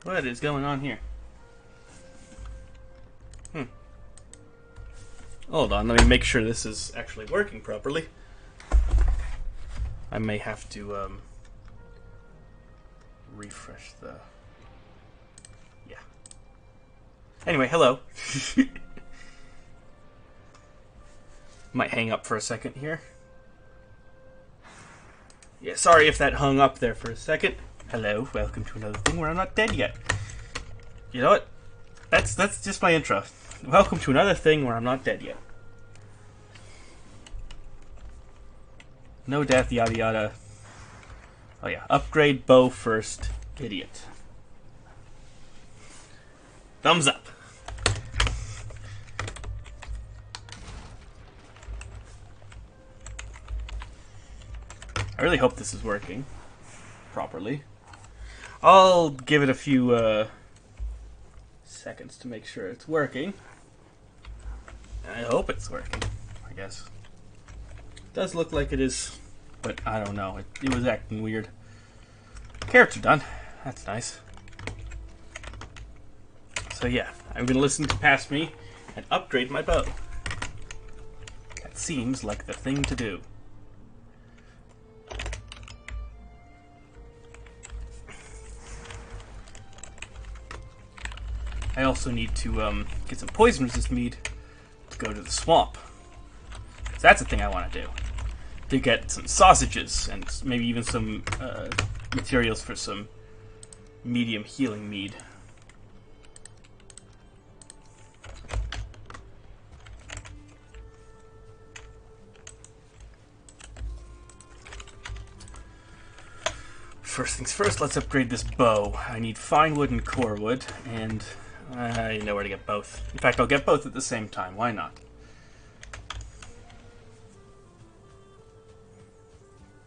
What is going on here? Hold on, let me make sure this is actually working properly. I may have to refresh the... Yeah. Anyway, hello. Might hang up for a second here. Yeah, sorry if that hung up there for a second. Hello, welcome to another thing where I'm not dead yet. You know what? That's just my intro. Welcome to another thing where I'm not dead yet. No death, yada yada. Oh yeah, upgrade bow first, idiot. Thumbs up. I really hope this is working properly. I'll give it a few seconds to make sure it's working. I hope it's working, I guess. It does look like it is, but I don't know. It was acting weird. Carrots are done. That's nice. So yeah, I'm going to listen to Past Me and upgrade my bow. That seems like the thing to do. I also need to get some poison resist mead to go to the swamp. Because that's the thing I want to do. To get some sausages and maybe even some materials for some medium healing mead. First things first, let's upgrade this bow. I need fine wood and core wood, and I know where to get both. In fact, I'll get both at the same time. Why not?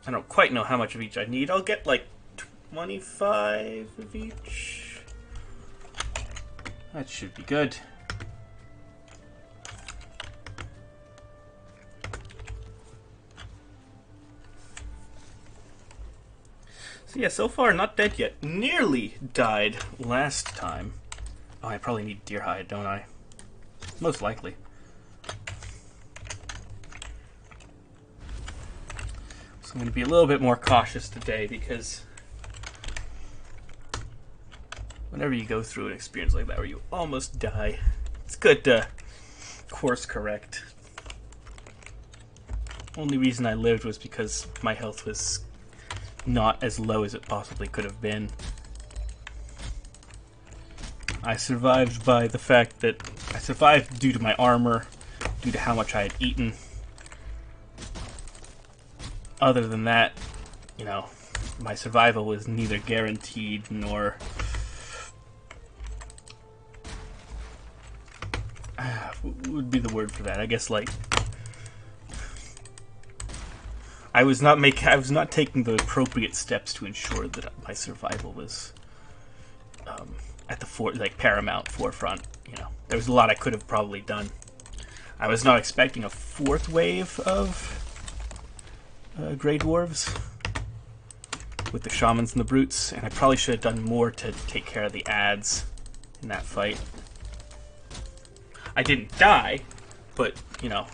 I don't quite know how much of each I need. I'll get like 25 of each. That should be good. So yeah, so far not dead yet. Nearly died last time. Oh, I probably need deer hide, don't I? Most likely. So I'm going to be a little bit more cautious today because whenever you go through an experience like that where you almost die, it's good to course correct. Only reason I lived was because my health was not as low as it possibly could have been. I survived by the fact that I survived due to my armor, due to how much I had eaten. Other than that, you know, my survival was neither guaranteed nor what would be the word for that? I guess like I was not taking the appropriate steps to ensure that my survival was at the paramount forefront. You know, there was a lot I could have probably done. I was not expecting a fourth wave of Grey Dwarves with the shamans and the brutes, and I probably should have done more to take care of the ads in that fight. I didn't die, but you know,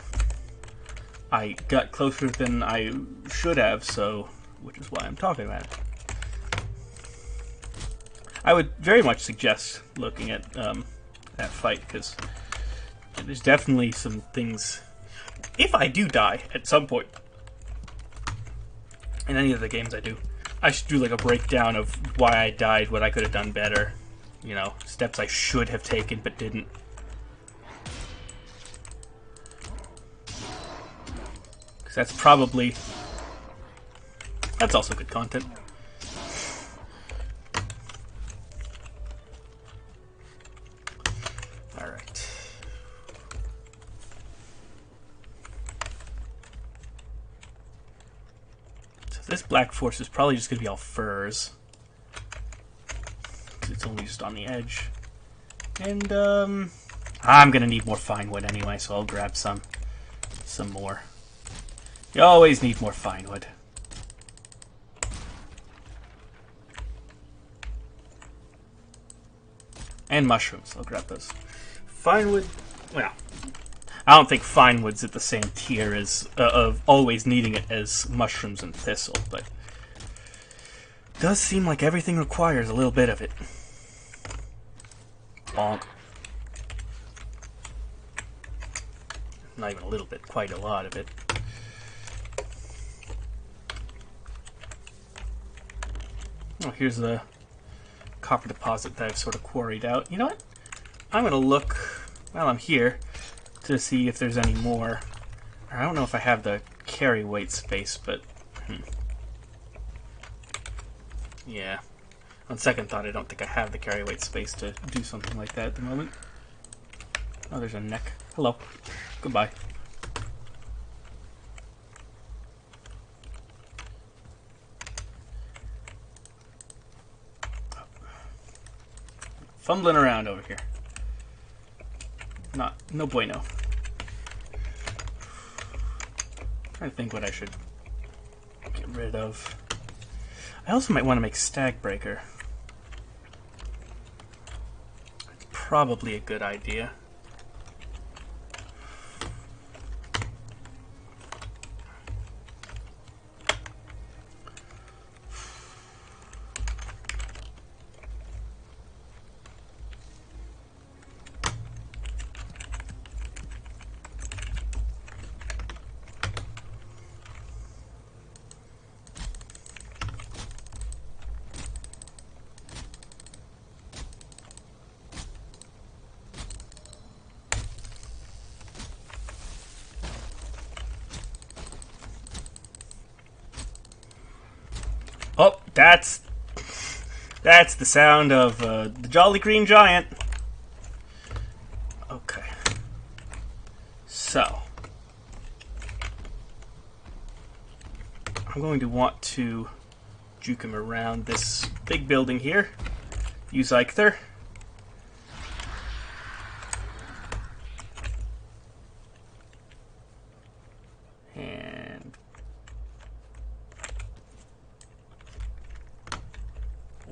I got closer than I should have, so which is why I'm talking about it. I would very much suggest looking at that fight, because there's definitely some things. If I do die at some point in any of the games I do, I should do like a breakdown of why I died, what I could have done better, you know, steps I should have taken but didn't. Because that's also good content. Alright. So this black forest is probably just going to be all furs. It's only just on the edge. And, I'm going to need more fine wood anyway, so I'll grab some more. You always need more fine wood. And mushrooms. I'll grab those. Fine wood. Well, I don't think fine wood's at the same tier as of always needing it as mushrooms and thistle, but it does seem like everything requires a little bit of it. Bonk. Not even a little bit, quite a lot of it. Oh, here's the copper deposit that I've sort of quarried out. You know what? I'm going to look while I'm here to see if there's any more. I don't know if I have the carry weight space, but yeah. On second thought, I don't think I have the carry weight space to do something like that at the moment. Oh, there's a neck. Hello. Goodbye. Fumbling around over here. No bueno. Trying to think what I should get rid of. I also might want to make Stag Breaker. Probably a good idea. Oh, that's the sound of the Jolly Green Giant. Okay. So, I'm going to want to juke him around this big building here. Use Eichther. And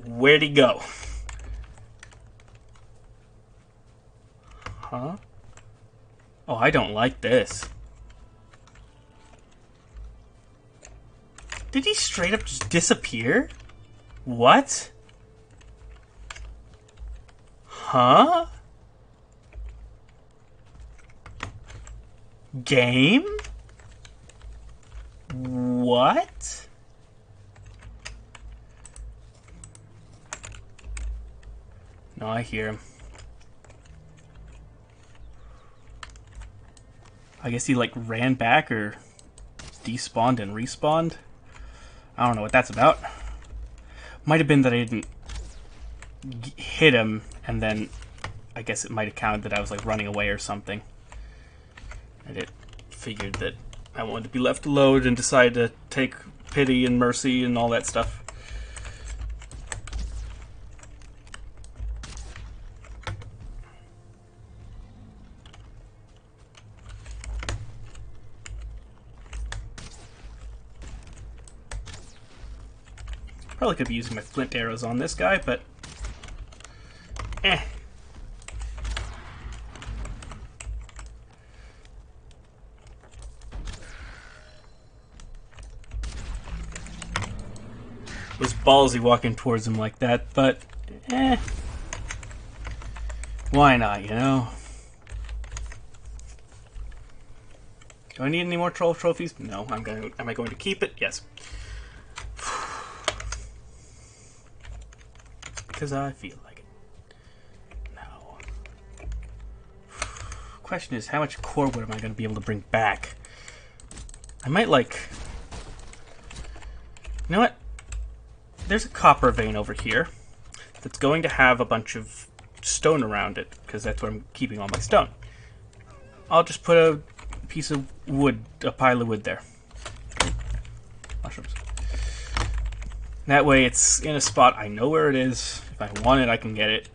where'd he go? Huh? Oh, I don't like this. Did he straight up just disappear? What? Huh? Game? What? No, I hear him. I guess he like ran back or despawned and respawned. I don't know what that's about. Might have been that I didn't hit him, and then I guess it might have counted that I was like running away or something. And it figured that I wanted to be left alone and decided to take pity and mercy and all that stuff. Probably could be using my flint arrows on this guy, but It was ballsy walking towards him like that, but why not, you know? Do I need any more troll trophies? No. Am I going to keep it? Yes. Because I feel like it. No. Question is, how much core wood am I going to be able to bring back? I might like... You know what? There's a copper vein over here that's going to have a bunch of stone around it, because that's where I'm keeping all my stone. I'll just put a piece of wood, a pile of wood there. Mushrooms. That way it's in a spot I know where it is. If I want it, I can get it.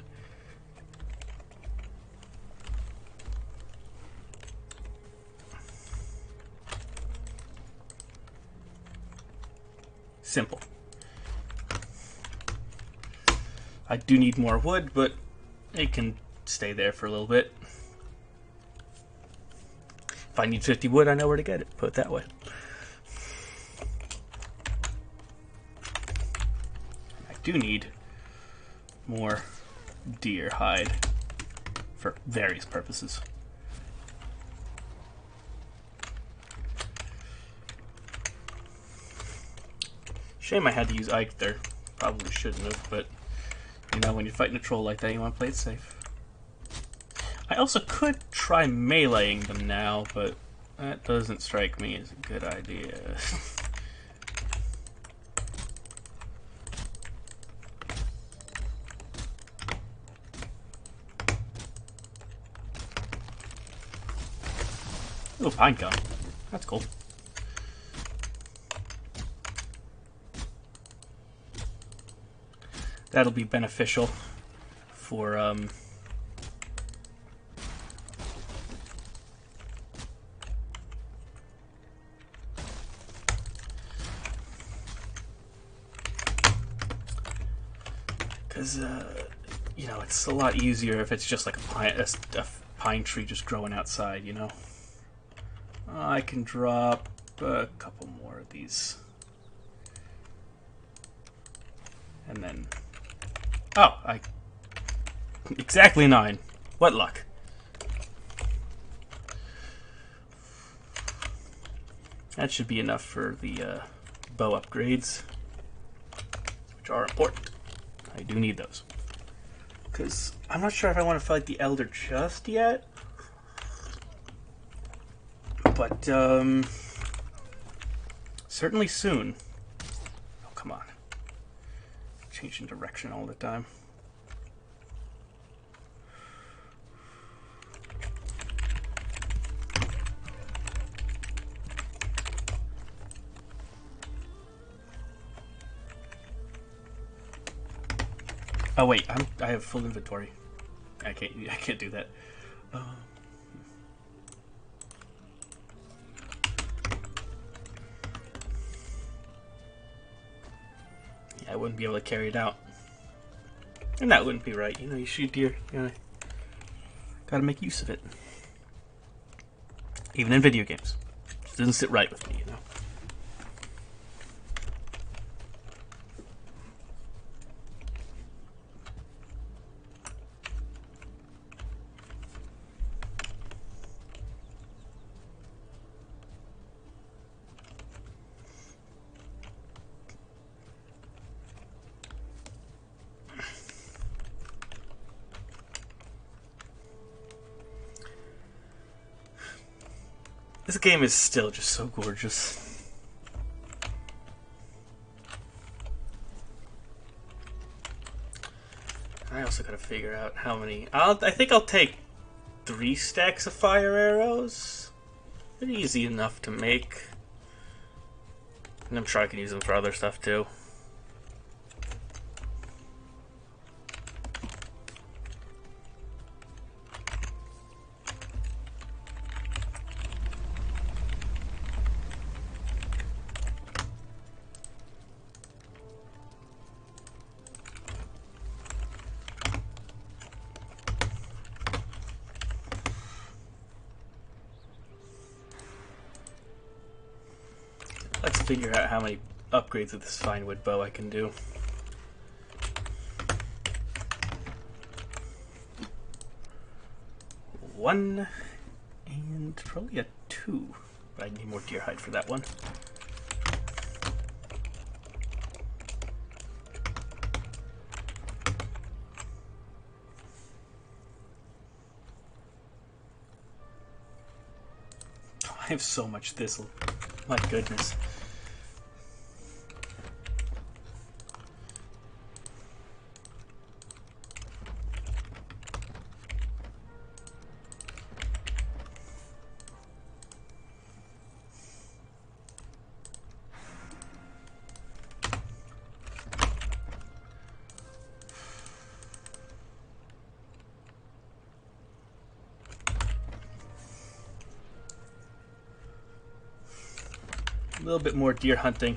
Simple. I do need more wood, but It can stay there for a little bit. If I need 50 wood, I know where to get it. Put it that way. I do need more deer hide for various purposes. Shame I had to use Ike there. Probably shouldn't have, but you know, when you're fighting a troll like that, you want to play it safe. I also could try meleeing them now, but that doesn't strike me as a good idea. Oh, pine cone. That's cool. That'll be beneficial for because you know, it's a lot easier if it's just like a pine tree just growing outside, you know. I can drop a couple more of these, and then exactly 9. What luck. That should be enough for the bow upgrades, which are important. I do need those. Because I'm not sure if I want to fight the Elder just yet. But, certainly soon. Oh, come on. Changing direction all the time. Oh wait, I have full inventory. I can't do that. Yeah, I wouldn't be able to carry it out, and that wouldn't be right. You know, you shoot deer, you gotta make use of it. Even in video games, it doesn't sit right with me, you know. This game is still just so gorgeous. I also gotta figure out how many. I think I'll take 3 stacks of fire arrows. They're easy enough to make. And I'm sure I can use them for other stuff too. Let's figure out how many upgrades of this fine wood bow I can do. One and probably a 2, but I need more deer hide for that one. I have so much thistle. My goodness. A little bit more deer hunting,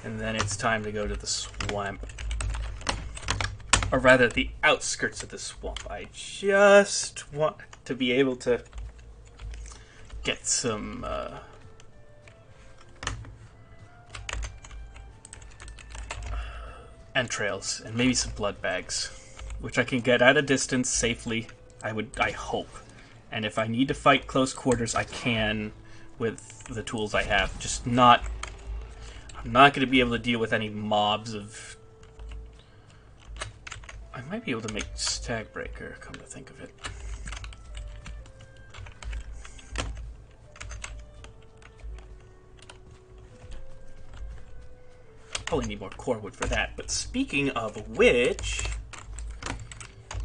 and then it's time to go to the swamp. or rather the outskirts of the swamp. I just want to be able to get some entrails and maybe some blood bags, which I can get at a distance safely. I hope. And if I need to fight close quarters, I can with the tools I have. Just not. I'm not going to be able to deal with any mobs of. I might be able to make Stagbreaker, come to think of it. Probably need more core wood for that. But speaking of which...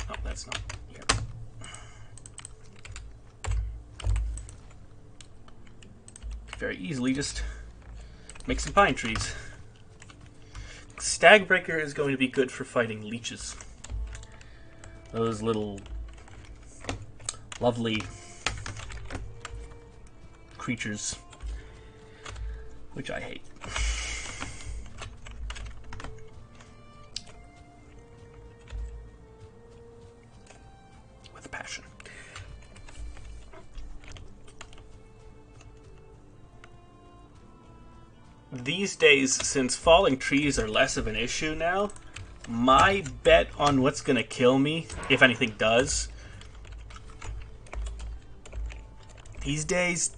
Oh, that's not here. Very easily just make some pine trees. Stagbreaker is going to be good for fighting leeches. Those little lovely creatures, which I hate. With passion. These days, since falling trees are less of an issue now, my bet on what's going to kill me, if anything does, these days,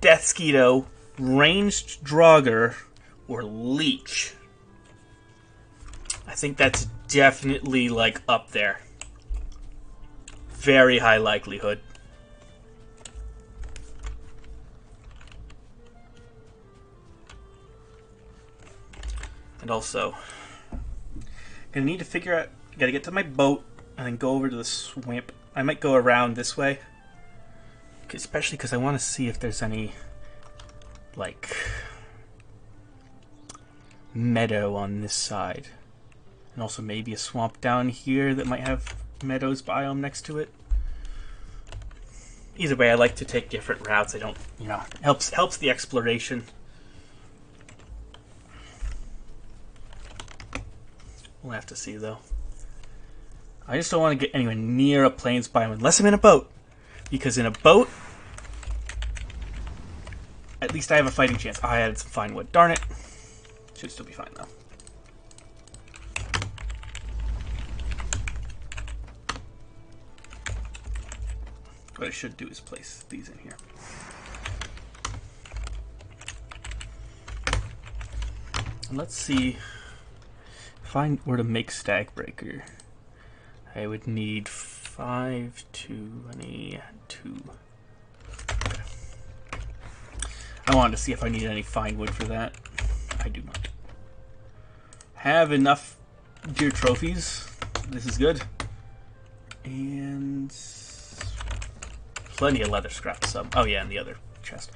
Deathsquito, Ranged Draugr, or Leech. I think that's definitely, like, up there. Very high likelihood. And also, gonna need to figure out, gotta get to my boat and then go over to the swamp. I might go around this way, especially because I want to see if there's any, like, meadow on this side. And also maybe a swamp down here that might have meadows biome next to it. Either way, I like to take different routes. I don't, you know, helps the exploration. We'll have to see, though. I just don't want to get anywhere near a plains biome unless I'm in a boat. Because in a boat, at least I have a fighting chance. I added some fine wood. Darn it. Should still be fine, though. What I should do is place these in here. And let's see... If I were to make Stagbreaker, I would need 5, 22. Okay. I wanted to see if I need any fine wood for that. I do not. Have enough deer trophies. This is good. And plenty of leather scraps. Oh yeah, and the other chest.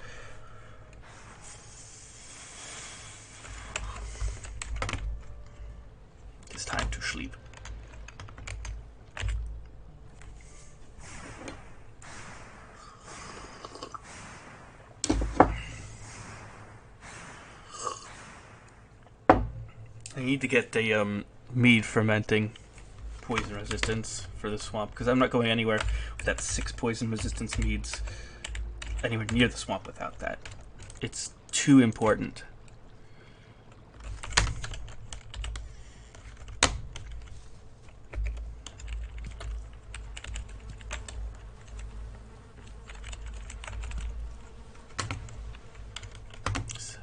It's time to sleep. I need to get the mead fermenting poison resistance for the swamp, because I'm not going anywhere with that 6 poison resistance meads anywhere near the swamp without that. It's too important.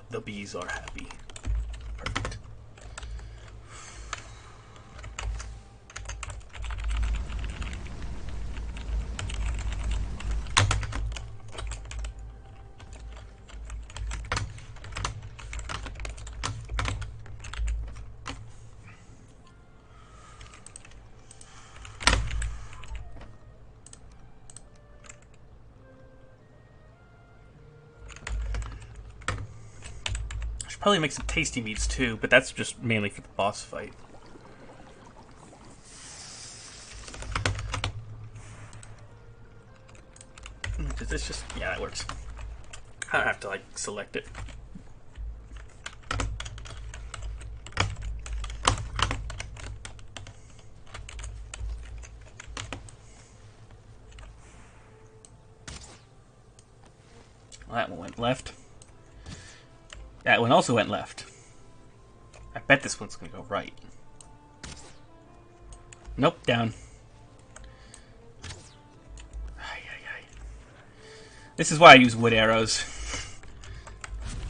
The bees are happy. Perfect. Probably make some tasty meats too, but that's just mainly for the boss fight. Does this just... yeah, that works. I don't have to, like, select it. Well, that one went left. That one also went left. I bet this one's gonna go right. Nope, down. This is why I use wood arrows.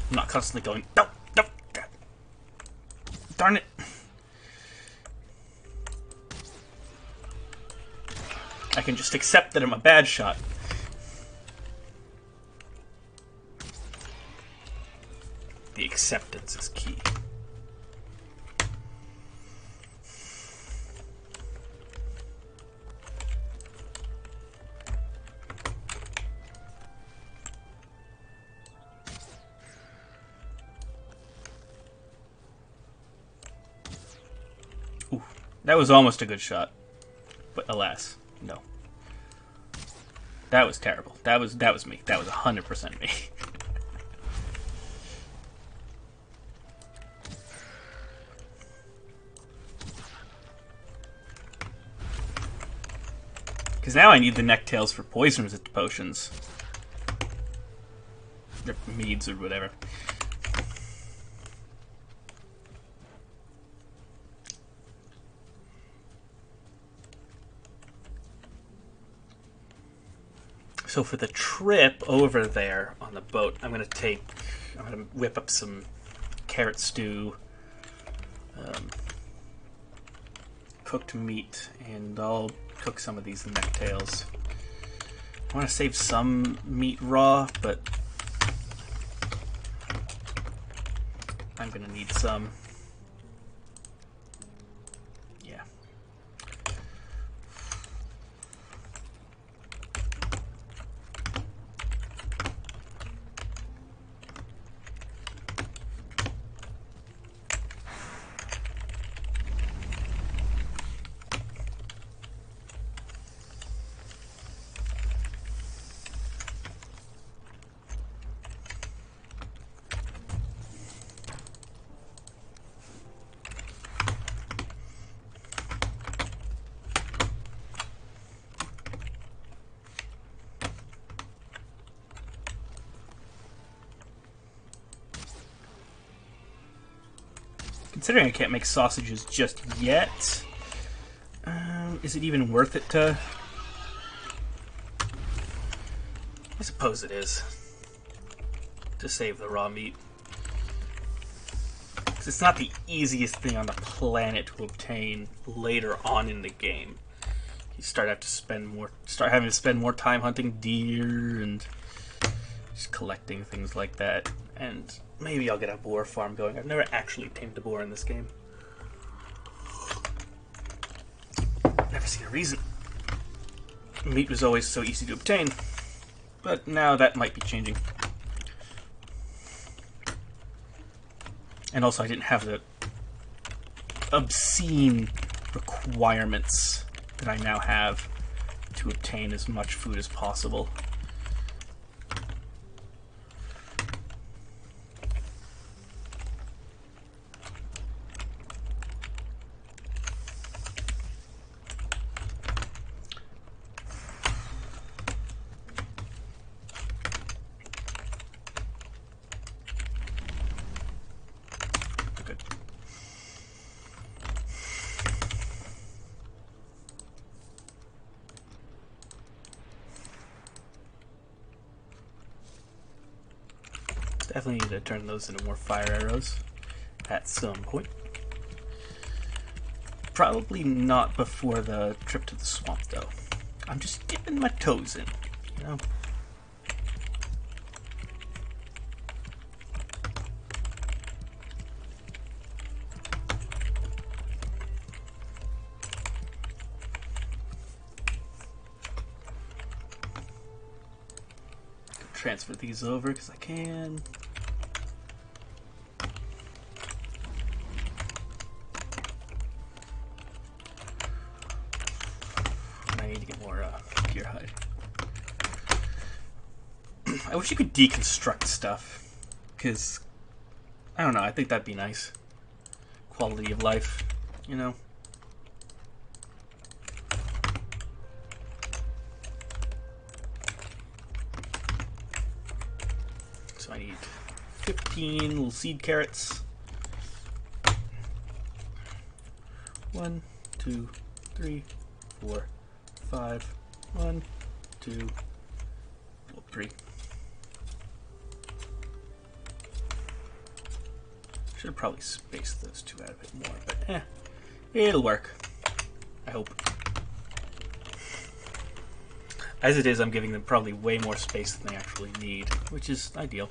I'm not constantly going, no, no, darn it. I can just accept that I'm a bad shot. The acceptance is key. Ooh, that was almost a good shot, but alas, no. That was terrible. That was me. That was 100% me. Because now I need the necktails for poison resistant potions. Or meads or whatever. So for the trip over there on the boat, I'm going to whip up some carrot stew, cooked meat, and I'll cook some of these necktails. I want to save some meat raw, but I'm going to need some. Yeah. Considering I can't make sausages just yet, is it even worth it to... I suppose it is. To save the raw meat. 'Cause it's not the easiest thing on the planet to obtain later on in the game. You start having to spend more time hunting deer and just collecting things like that. And maybe I'll get a boar farm going. I've never actually tamed a boar in this game. Never seen a reason. Meat was always so easy to obtain. But now that might be changing. And also I didn't have the obscene requirements that I now have to obtain as much food as possible. Definitely need to turn those into more fire arrows at some point. Probably not before the trip to the swamp, though. I'm just dipping my toes in, you know? Transfer these over because I can. I need to get more gear hide. I wish you could deconstruct stuff, because I don't know, I think that'd be nice. Quality of life, you know? So I need 15 little seed carrots. 1, 2, 3, 4, 5. 1, 2, 3. Should have probably spaced those two out a bit more, but it'll work. I hope. As it is, I'm giving them probably way more space than they actually need, which is ideal.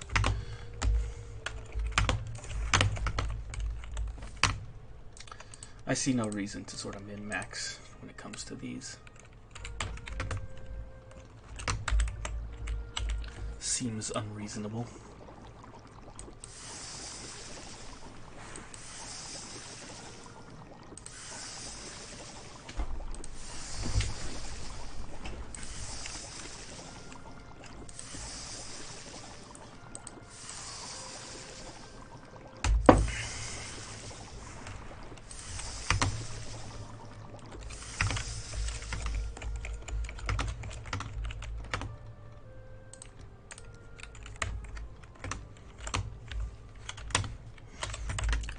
I see no reason to sort of min-max when it comes to these. Seems unreasonable.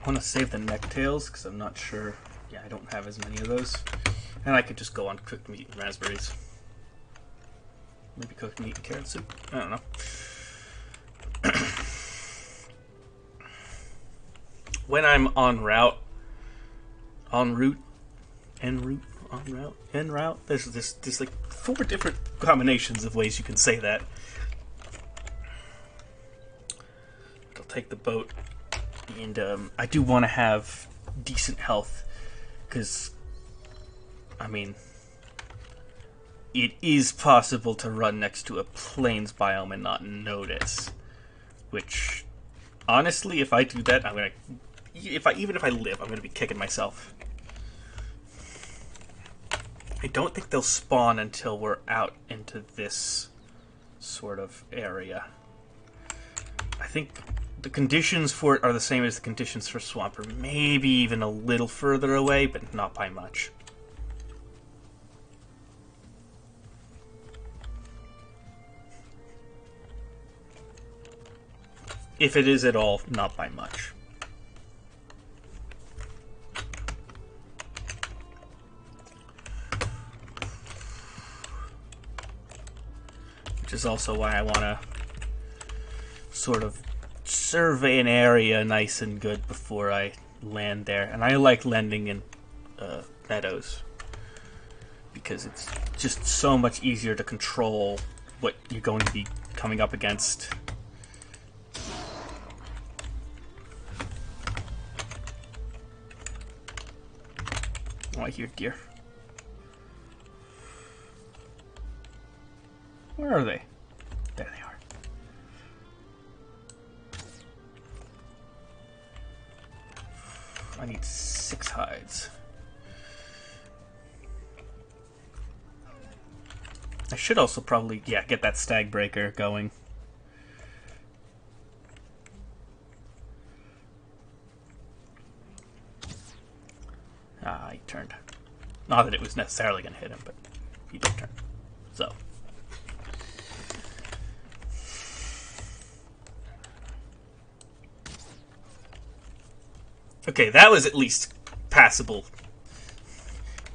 I want to save the necktails because I'm not sure. Yeah, I don't have as many of those. And I could just go on cooked meat and raspberries. Maybe cooked meat and carrot soup. I don't know. When I'm en route, there's like 4 different combinations of ways you can say that. I'll take the boat. And I do want to have decent health, because, I mean, it is possible to run next to a plains biome and not notice. Which, honestly, if I do that, I'm gonna, even if I live, I'm gonna be kicking myself. I don't think they'll spawn until we're out into this sort of area. I think the conditions for it are the same as the conditions for swamp, or maybe even a little further away, but not by much. If it is at all, not by much. Which is also why I want to sort of survey an area nice and good before I land there. And I like landing in meadows, because it's just so much easier to control what you're going to be coming up against. Oh, I hear deer. Where are they? There they are. I need 6 hides. I should also probably, get that stag breaker going. Ah, he turned. Not that it was necessarily going to hit him, but he did turn. So. Okay, that was at least passable.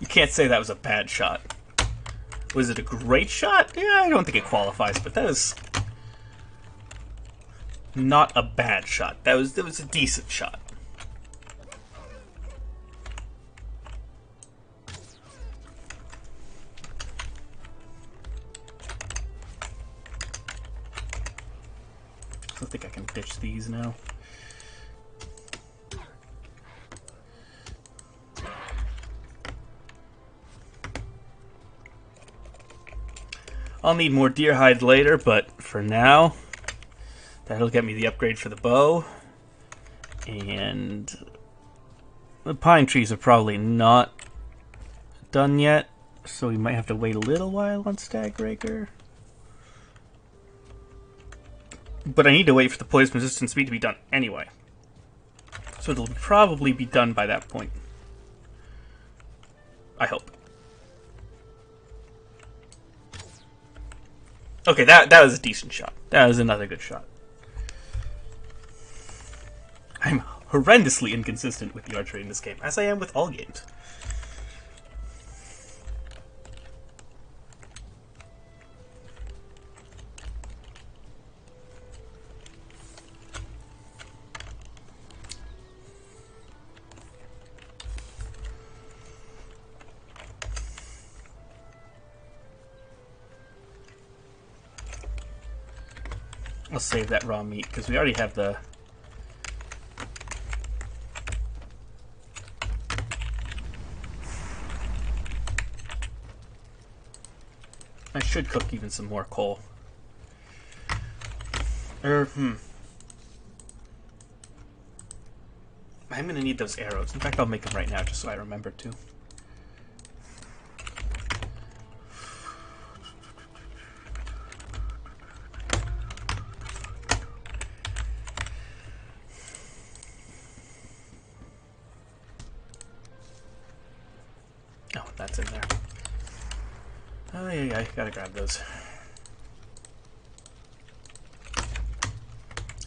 You can't say that was a bad shot. Was it a great shot? Yeah, I don't think it qualifies, but that was not a bad shot. That was a decent shot. I don't think I can ditch these now. I'll need more deer hide later, but for now, that'll get me the upgrade for the bow. And the pine trees are probably not done yet, so we might have to wait a little while on Stagbreaker. But I need to wait for the poison resistant speed to be done anyway. So it'll probably be done by that point. I hope. Okay, that was a decent shot. That was another good shot. I'm horrendously inconsistent with the archery in this game, as I am with all games. I'll save that raw meat, because we already have the... I should cook even some more coal. I'm gonna need those arrows. In fact, I'll make them right now, just so I remember to. Oh, that's in there. Oh, yeah, gotta grab those.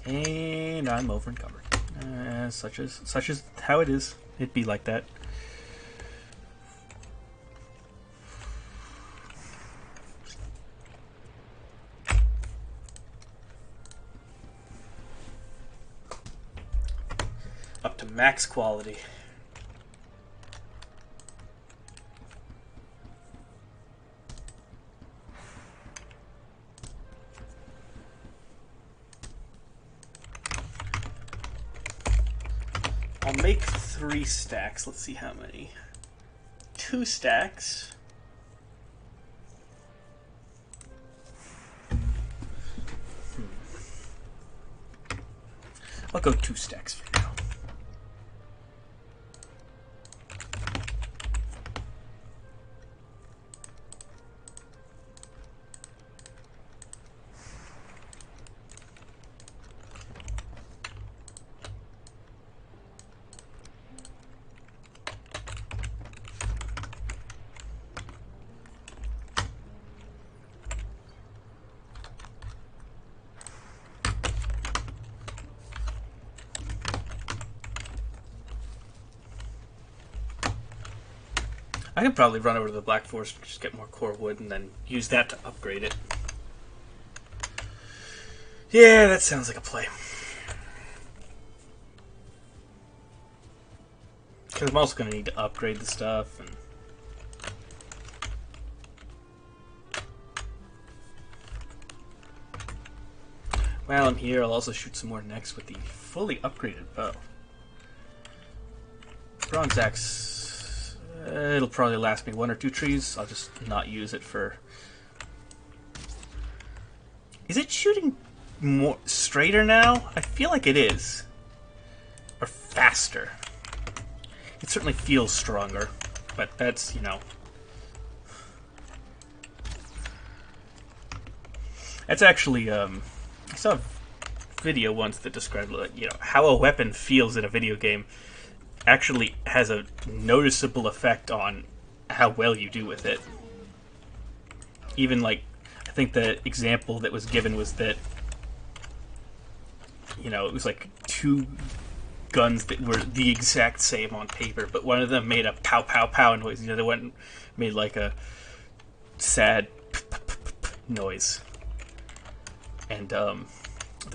And I'm over encumbered. Such as how it is. It'd be like that. Up to max quality. I'll make 3 stacks. Let's see how many. 2 stacks. I'll go 2 stacks for now. I could probably run over to the Black Forest and just get more core wood and then use that to upgrade it. Yeah, that sounds like a play. Because I'm also going to need to upgrade the stuff. And while I'm here, I'll also shoot some more next with the fully upgraded bow. Bronze axe. It'll probably last me 1 or 2 trees. I'll just not use it for... Is it shooting more straighter now? I feel like it is. Or faster. It certainly feels stronger. But that's, you know... That's actually, I saw a video once that described, you know, how a weapon feels in a video game actually has a noticeable effect on how well you do with it. Even, like, I think the example that was given was that, you know, it was like 2 guns that were the exact same on paper, but one of them made a pow pow pow noise, the other one made like a sad noise. And the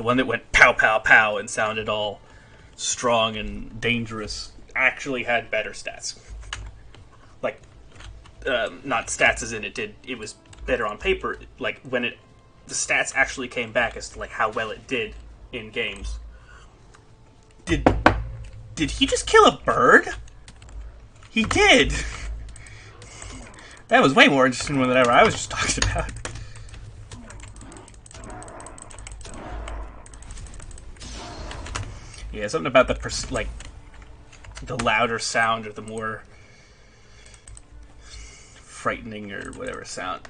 one that went pow pow pow and sounded all strong and dangerous actually had better stats. Like, not stats as in it was better on paper. Like, when the stats actually came back as to like how well it did in games. Did he just kill a bird? He did. That was way more interesting than whatever I was just talking about. Yeah, something about the the louder sound or the more frightening or whatever sound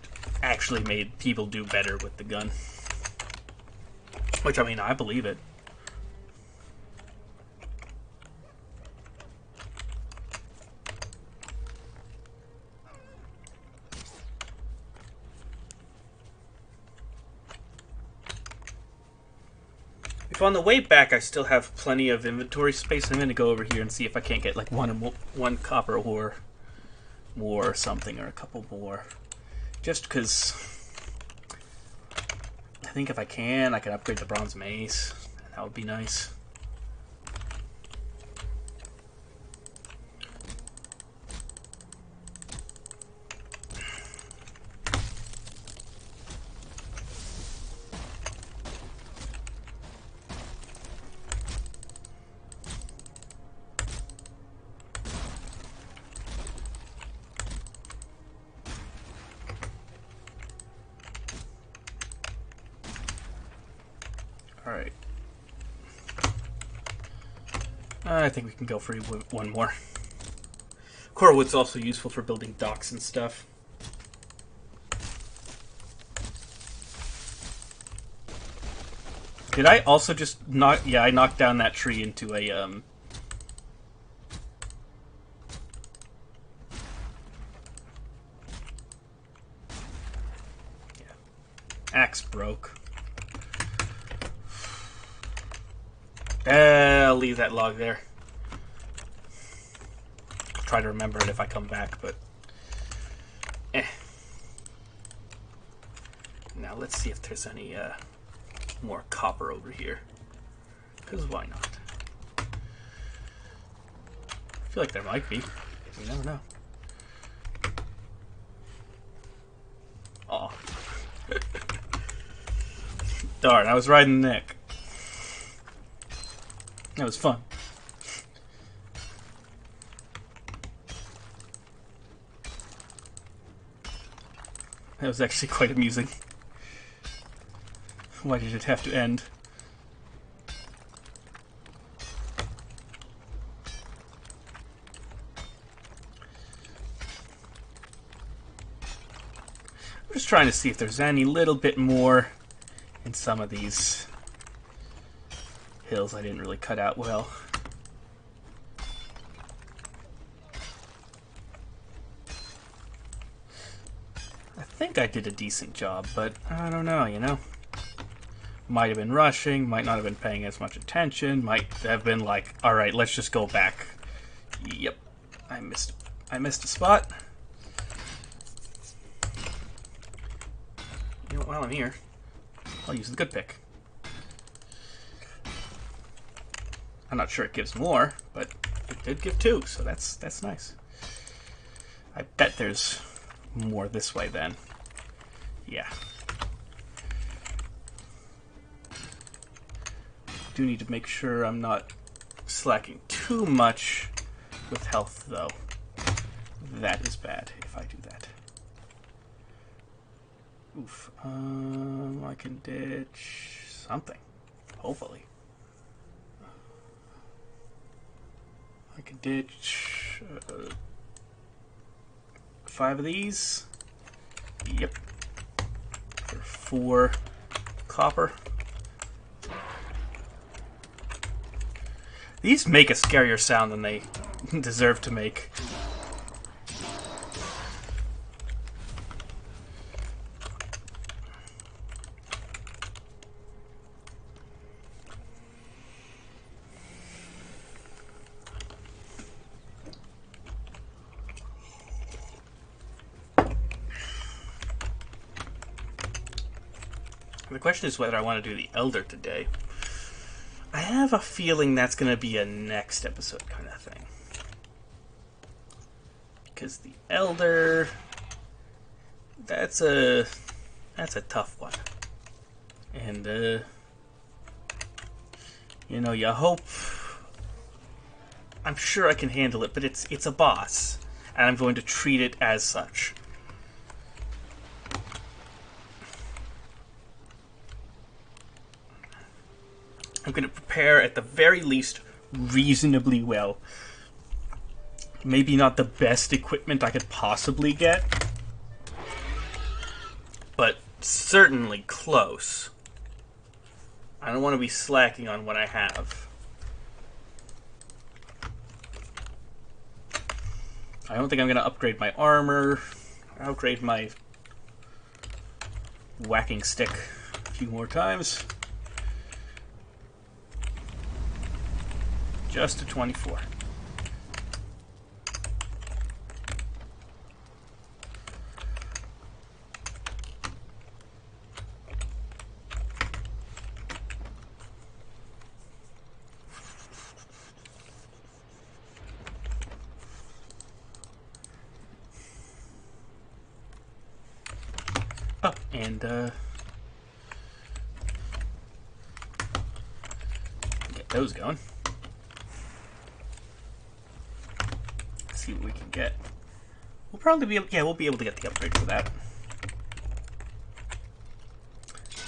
actually made people do better with the gun. Which, I mean, I believe it. If on the way back I still have plenty of inventory space, I'm going to go over here and see if I can't get like one copper ore more or something, or a couple more. Just because I think if I can upgrade the bronze mace. That would be nice. Alright. I think we can go for one more. Core wood's also useful for building docks and stuff. Did I also just knock... Yeah, I knocked down that tree into a, Yeah. Axe broke. I'll leave that log there. I'll try to remember it if I come back, but... Now let's see if there's any more copper over here. Because why not? I feel like there might be. You never know. Aw. Darn, I was riding the neck. That was fun. That was actually quite amusing. Why did it have to end? I'm just trying to see if there's any little bit more in some of these hills I didn't really cut out well. I think I did a decent job, but I don't know, you know? Might have been rushing, might not have been paying as much attention, might have been like, alright, let's just go back. Yep. I missed a spot. You know, while I'm here, I'll use the good pick. I'm not sure it gives more, but it did give 2, so that's nice. I bet there's more this way then. Yeah. Do need to make sure I'm not slacking too much with health, though. That is bad if I do that. Oof. I can ditch something. Hopefully. I can ditch 5 of these. Yep. For 4 copper. These make a scarier sound than they deserve to make. The question is whether I want to do the Elder today. I have a feeling that's going to be a next episode kind of thing. Because the Elder... That's a tough one. And, you know, you hope... I'm sure I can handle it, but it's a boss. And I'm going to treat it as such. I'm going to prepare, at the very least, reasonably well. Maybe not the best equipment I could possibly get, but certainly close. I don't want to be slacking on what I have. I don't think I'm going to upgrade my armor. I'll upgrade my whacking stick a few more times. Just a 24. Oh, and get those going. Let's see what we can get. We'll probably be able, yeah, we'll be able to get the upgrade for that,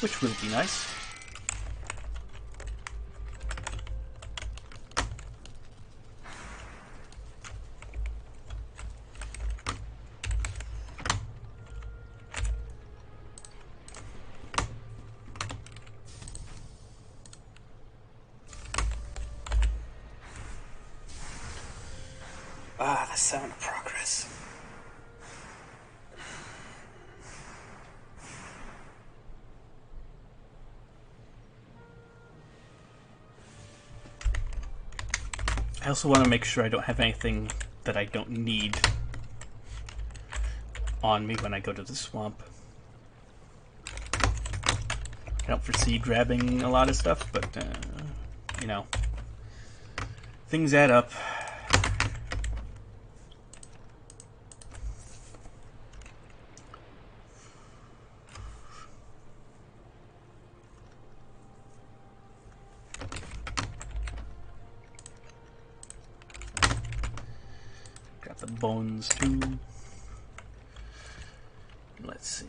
which will be nice. Ah, the sound of progress. I also want to make sure I don't have anything that I don't need on me when I go to the swamp. I don't foresee grabbing a lot of stuff, but, you know, things add up. Got the bones, too. Let's see.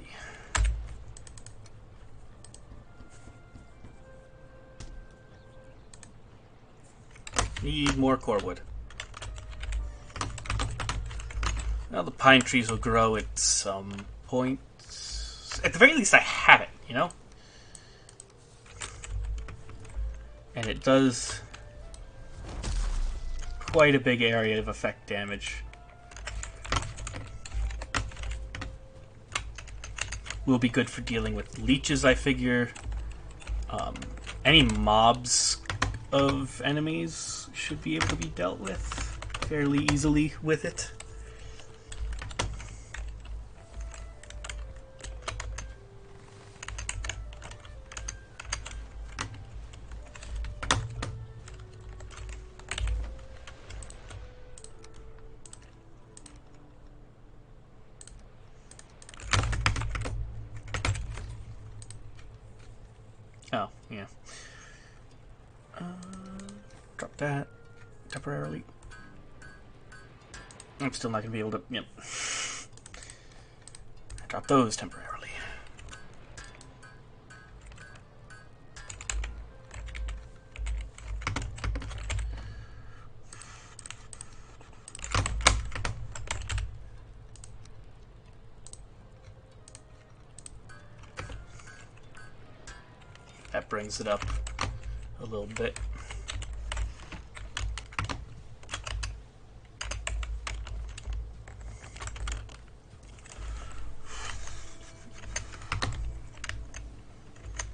Need more core wood. Well, the pine trees will grow at some point. At the very least, I have it, you know? And it does quite a big area of effect damage. Will be good for dealing with leeches, I figure. Any mobs of enemies should be able to be dealt with fairly easily with it. Oh, yeah. Drop that temporarily. I'm still not going to be able to... Yep. Drop those temporarily. That brings it up a little bit.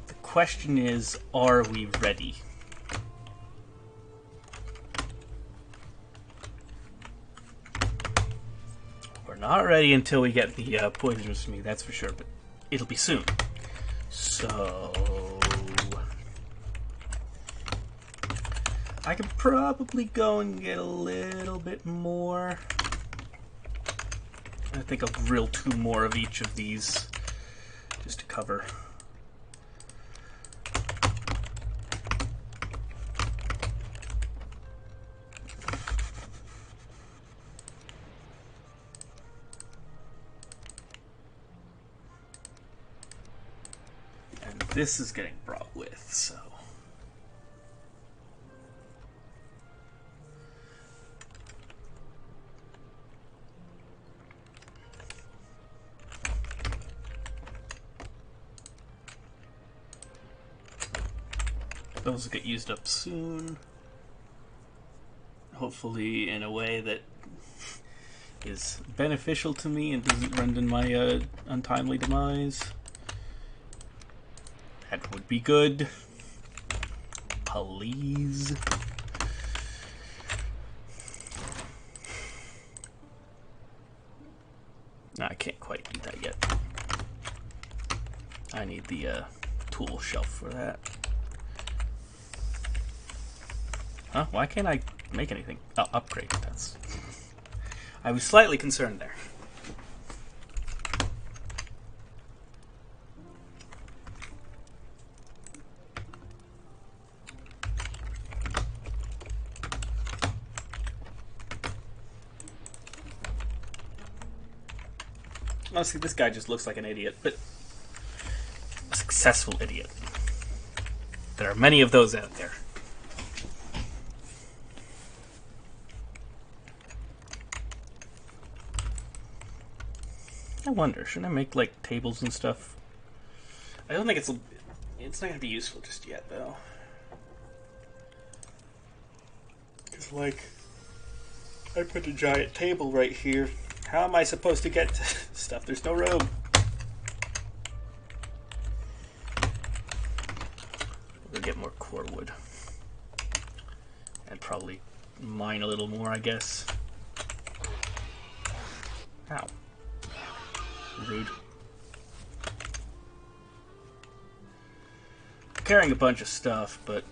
The question is, are we ready? We're not ready until we get the poisonous meat, that's for sure, but it'll be soon. So... I could probably go and get a little bit more. I think I'll grill 2 more of each of these just to cover. And this is getting brought with, so... Those will get used up soon. Hopefully in a way that is beneficial to me and doesn't render my untimely demise. That would be good. Please. No, I can't quite do that yet. I need the tool shelf for that. Huh? Why can't I make anything? Oh, upgrade. That's... I was slightly concerned there. Honestly, this guy just looks like an idiot, but a successful idiot. There are many of those out there. I wonder, shouldn't I make like tables and stuff? I don't think it's not going to be useful just yet, though. Because like, I put a giant table right here. How am I supposed to get to stuff? There's no room. We'll get more core wood. And probably mine a little more, I guess. Ow. Rude. I'm carrying a bunch of stuff, but...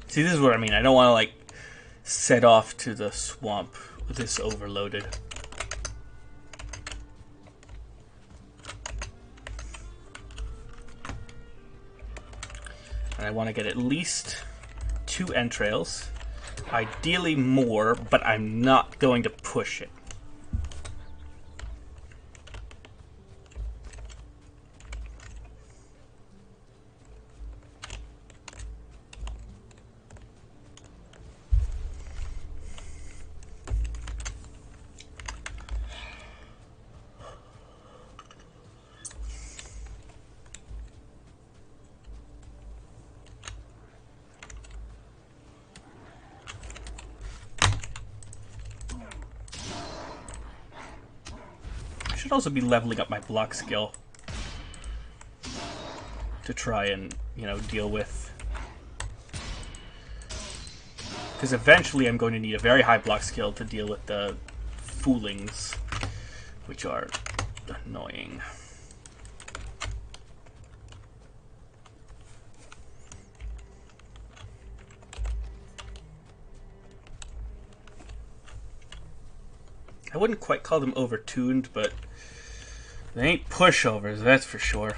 See, this is what I mean. I don't want to, like, set off to the swamp with this overloaded. And I want to get at least 2 entrails. Ideally more, but I'm not going to push it. Should also be leveling up my block skill to try and, you know, deal with. Because eventually I'm going to need a very high block skill to deal with the foolings, which are annoying. I wouldn't quite call them overtuned, but they ain't pushovers, that's for sure.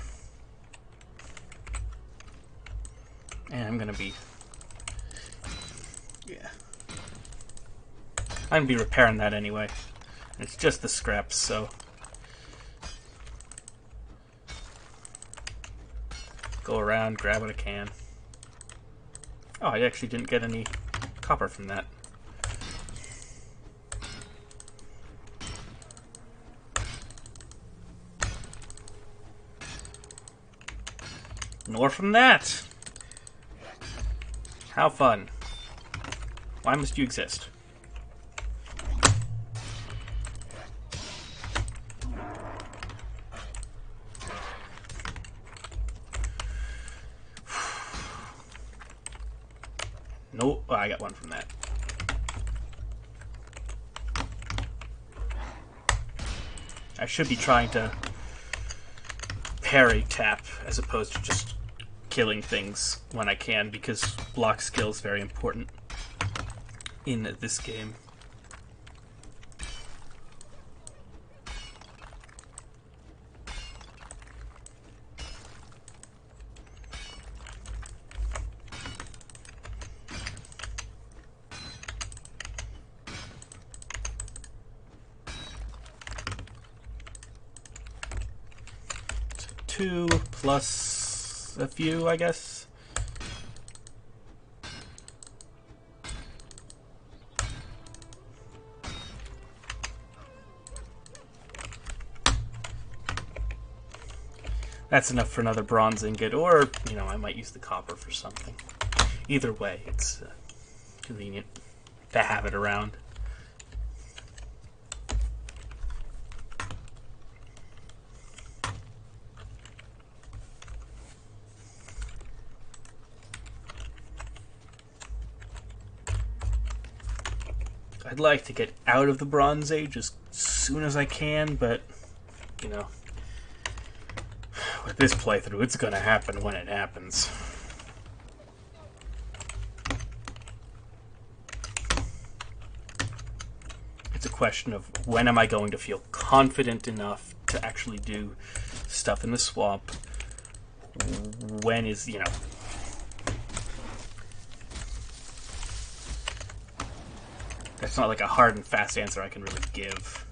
And I'm gonna be... yeah. I'm gonna be repairing that anyway. And it's just the scraps, so... go around, grab what I can. Oh, I actually didn't get any copper from that. Nor from that. How fun. Why must you exist? Nope. Oh, I got one from that. I should be trying to parry tap as opposed to just killing things when I can, because block skill is very important in this game. So 2 plus a few, I guess. That's enough for another bronze ingot, or, you know, I might use the copper for something. Either way, it's convenient to have it around. I'd like to get out of the Bronze Age as soon as I can, but, you know, with this playthrough, it's gonna happen when it happens. It's a question of when am I going to feel confident enough to actually do stuff in the swamp? When is, you know... That's not like a hard and fast answer I can really give.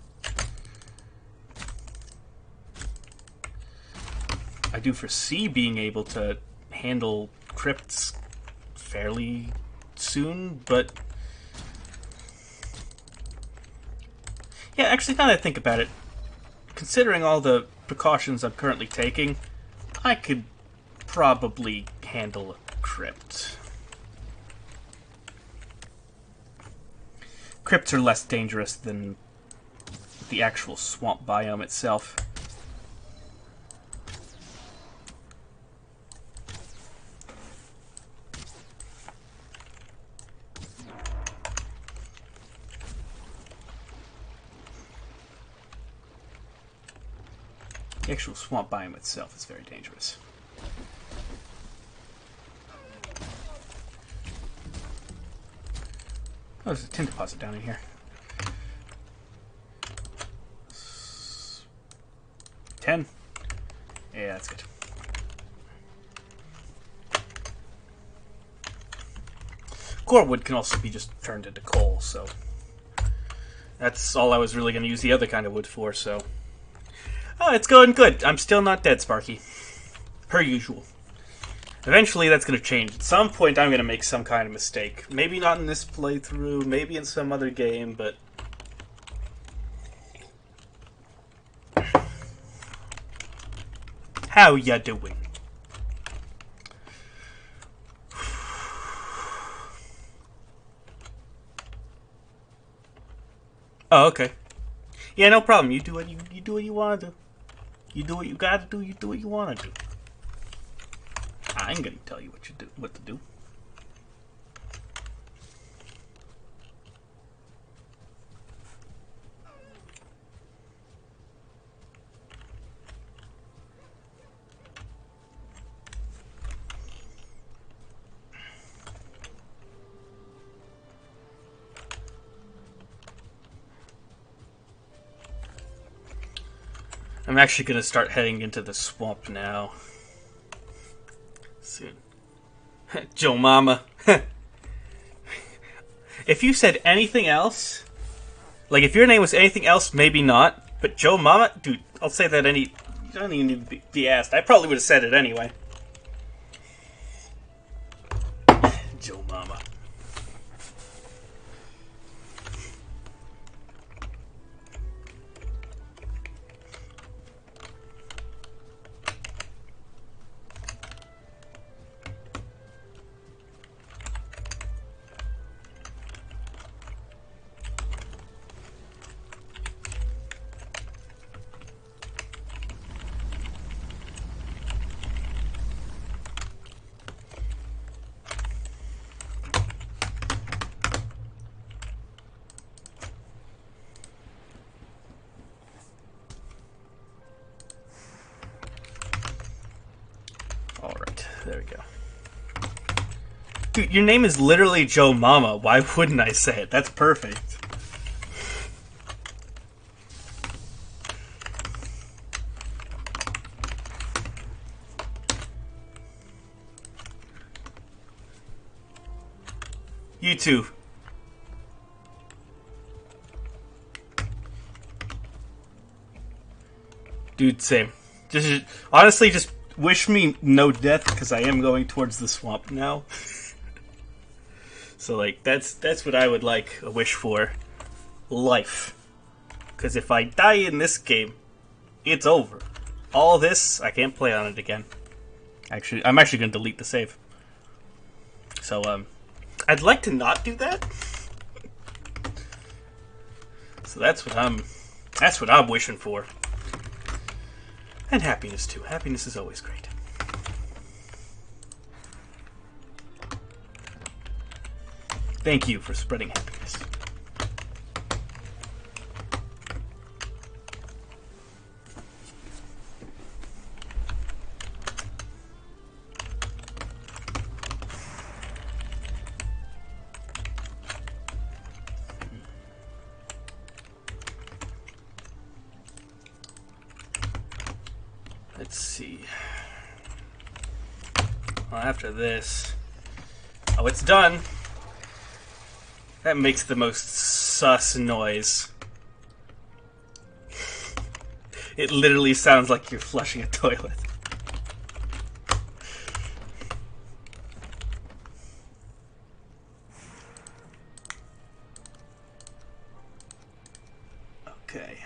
I do foresee being able to handle crypts fairly soon, but... Yeah, actually, now that I think about it, considering all the precautions I'm currently taking, I could probably handle a crypt. Crypts are less dangerous than the actual swamp biome itself. The actual swamp biome itself is very dangerous. Oh, there's a tin deposit down in here. $10. Yeah, that's good. Corewood can also be just turned into coal, so that's all I was really going to use the other kind of wood for, so... Oh, it's going good. I'm still not dead, Sparky. Per usual. Eventually, that's going to change. At some point, I'm going to make some kind of mistake. Maybe not in this playthrough, maybe in some other game, but... How ya doing? Oh, okay. Yeah, no problem. You do what you want to do. You do what you gotta do. You do what you want to do. I ain't gonna tell you what to do. I'm actually gonna start heading into the swamp now. Soon. Joe Mama. If you said anything else, like if your name was anything else, maybe not. But Joe Mama, dude, I'll say that you don't even need to be asked. I probably would have said it anyway. Joe Mama. Alright, there we go. Dude, your name is literally Joe Mama. Why wouldn't I say it? That's perfect. You too. Dude, same. Just honestly, just wish me no death, because I am going towards the swamp now. So, like, that's what I would like a wish for. Life. Because if I die in this game, it's over. All this, I can't play on it again. Actually, I'm actually going to delete the save. So, I'd like to not do that. So that's what I'm wishing for. And happiness, too. Happiness is always great. Thank you for spreading happiness. Well, after this... Oh, it's done! That makes the most sus noise. It literally sounds like you're flushing a toilet. Okay.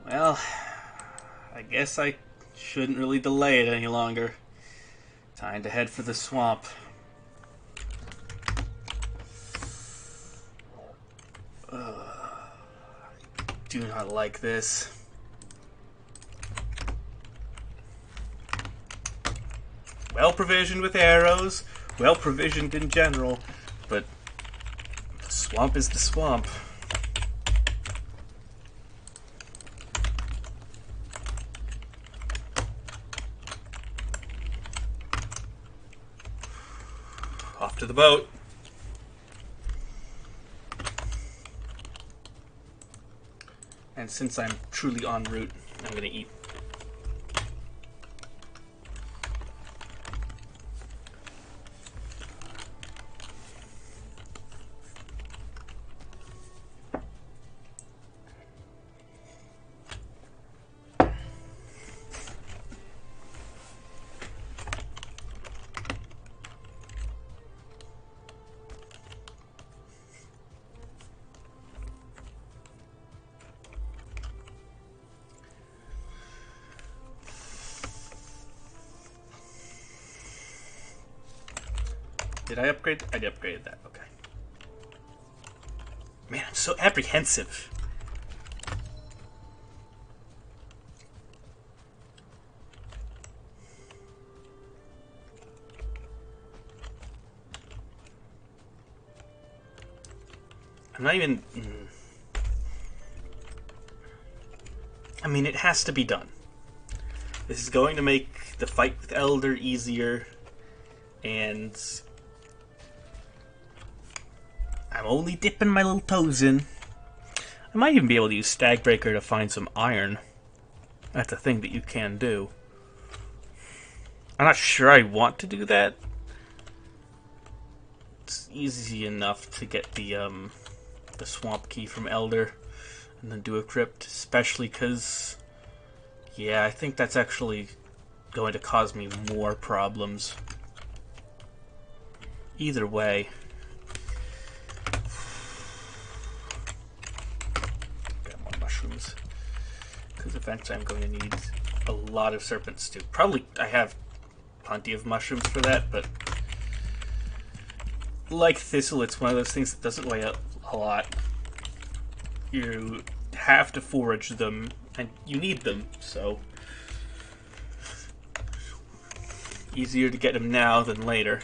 Well, I guess I shouldn't really delay it any longer. Time to head for the swamp. Do not like this. Well provisioned with arrows, well provisioned in general, but the swamp is the swamp. Off to the boat. And since I'm truly en route, I'm going to eat. Did I upgrade? I did upgrade that. Okay. Man, I'm so apprehensive. I'm not even... I mean, it has to be done. This is going to make the fight with Elder easier, and I'm only dipping my little toes in. I might even be able to use Stagbreaker to find some iron. That's a thing that you can do. I'm not sure I want to do that. It's easy enough to get the swamp key from Elder and then do a crypt, especially because, yeah, I think that's actually going to cause me more problems. Either way. Got more mushrooms. Because eventually I'm going to need a lot of serpent stew. Probably I have plenty of mushrooms for that, but like thistle, it's one of those things that doesn't weigh up a lot. You have to forage them, and you need them, so easier to get them now than later.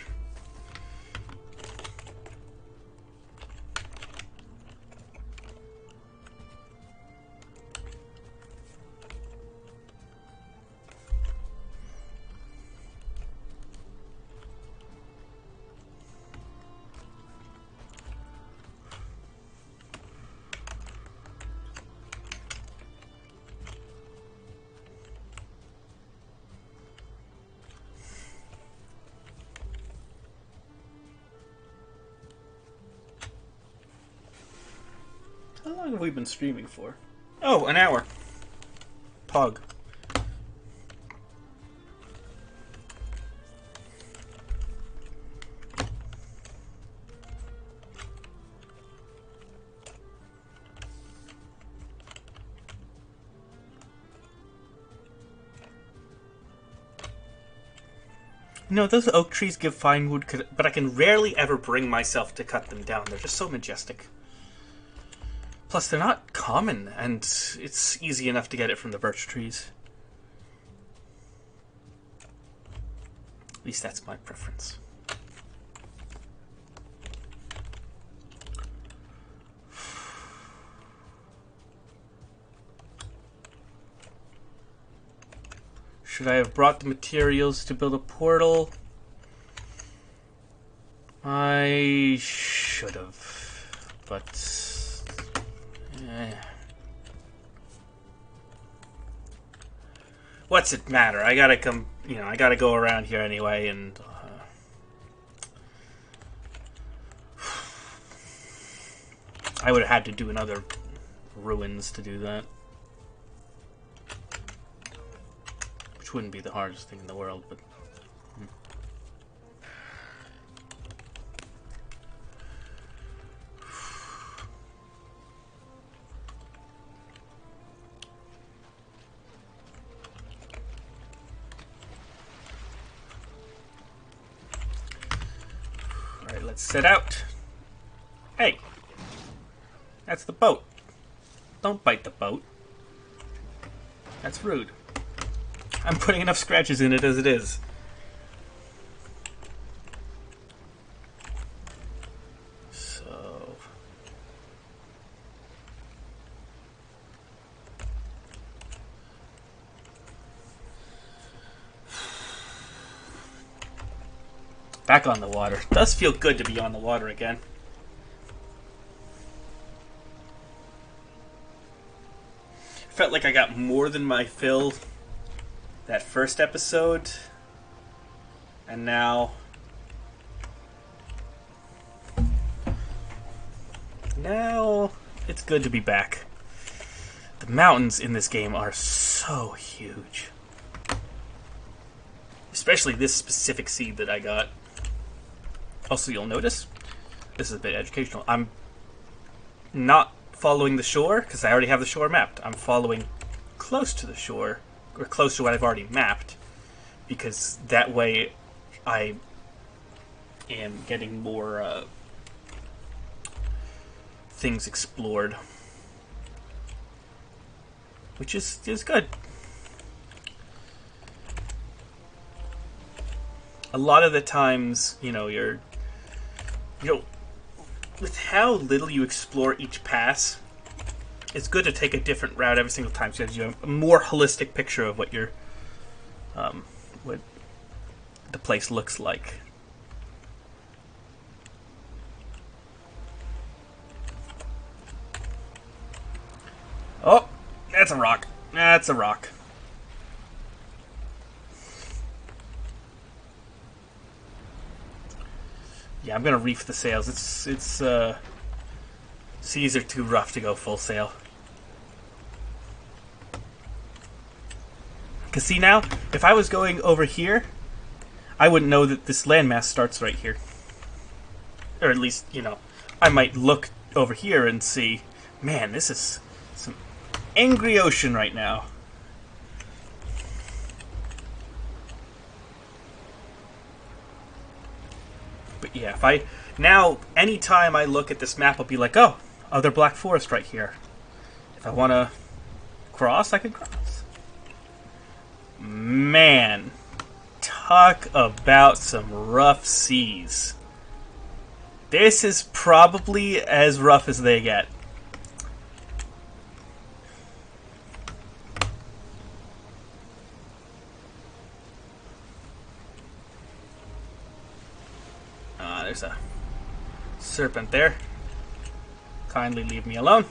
How long have we been streaming for? Oh, an hour. Pog. No, those oak trees give fine wood, but I can rarely ever bring myself to cut them down. They're just so majestic. Plus, they're not common, and it's easy enough to get it from the birch trees. At least that's my preference. Should I have brought the materials to build a portal? I should have, but... what's it matter? I gotta come, I gotta go around here anyway, and I would have had to do another ruins to do that. Which wouldn't be the hardest thing in the world, but... Alright, let's set out. Hey! That's the boat. Don't bite the boat. That's rude. I'm putting enough scratches in it as it is. So... Back on the water. Does feel good to be on the water again. Felt like I got more than my fill that first episode, and now it's good to be back. The mountains in this game are so huge, especially this specific seed that I got. Also, you'll notice this is a bit educational. I'm not following the shore because I already have the shore mapped. I'm following close to the shore, or close to what I've already mapped, because that way I am getting more things explored, which is good. A lot of the times, with how little you explore each pass, it's good to take a different route every single time, so you have a more holistic picture of what what the place looks like. Oh, that's a rock. That's a rock. Yeah, I'm gonna reef the sails. Seas are too rough to go full sail. Cause see now, if I was going over here, I wouldn't know that this landmass starts right here. Or at least, I might look over here and see, man, this is some angry ocean right now. But yeah, anytime I look at this map, I'll be like, oh, other black forest right here. If I want to cross, I can cross. Man, talk about some rough seas. This is probably as rough as they get. There's a serpent there. Kindly leave me alone.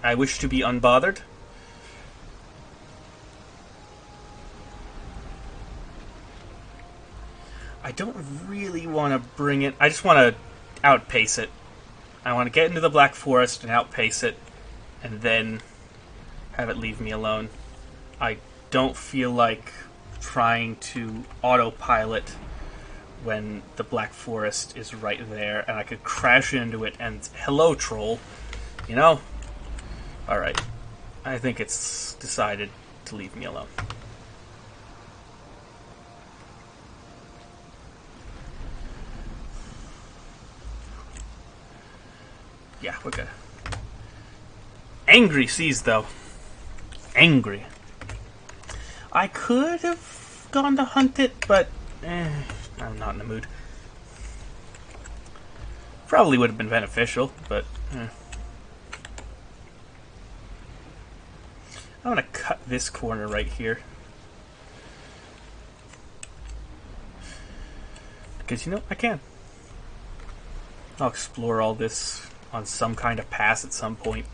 I wish to be unbothered. I don't really want to bring it. I just want to outpace it. I want to get into the Black Forest and outpace it, and then have it leave me alone. I don't feel like trying to autopilot when the Black Forest is right there, and I could crash into it and hello, troll. Alright. I think it's decided to leave me alone. Yeah, we're good. Angry seas, though. Angry. I could have gone to hunt it, but I'm not in the mood. Probably would have been beneficial, but I'm going to cut this corner right here. Because, I can. I'll explore all this on some kind of pass at some point.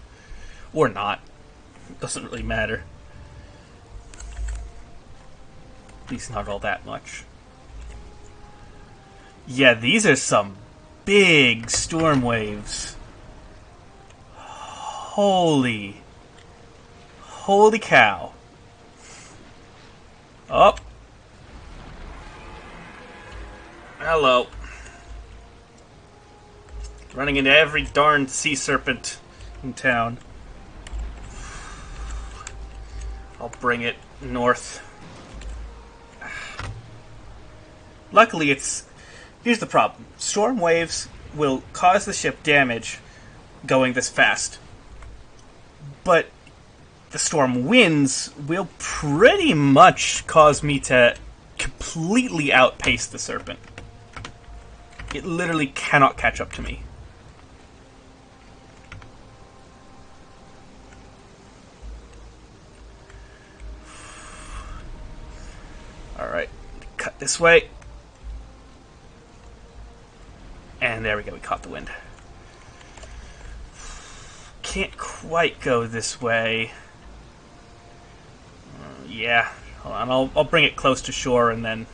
Or not. Doesn't really matter. At least not all that much. Yeah, these are some big storm waves. Holy cow. Oh. Hello. Running into every darn sea serpent in town. I'll bring it north. Luckily, it's... Here's the problem. Storm waves will cause the ship damage going this fast. But the storm winds will pretty much cause me to completely outpace the serpent. It literally cannot catch up to me. Alright, cut this way. And there we go, we caught the wind. Can't quite go this way. Yeah, hold on, I'll bring it close to shore and then...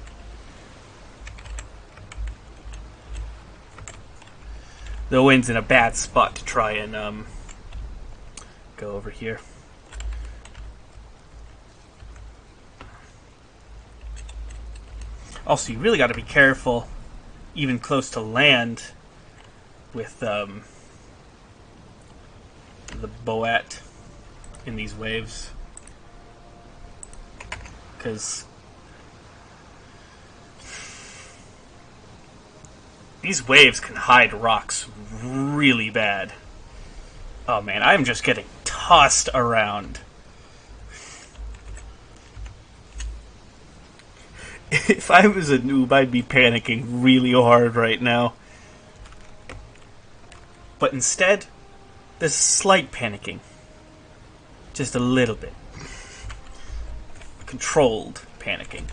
The wind's in a bad spot to try and go over here. Also, you really got to be careful, even close to land, with the boat in these waves, because these waves can hide rocks really bad. Oh man, I'm just getting tossed around. If I was a noob, I'd be panicking really hard right now. But instead, there's slight panicking. Just a little bit. Controlled panicking.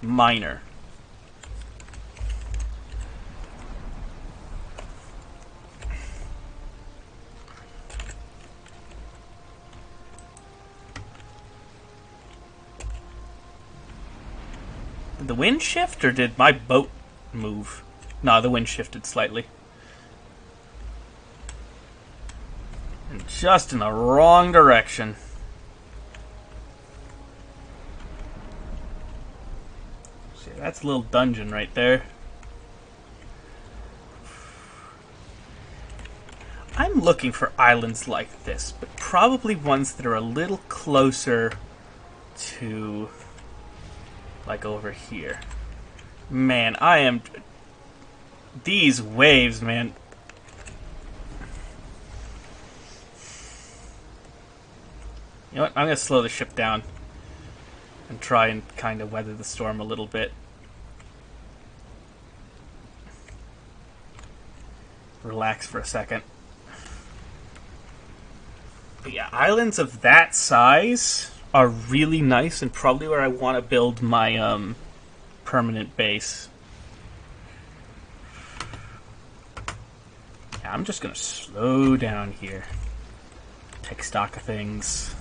Minor. Did the wind shift, or did my boat move? No, the wind shifted slightly. And just in the wrong direction. See, that's a little dungeon right there. I'm looking for islands like this, but probably ones that are a little closer to... like over here. Man, I am... These waves, man. You know what? I'm going to slow the ship down and try and kind of weather the storm a little bit. Relax for a second. But yeah, islands of that size are really nice and probably where I want to build my permanent base. Yeah, I'm just going to slow down here. Take stock of things.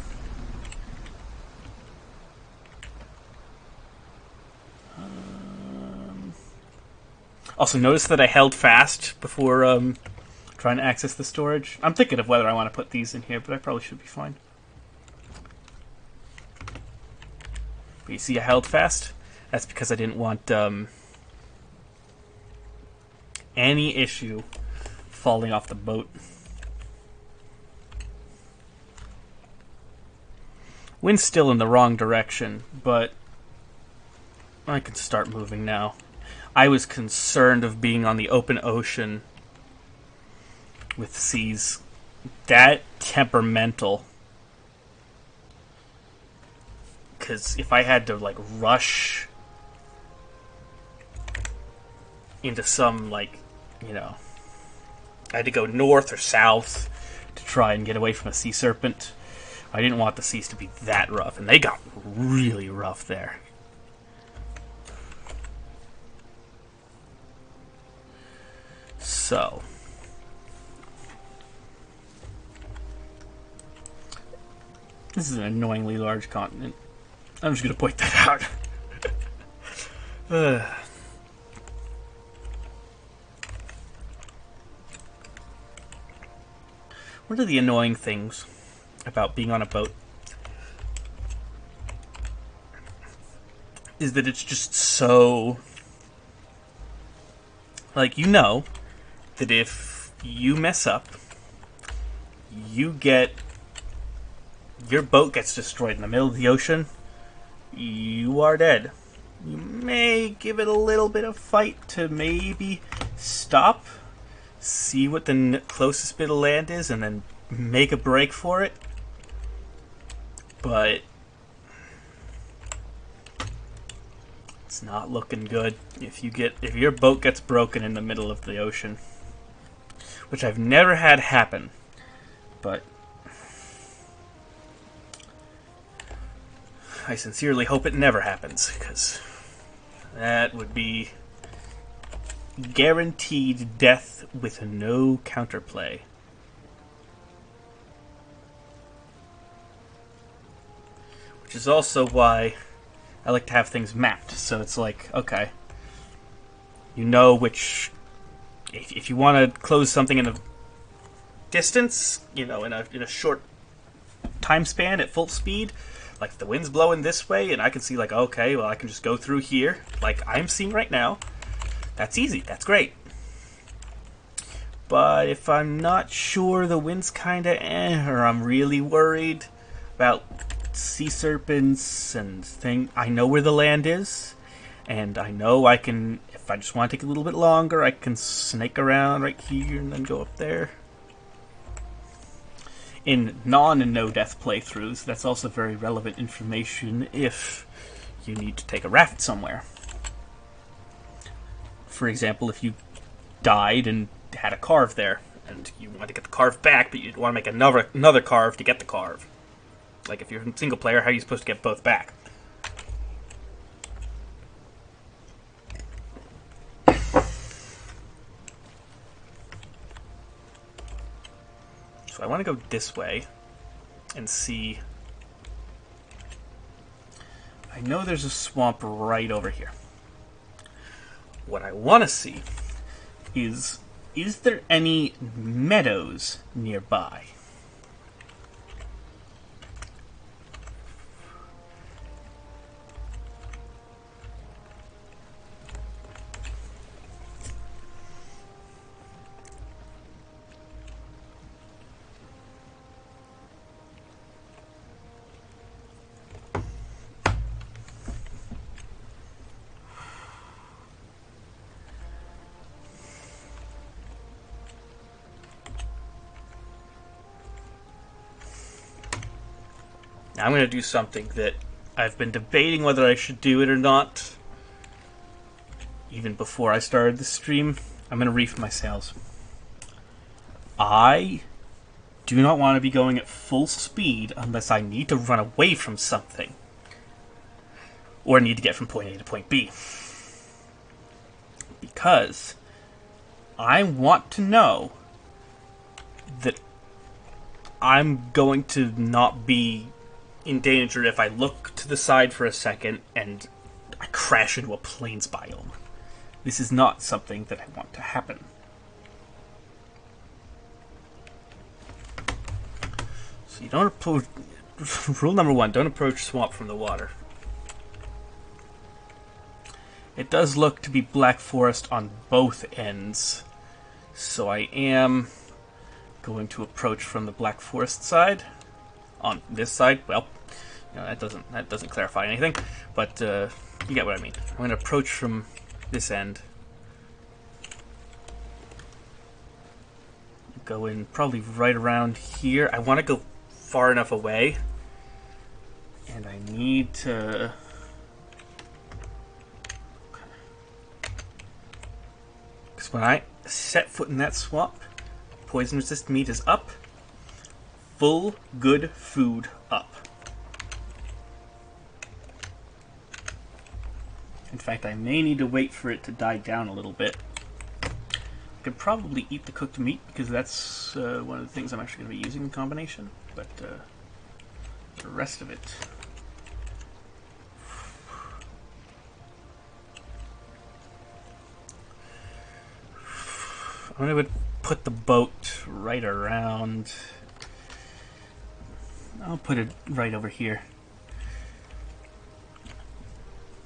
Also, notice that I held fast before trying to access the storage. I'm thinking of whether I want to put these in here, but I probably should be fine. But you see I held fast? That's because I didn't want any issue falling off the boat. Wind's still in the wrong direction, but I can start moving now. I was concerned of being on the open ocean with seas that temperamental. Because if I had to, like, rush into some, like, you know, I had to go north or south to try and get away from a sea serpent. I didn't want the seas to be that rough, and they got really rough there. So, This is an annoyingly large continent. I'm just going to point that out. What are the annoying things about being on a boat? Is that it's just so... Like, you know that if you mess up, you get... Your boat gets destroyed in the middle of the ocean, you are dead. You may give it a little bit of fight to maybe stop, see what the closest bit of land is, and then make a break for it. But it's not looking good if your boat gets broken in the middle of the ocean, which I've never had happen, but I sincerely hope it never happens, because that would be guaranteed death with no counterplay. Which is also why I like to have things mapped, so it's like, okay, you know which... If you want to close something in a distance, you know, in a short time span at full speed, like if the wind's blowing this way and I can see like, okay, well I can just go through here, like I'm seeing right now, that's easy, that's great. But if I'm not sure, the wind's kinda or I'm really worried about sea serpents and things, I know where the land is, and I know I can, if I just want to take a little bit longer, I can snake around right here and then go up there. In no-death playthroughs, that's also very relevant information if you need to take a raft somewhere. For example, if you died and had a carve there, and you want to get the carve back, but you want to make another carve to get the carve. Like if you're in single player, how are you supposed to get both back? So I want to go this way and see. I know there's a swamp right over here. What I want to see is there any meadows nearby? Now I'm going to do something that I've been debating whether I should do it or not. Even before I started the stream, I'm going to reef my sails. I do not want to be going at full speed unless I need to run away from something. Or need to get from point A to point B. Because I want to know that I'm going to not be in danger if I look to the side for a second and I crash into a plains biome. This is not something that I want to happen. So you don't approach... Rule number 1, don't approach swamp from the water. It does look to be black forest on both ends, so I am going to approach from the black forest side. On this side, well, you know, that doesn't clarify anything, but you get what I mean. I'm going to approach from this end. Go in probably right around here. I want to go far enough away, and I need to... Because when I set foot in that swamp, poison resist meat is up. Full good food up. In fact, I may need to wait for it to die down a little bit. I could probably eat the cooked meat because that's one of the things I'm actually going to be using in combination. But the rest of it. I'm going to put the boat right around. I'll put it right over here.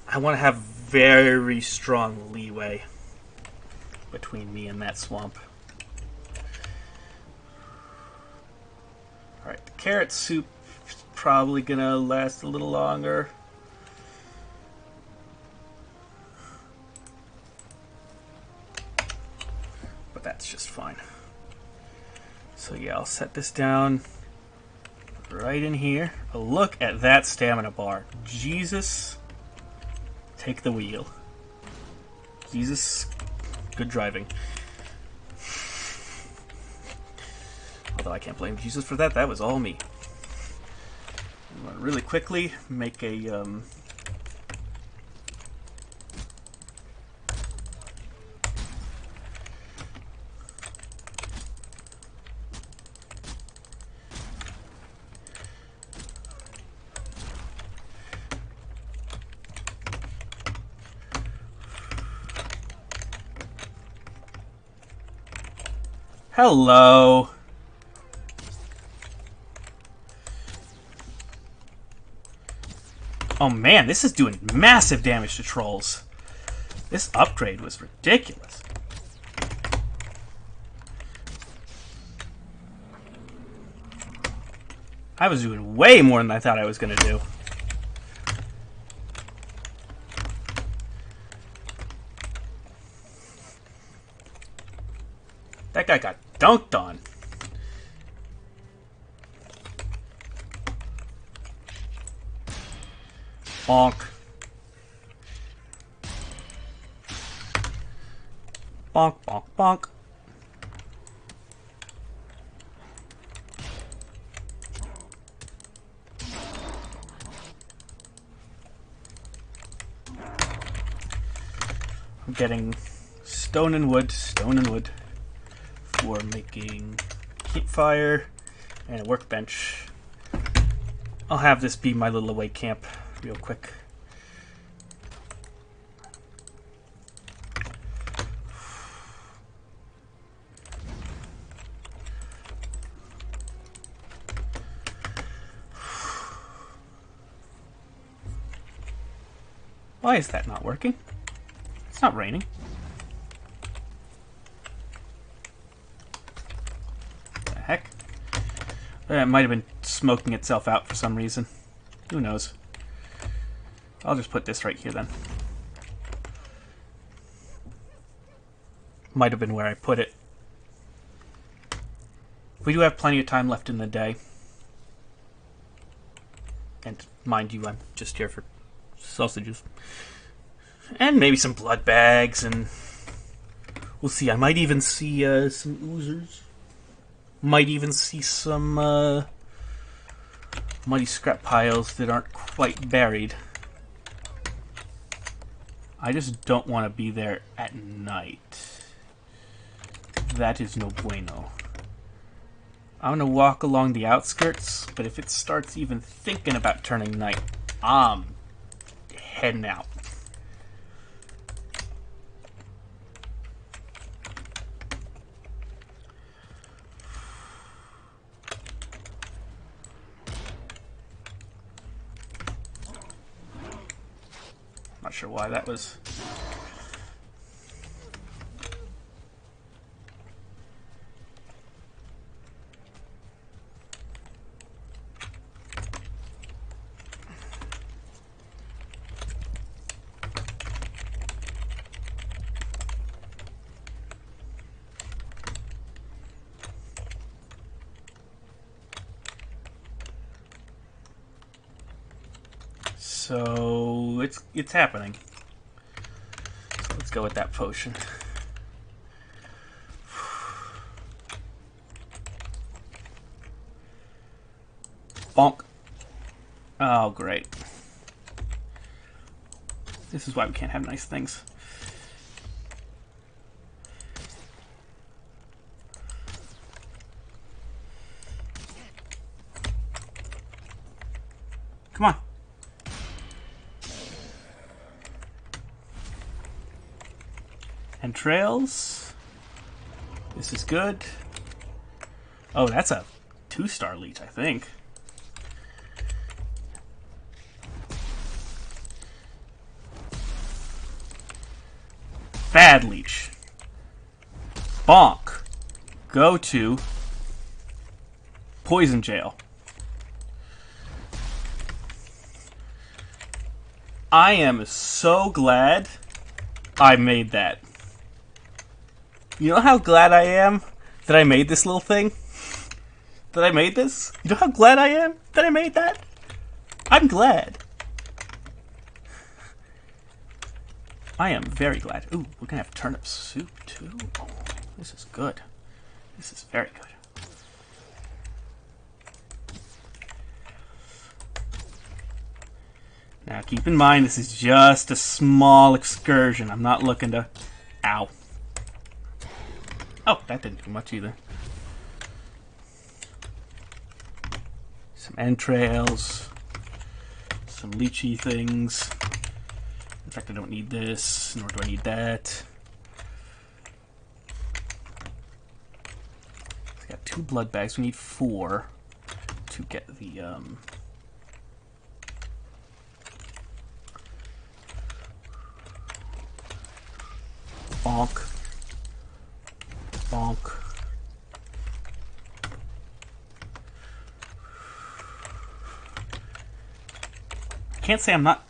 I want to have very strong leeway between me and that swamp. Alright, the carrot soup is probably going to last a little longer. But that's just fine. So yeah, I'll set this down right in here. Oh, look at that stamina bar. Jesus. Take the wheel. Jesus. Good driving. Although I can't blame Jesus for that. That was all me. I'm going to really quickly make a... Hello. Oh man, this is doing massive damage to trolls. This upgrade was ridiculous. I was doing way more than I thought I was going to do. That guy got dunked on. Bonk. Bonk, bonk, bonk. I'm getting stone and wood for making campfire and a workbench. I'll have this be my little away camp real quick. Why is that not working? It's not raining. What the heck? It might have been smoking itself out for some reason. Who knows? I'll just put this right here then. Might have been where I put it. We do have plenty of time left in the day. And mind you, I'm just here for sausages. And maybe some blood bags, and we'll see. I might even see some oozers. Might even see some muddy scrap piles that aren't quite buried. I just don't want to be there at night. That is no bueno. I'm going to walk along the outskirts, but if it starts even thinking about turning night, I'm heading out. Not sure why that was. So it's happening. So let's go with that potion. Bonk. Oh, great. This is why we can't have nice things. Come on. Entrails. This is good. Oh, that's a 2-star leech, I think. Bad leech. Bonk. Go to poison jail. I am so glad I made that. You know how glad I am that I made this little thing? That I made this? You know how glad I am that I made that? I'm glad. I am very glad. Ooh, we're gonna have turnip soup too. Oh, this is good. This is very good. Now keep in mind, this is just a small excursion. I'm not looking to... Ow. Oh, that didn't do much either. Some entrails. Some lychee things. In fact, I don't need this, nor do I need that. I got 2 blood bags. We need 4 to get the... Bonk. Bonk. I can't say I'm not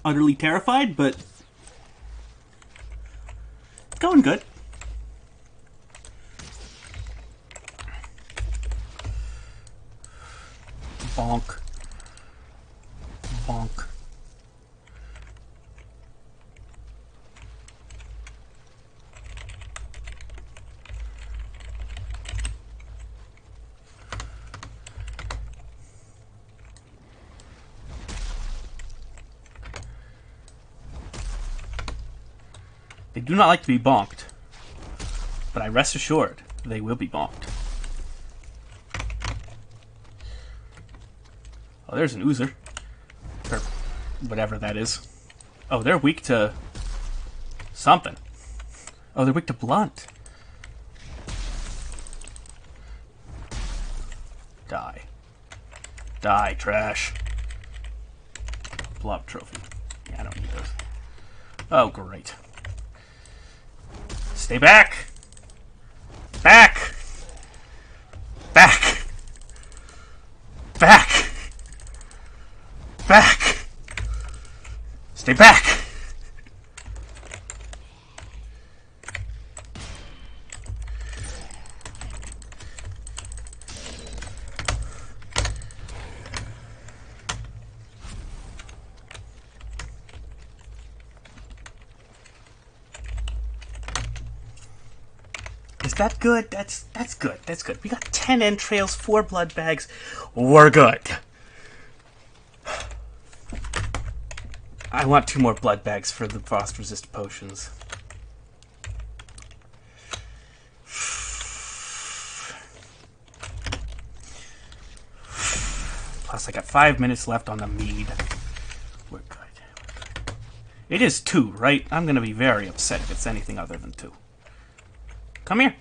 utterly terrified, but it's going good. Bonk. Bonk. They do not like to be bonked, but I rest assured they will be bonked. Oh, there's an oozer. Or whatever that is. Oh, they're weak to something. Oh, they're weak to blunt. Die. Die, trash. Blob trophy. Yeah, I don't need those. Oh, great. Stay back! Back! Back! Back! Back! Stay back! Is that good? That's good. That's good. We got 10 entrails, 4 blood bags. We're good. I want 2 more blood bags for the frost resist potions. Plus, I got 5 minutes left on the mead. We're good. We're good. It is 2, right? I'm going to be very upset if it's anything other than 2. Come here.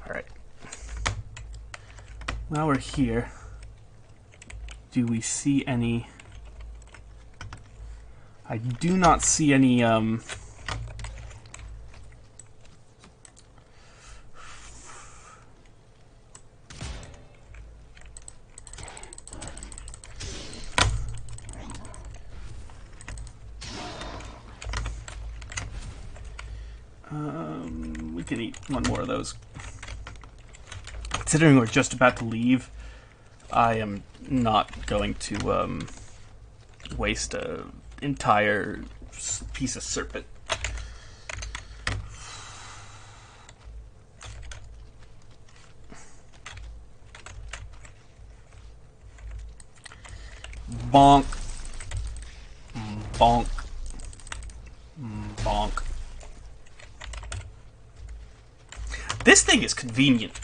Alright. While we're here, do we see any... I do not see any, we can eat 1 more of those. Considering we're just about to leave, I am not going to waste an entire piece of serpent. Bonk. Bonk. Bonk. This thing is convenient.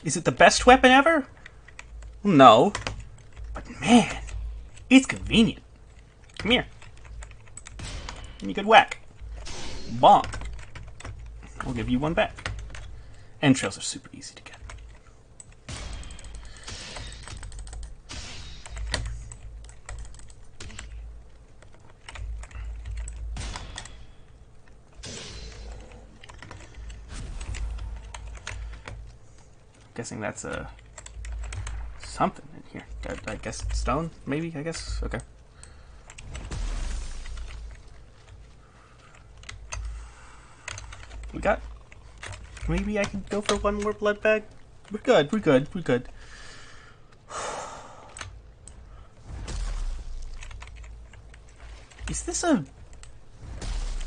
Is it the best weapon ever? No. But man, it's convenient. Come here. Give me a good whack. Bonk. I'll give you one back. Entrails are super easy to get. Guessing that's a something in here. I guess stone, maybe. I guess. Okay. We got. Maybe I can go for one more blood bag. We're good. We're good. We're good. Is this a?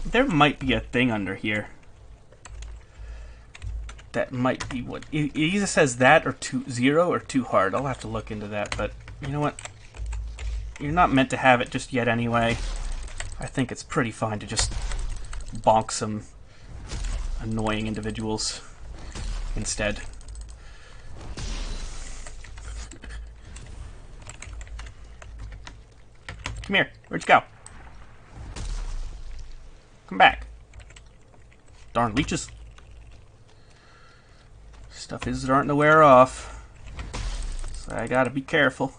There might be a thing under here. That might be what it either says that or 0 or too hard. I'll have to look into that, but you know what? You're not meant to have it just yet anyway. I think it's pretty fine to just bonk some annoying individuals instead. Come here. Where'd you go? Come back. Darn leeches. Stuff is starting to wear off, so I gotta be careful.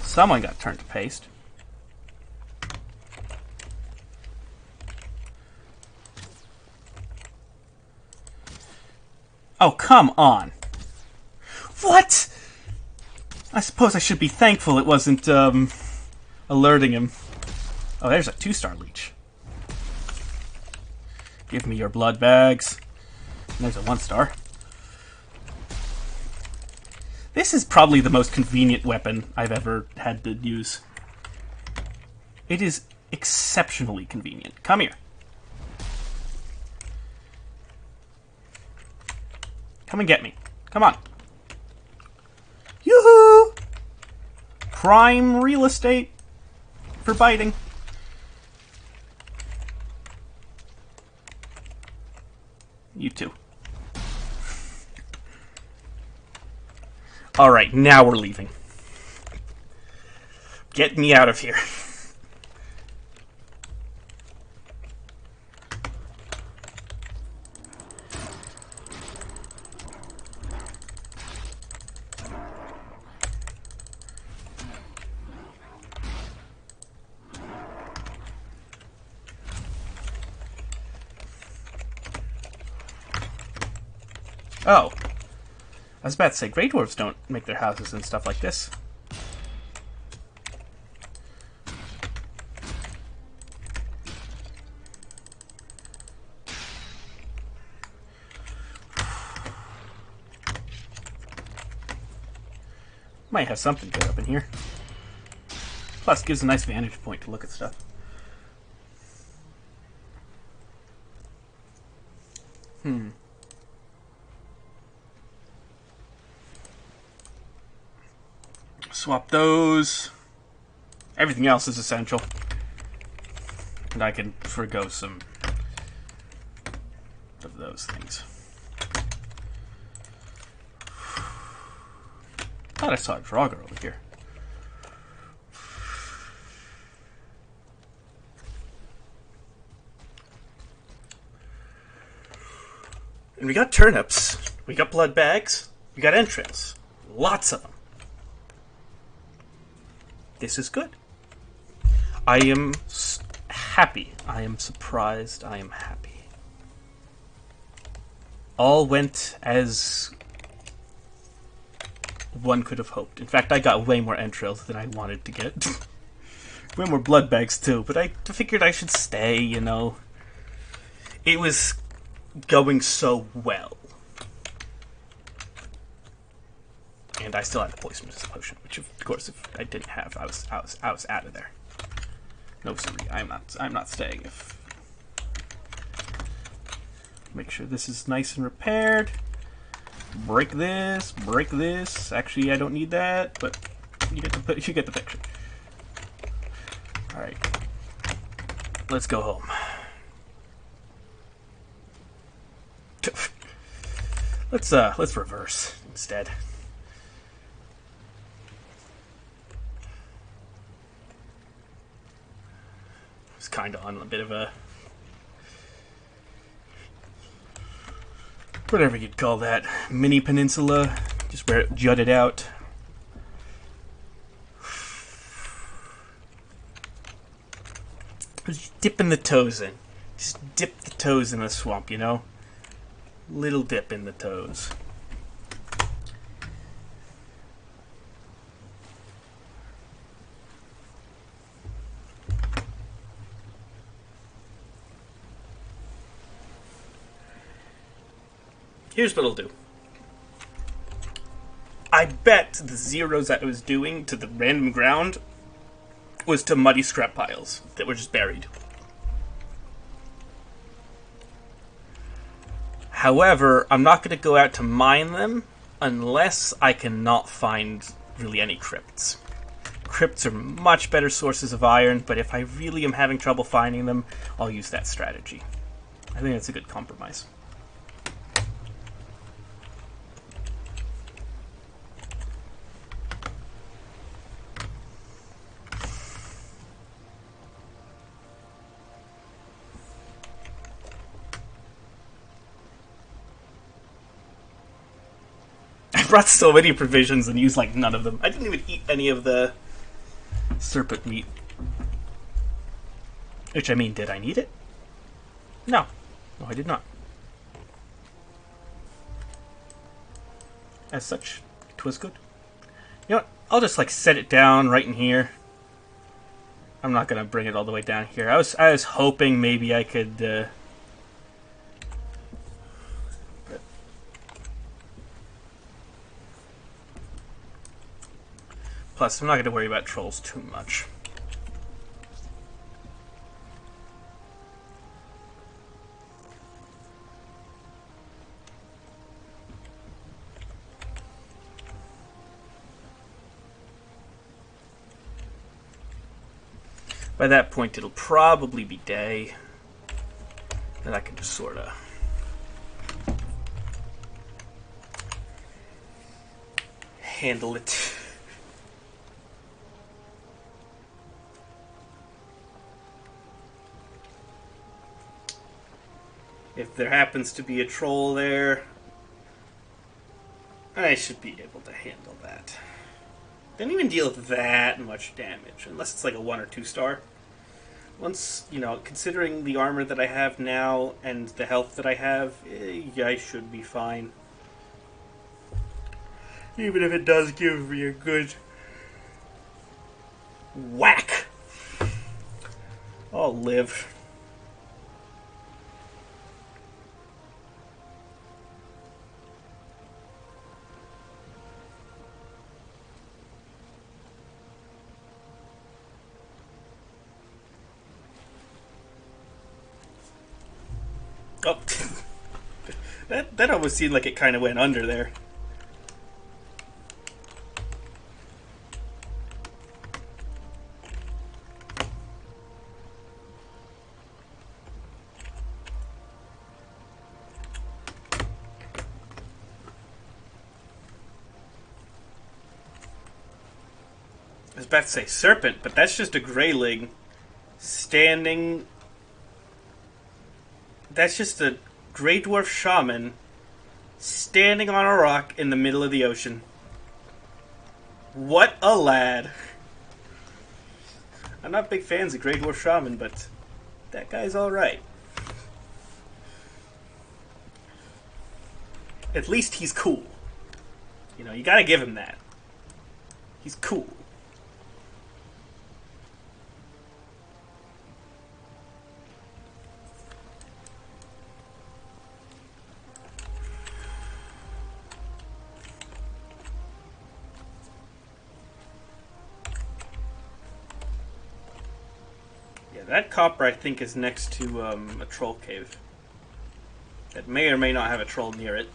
Someone got turned to paste. Oh, come on. What? I suppose I should be thankful it wasn't, alerting him. Oh, there's a 2-star leech. Give me your blood bags. And there's a 1-star. This is probably the most convenient weapon I've ever had to use. It is exceptionally convenient. Come here. Come and get me. Come on. Yoo-hoo! Prime real estate for biting. You too. Alright, now we're leaving. Get me out of here. Oh. I was about to say, Grey Dwarves don't make their houses and stuff like this. Might have something good up in here. Plus, gives a nice vantage point to look at stuff. Swap those. Everything else is essential. And I can forgo some of those things. Thought I saw a Draugr over here. And we got turnips. We got blood bags. We got entrails. Lots of them. This is good. I am happy. I am surprised. I am happy. All went as one could have hoped. In fact, I got way more entrails than I wanted to get. Way more blood bags too, but I figured I should stay, you know. It was going so well. And I still had the poison resist potion, which of course if I didn't have, I was out of there. No sorry, I'm not staying if. Make sure this is nice and repaired. Break this, break this. Actually, I don't need that, but you get the picture. All right, let's go home. Let's reverse instead. It's kind of on a bit of a, whatever you'd call that, mini peninsula, just where it jutted out. Just dipping the toes in. Just dip the toes in the swamp, you know? Little dip in the toes. Here's what I'll do. I bet the zeros I was doing to the random ground was to muddy scrap piles that were just buried. However, I'm not going to go out to mine them unless I cannot find really any crypts. Crypts are much better sources of iron, but if I really am having trouble finding them, I'll use that strategy. I think that's a good compromise. I brought so many provisions and used like none of them. I didn't even eat any of the serpent meat. Which, I mean, did I need it? No. No, I did not. As such, it was good. You know what? I'll just like set it down right in here. I'm not gonna bring it all the way down here. I was hoping maybe I could plus, I'm not going to worry about trolls too much. By that point, it'll probably be day. And I can just sort of handle it. If there happens to be a troll there, I should be able to handle that. Didn't even deal with that much damage, unless it's like a 1 or 2 star. Once, you know, considering the armor that I have now and the health that I have, yeah, I should be fine. Even if it does give me a good whack, I'll live. Oh, that almost seemed like it kind of went under there. I was about to say serpent, but that's just a greyling standing. That's just a Grey Dwarf shaman standing on a rock in the middle of the ocean. What a lad. I'm not big fans of Grey Dwarf shaman, but that guy's alright. At least he's cool. You know, you gotta give him that. He's cool. That copper, I think, is next to a troll cave. That may or may not have a troll near it.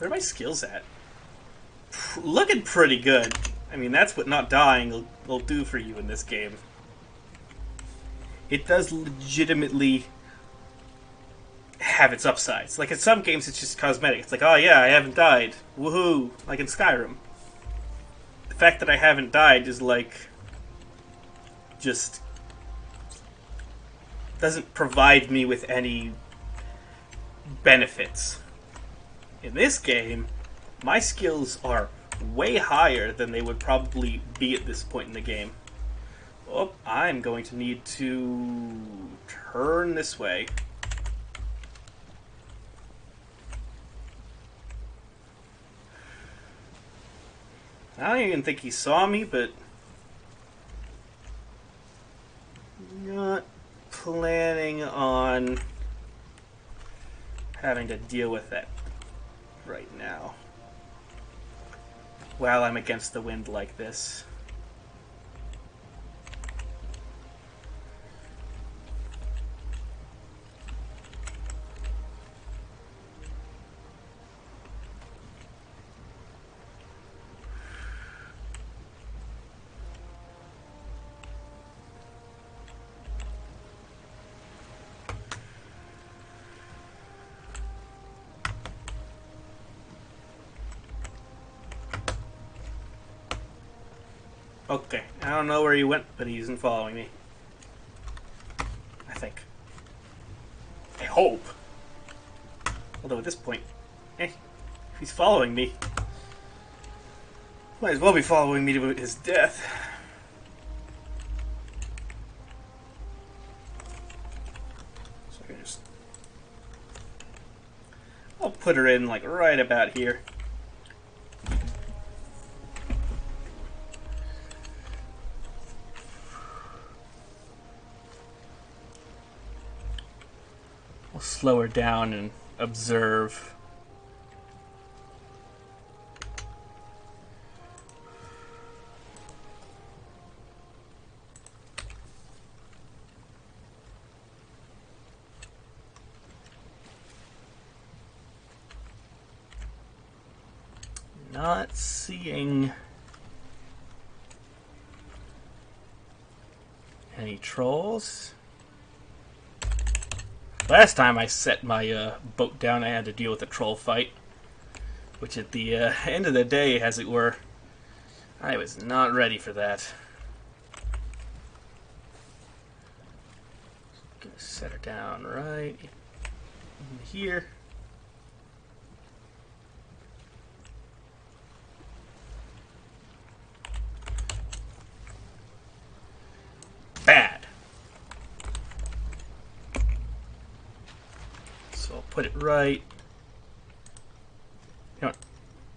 Where are my skills at? Looking pretty good. I mean, that's what not dying will do for you in this game. It does legitimately have its upsides. Like, in some games, it's just cosmetic. It's like, oh yeah, I haven't died. Woohoo! Like in Skyrim. The fact that I haven't died is like... just... doesn't provide me with any benefits. In this game, my skills are way higher than they would probably be at this point in the game. Oh, I'm going to need to turn this way. I don't even think he saw me, but... not planning on having to deal with that right now. While I'm against the wind like this. Okay, I don't know where he went, but he isn't following me. I think. I hope. Although at this point, if he's following me, might as well be following me to his death. So I can just... I'll put her in, like, right about here. I'll slow her down and observe. Not seeing any trolls. Last time I set my boat down, I had to deal with a troll fight, which at the end of the day, as it were, I was not ready for that. Gonna set her down right in here. Bad. So I'll put it right. You know what?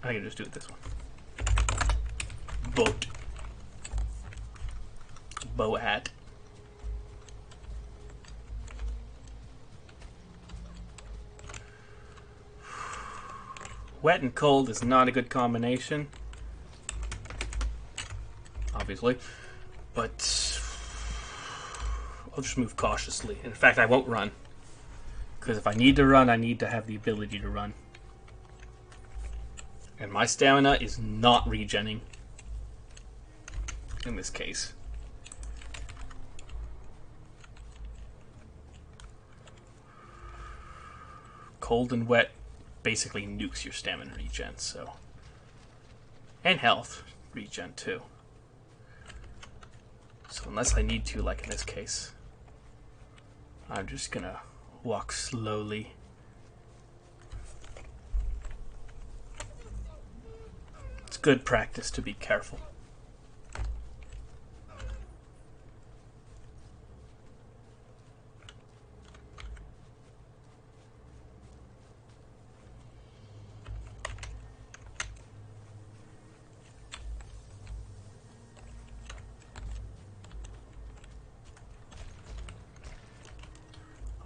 I can just do it this one. Boat. Bow hat. Wet and cold is not a good combination, obviously, but I'll just move cautiously. In fact, I won't run, because if I need to run, I need to have the ability to run. And my stamina is not regenning in this case. Cold and wet basically nukes your stamina regen, so... and health regen, too. So unless I need to, like in this case, I'm just gonna walk slowly. It's good practice to be careful.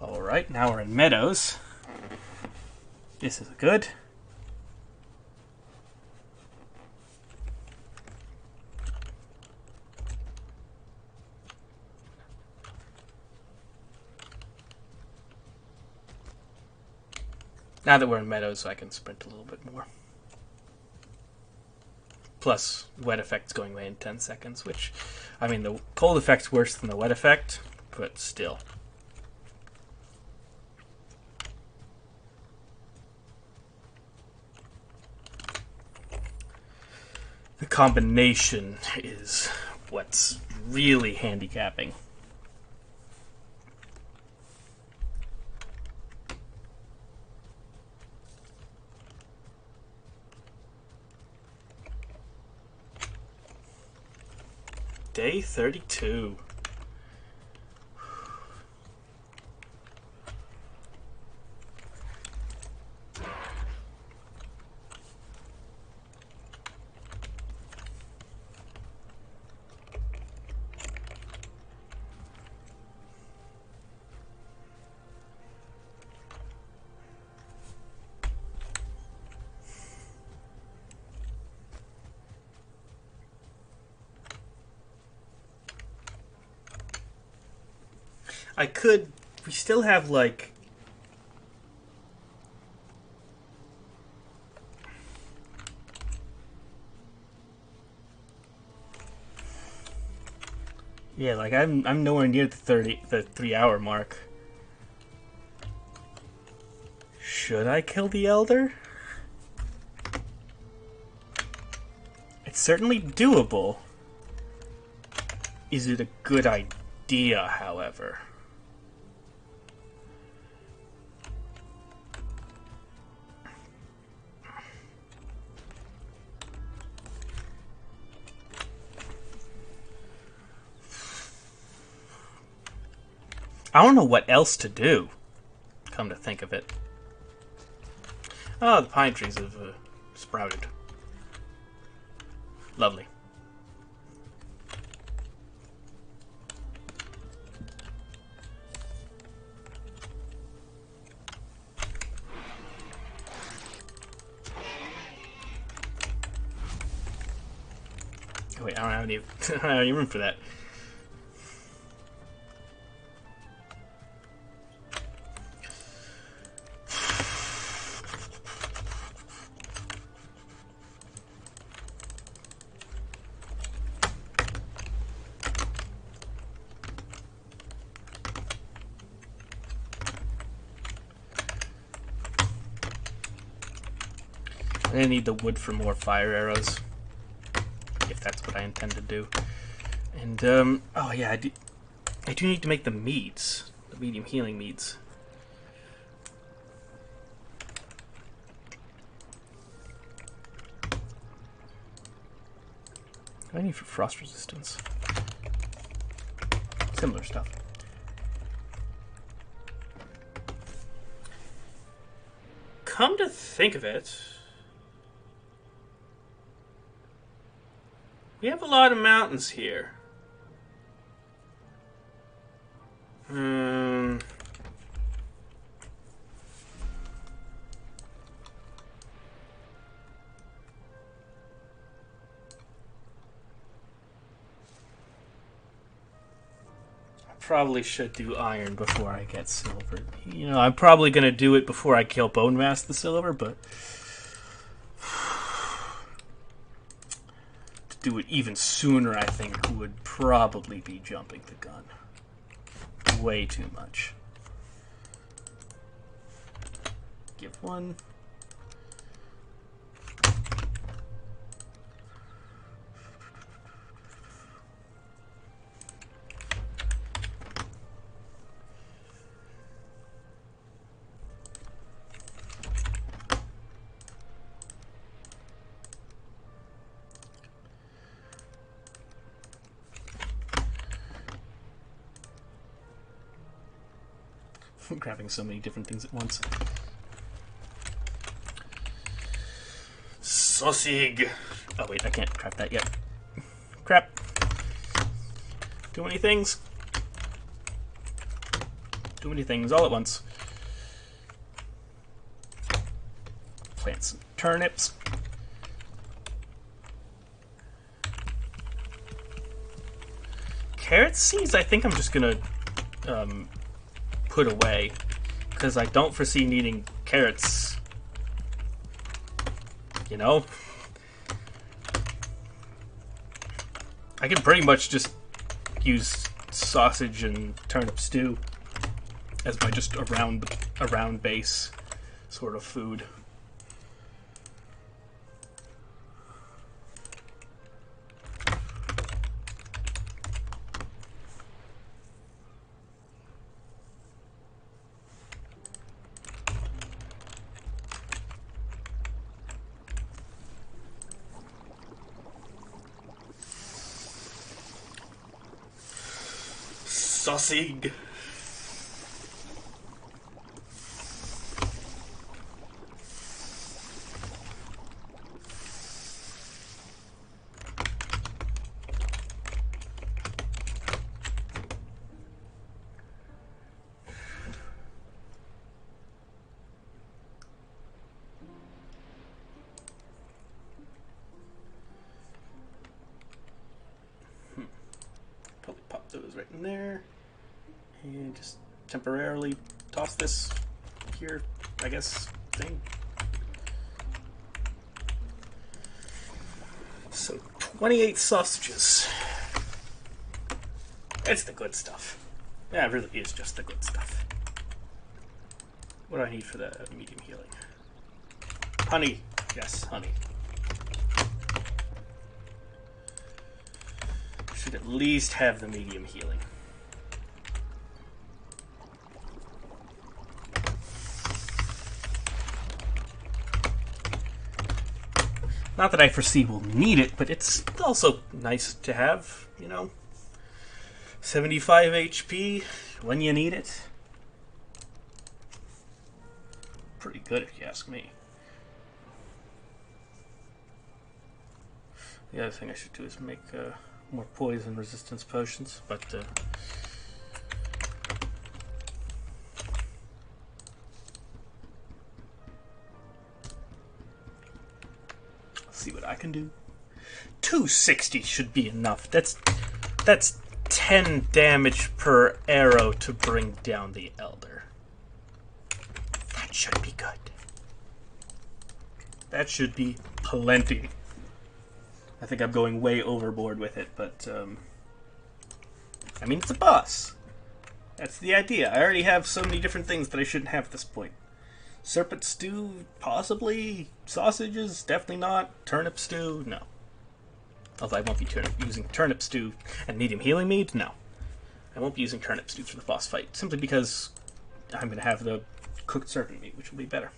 Alright, now we're in meadows. This is good. Now that we're in meadows, I can sprint a little bit more. Plus, wet effect's going away in 10 seconds, which, I mean, the cold effect's worse than the wet effect, but still. The combination is what's really handicapping. Day 32. I could... We still have, like... Yeah, like, I'm nowhere near the 3-hour mark. Should I kill the Elder? It's certainly doable. Is it a good idea, however? I don't know what else to do, come to think of it. Oh, the pine trees have sprouted. Lovely. Oh, wait, I don't have any, I don't have any room for that. I need the wood for more fire arrows, if that's what I intend to do. And, oh yeah, I do need to make the meads, the medium healing meads. What do I need for frost resistance? Similar stuff. Come to think of it, we have a lot of mountains here. Probably should do iron before I get silver. You know, I'm probably going to do it before I kill Bone Mask the silver, but to do it even sooner, I think, would probably be jumping the gun. Way too much. Give one. I'm grabbing so many different things at once. Sausage. Oh wait, I can't craft that yet. Crap. Too many things. Too many things all at once. Plant some turnips. Carrot seeds, I think I'm just gonna put away, because I don't foresee needing carrots You know? I can pretty much just use sausage and turnip stew as my just around base sort of food. Sausage. Probably pop those right in there. And just temporarily toss this here, I guess, thing. So 28 sausages. It's the good stuff. Yeah, it really is just the good stuff. What do I need for the medium healing? Honey. Yes, honey. Should at least have the medium healing. Not that I foresee we'll need it, but it's also nice to have, you know. 75 HP when you need it. Pretty good if you ask me. The other thing I should do is make more poison resistance potions, but see what I can do. 260 should be enough. That's 10 damage per arrow to bring down the Elder. That should be good. That should be plenty. I think I'm going way overboard with it, but I mean, it's a boss. That's the idea. I already have so many different things that I shouldn't have at this point. Serpent stew, possibly. Sausages, definitely not. Turnip stew, no. Although I won't be using turnip stew and medium healing mead, no. I won't be using turnip stew for the boss fight, simply because I'm going to have the cooked serpent meat, which will be better.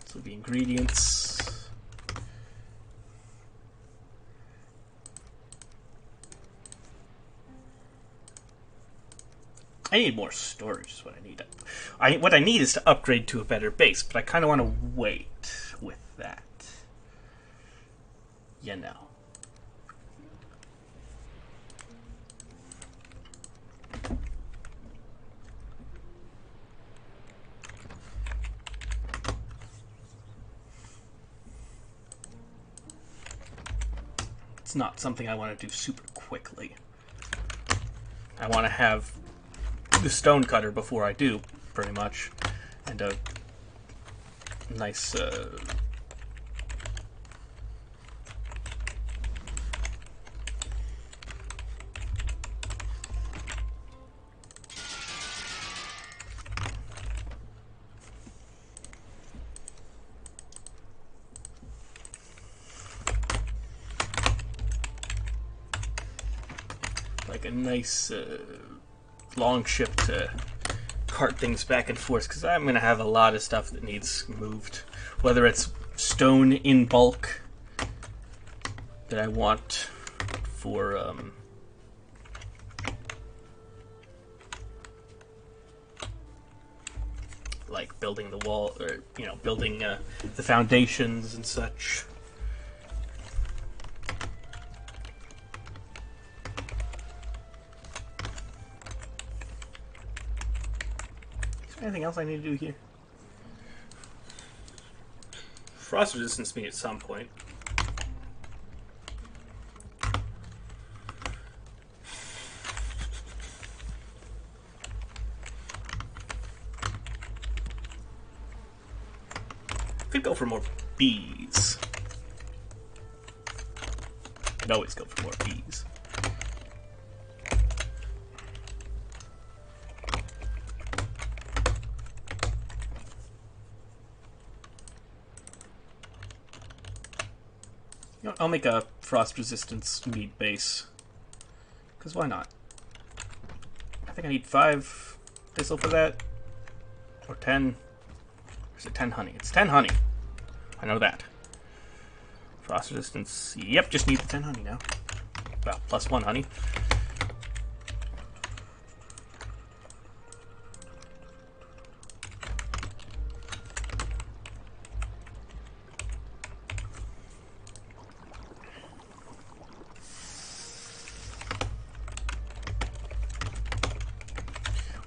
So the ingredients. I need more storage is what I need. What I need is to upgrade to a better base, but I kind of want to wait with that. You know. It's not something I want to do super quickly. I want to have the stone cutter before I do, pretty much, and a nice long ship to cart things back and forth, because I'm going to have a lot of stuff that needs moved. Whether it's stone in bulk that I want for like building the wall, or building the foundations and such. Anything else I need to do here? Frost resistance me at some point. Could go for more bees. Could always go for more bees. You know, I'll make a frost resistance mead base. Because why not? I think I need 5 thistle for that. Or 10. Or is it 10 honey? It's 10 honey. I know that. Frost resistance. Yep, just need the 10 honey now. Well, plus 1 honey.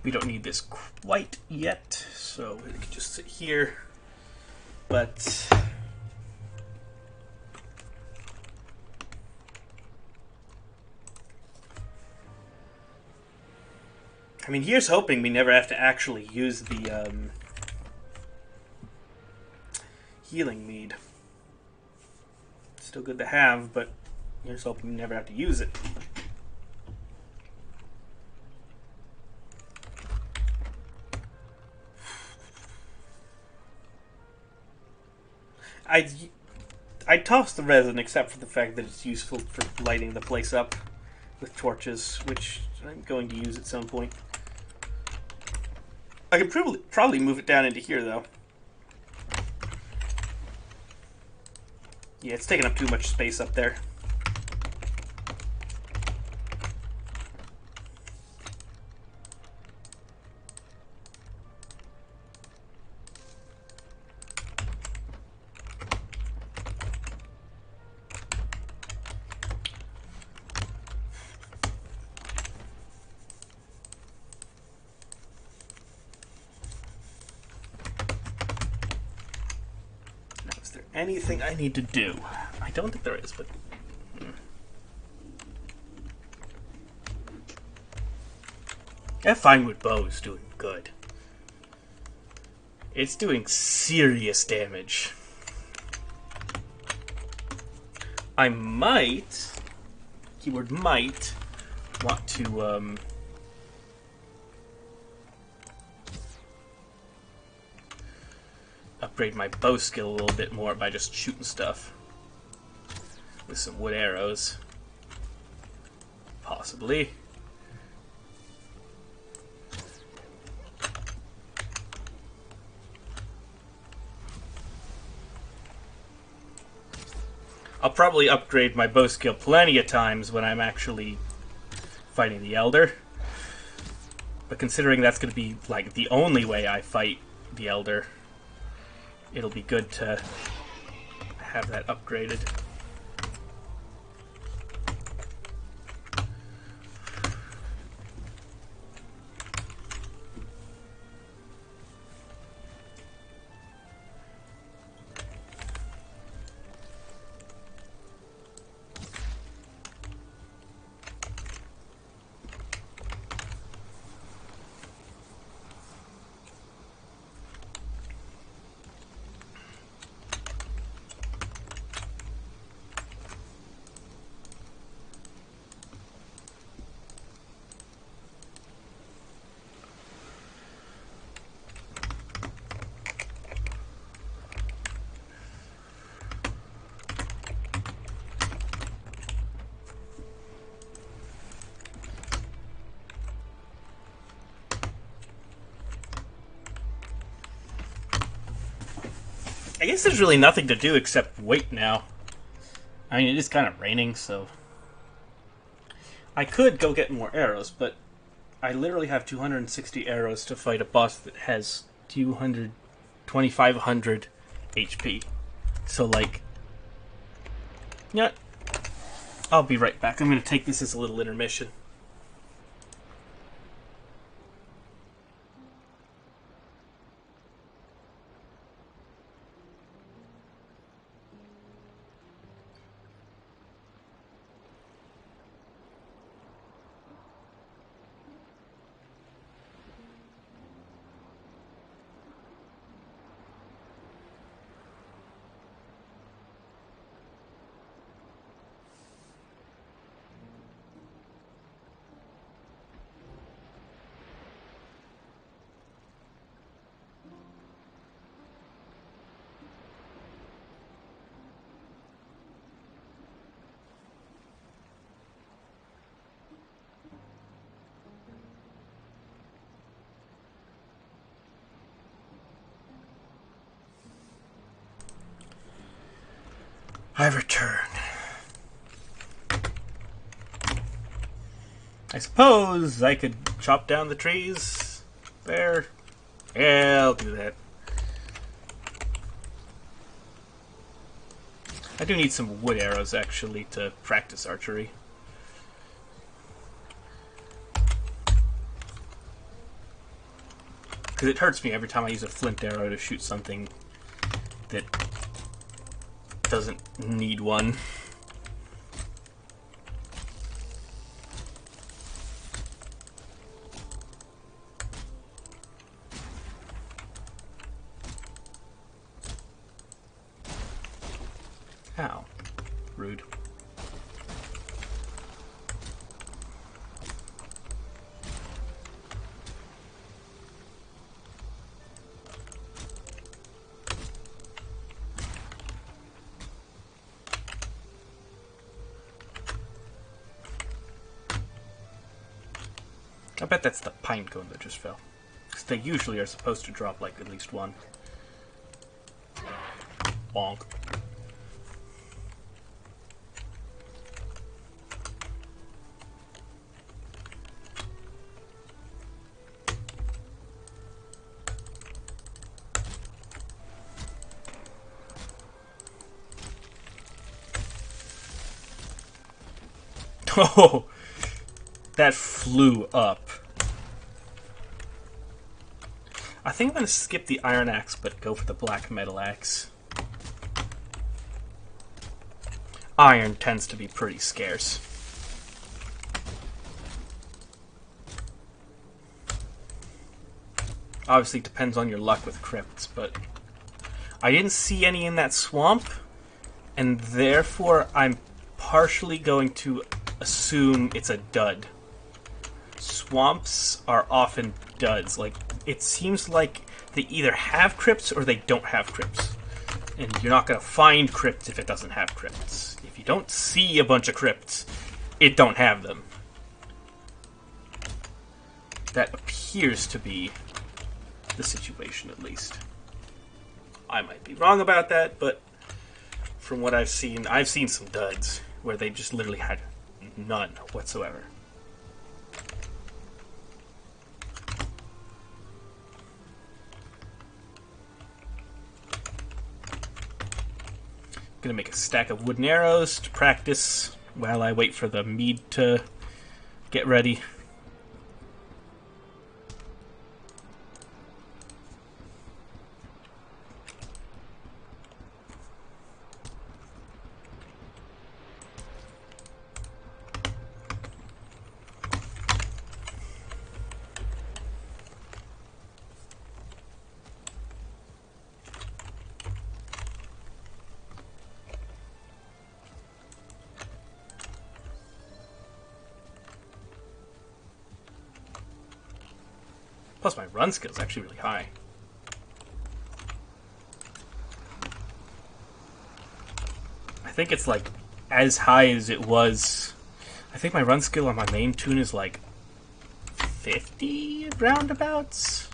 We don't need this quite yet, so we can just sit here. But I mean, here's hoping we never have to actually use the healing mead. It's still good to have, but here's hoping we never have to use it. I'd toss the resin, except for the fact that it's useful for lighting the place up with torches, which I'm going to use at some point. I could probably move it down into here, though. Yeah, it's taking up too much space up there. Anything I need to do? I don't think there is, but that finewood bow is doing good. It's doing serious damage. I might, keyword might, want to upgrade my bow skill a little bit more by just shooting stuff with some wood arrows. Possibly. I'll probably upgrade my bow skill plenty of times when I'm actually fighting the Elder. But considering that's going to be like the only way I fight the Elder, it'll be good to have that upgraded. I guess there's really nothing to do except wait now. I mean, it is kind of raining, so I could go get more arrows, but I literally have 260 arrows to fight a boss that has 2,500 HP. So, like, yeah, I'll be right back. I'm going to take this as a little intermission. I return. I suppose I could chop down the trees there. Yeah, I'll do that. I do need some wood arrows, actually, to practice archery. Because it hurts me every time I use a flint arrow to shoot something that doesn't need one. How? Rude. I bet that's the pine cone that just fell. Because they usually are supposed to drop, like, at least one. Bonk. Oh! That flew up. I think I'm going to skip the iron axe, but go for the black metal axe. Iron tends to be pretty scarce. Obviously, it depends on your luck with crypts, but I didn't see any in that swamp, and therefore I'm partially going to assume it's a dud. Swamps are often duds. Like, it seems like they either have crypts or they don't have crypts. And you're not going to find crypts if it doesn't have crypts. If you don't see a bunch of crypts, it don't have them. That appears to be the situation, at least. I might be wrong about that, but from what I've seen some duds where they just literally had none whatsoever. Gonna make a stack of wooden arrows to practice while I wait for the mead to get ready. Plus, my run skill is actually really high. I think it's like as high as it was. I think my run skill on my main tune is like 50 roundabouts.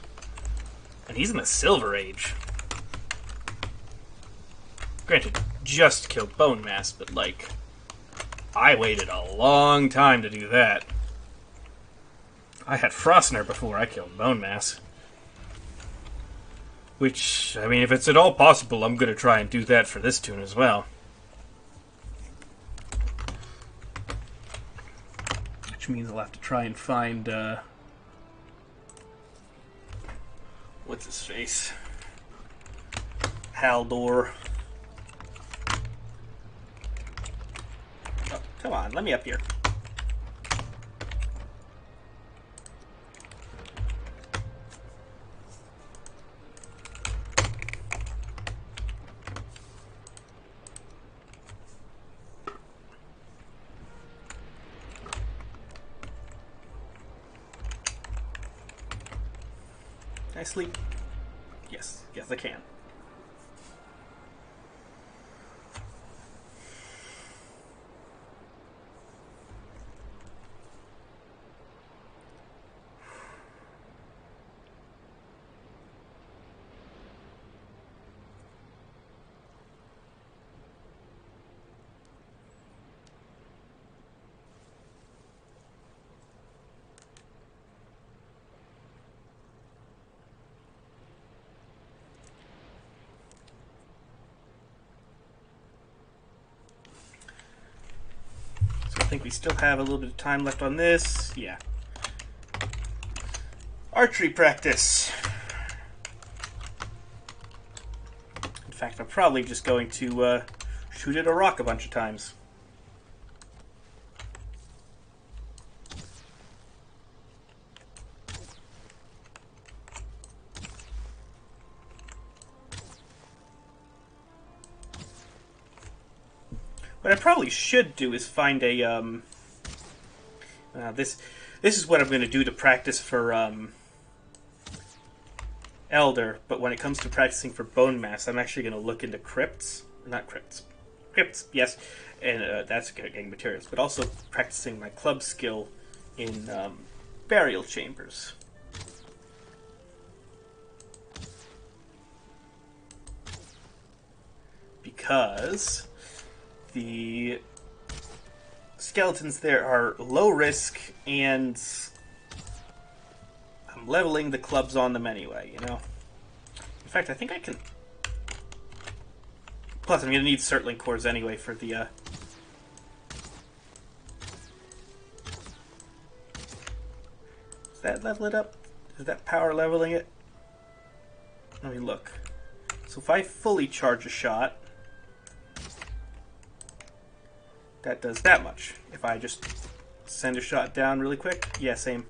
And he's in the Silver Age. Granted, just killed Bone Mass, but like, I waited a long time to do that. I had Frostner before I killed Bone Mass. Which, I mean, if it's at all possible, I'm gonna try and do that for this tune as well. Which means I'll have to try and find, what's his face? Haldor. Oh, come on, let me up here. Can I sleep? Yes, I can. think we still have a little bit of time left on this. Yeah. Archery practice. In fact, I'm probably just going to shoot at a rock a bunch of times. What I probably should do is find a this is what I'm going to do to practice for Elder, but when it comes to practicing for Bone Mass, I'm actually going to look into crypts. Not crypts. Crypts, yes. And that's getting materials. But also practicing my club skill in burial chambers. Because the skeletons there are low risk, and I'm leveling the clubs on them anyway, you know? In fact, I think I can... Plus, I'm going to need Surtling cores anyway for the... Does that level it up? Is that power leveling it? Let me look. So if I fully charge a shot, that does that much. If I just send a shot down really quick, yeah, same.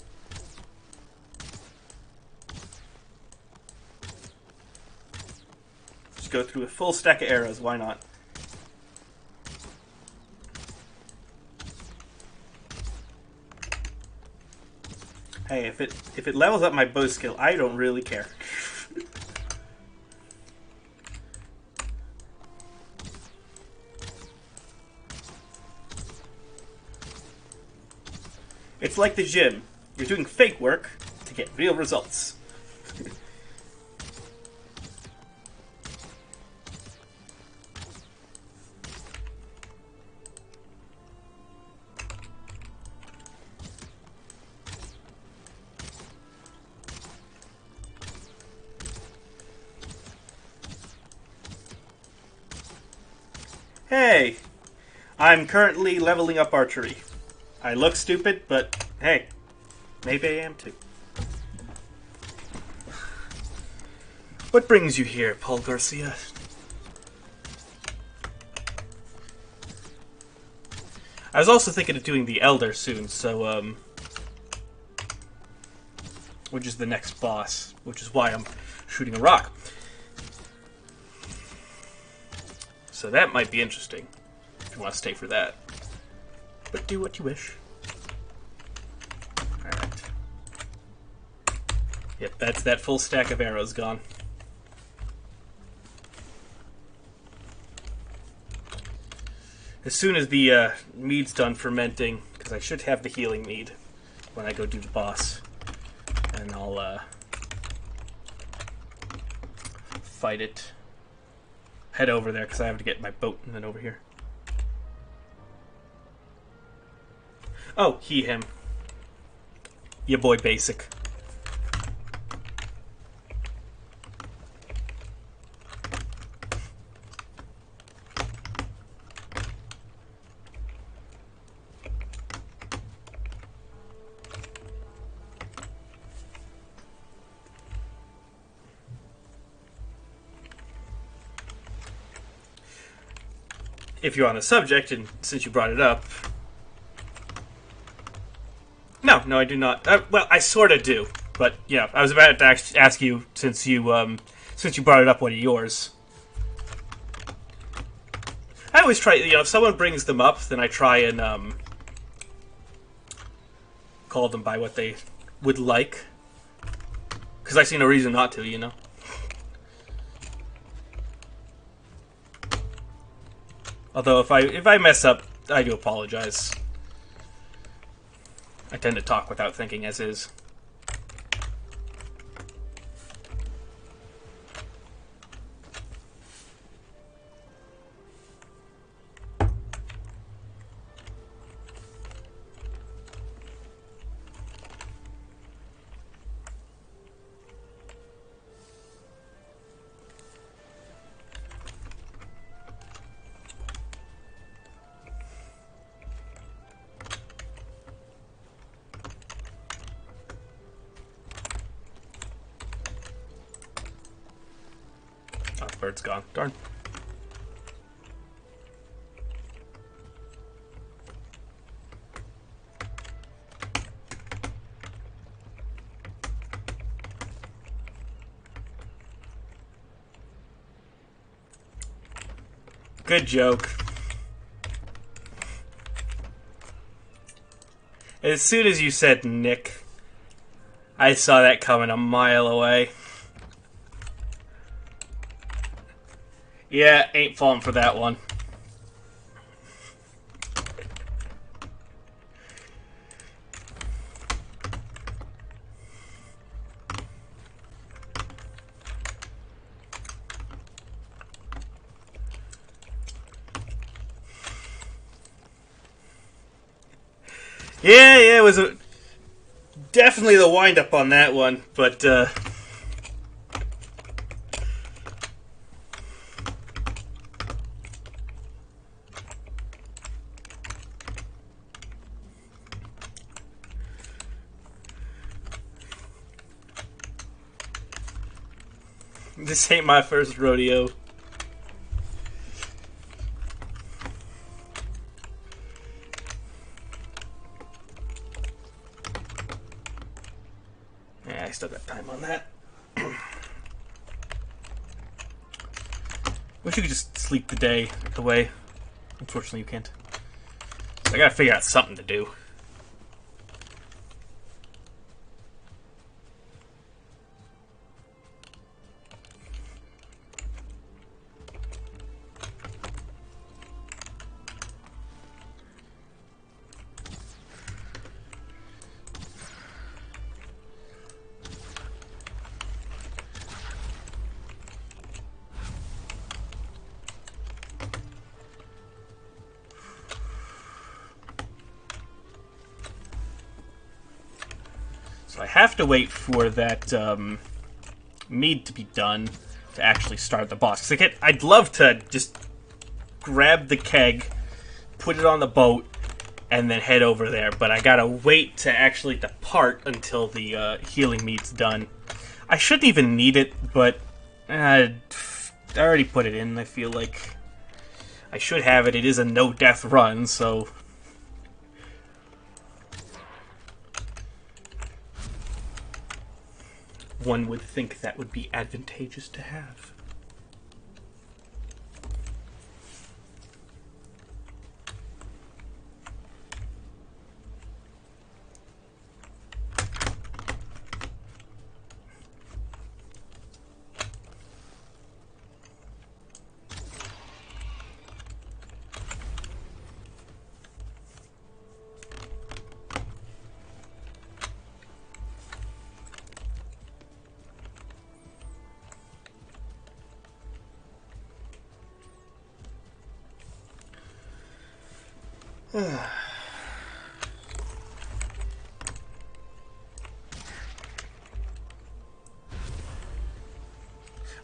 Just go through a full stack of arrows, why not? Hey, if it levels up my bow skill, I don't really care. It's like the gym. You're doing fake work to get real results. Hey! I'm currently leveling up archery. I look stupid, but hey, maybe I am too. What brings you here, Paul Garcia? I was also thinking of doing the Elder soon, so, which is the next boss, which is why I'm shooting a rock. So that might be interesting, if you want to stay for that. But do what you wish. Alright. Yep, that's that full stack of arrows gone. As soon as the mead's done fermenting, because I should have the healing mead when I go do the boss, and I'll fight it. Head over there, because I have to get my boat and then over here. Oh, he, him. Ya boy basic. If you're on the subject, and since you brought it up... No, I do not. Well, I sort of do, but yeah, I was about to ask you since you brought it up. One of yours. I always try. You know, if someone brings them up, then I try and call them by what they would like, because I see no reason not to. You know. Although if I mess up, I do apologize. I tend to talk without thinking as is. bird's gone. Darn. Good joke. As soon as you said Nick, I saw that coming a mile away. Yeah, ain't falling for that one. Yeah, it was definitely the wind-up on that one, but, this ain't my first rodeo. Yeah, I still got time on that. Wish you could just sleep the day away. Unfortunately, you can't. So I gotta figure out something to do. So I have to wait for that mead to be done to actually start the boss. 'Cause I'd love to just grab the keg, put it on the boat, and then head over there. But I gotta wait to actually depart until the healing mead's done. I shouldn't even need it, but I already put it in. I feel like I should have it. It is a no-death run, so... one would think that would be advantageous to have.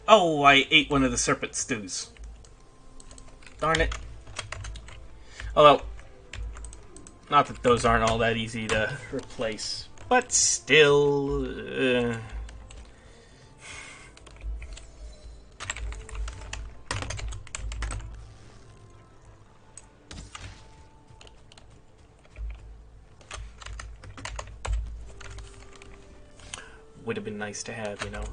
Oh, I ate one of the serpent stews. Darn it. Although, not that those aren't all that easy to replace, but still... would have been nice to have, you know.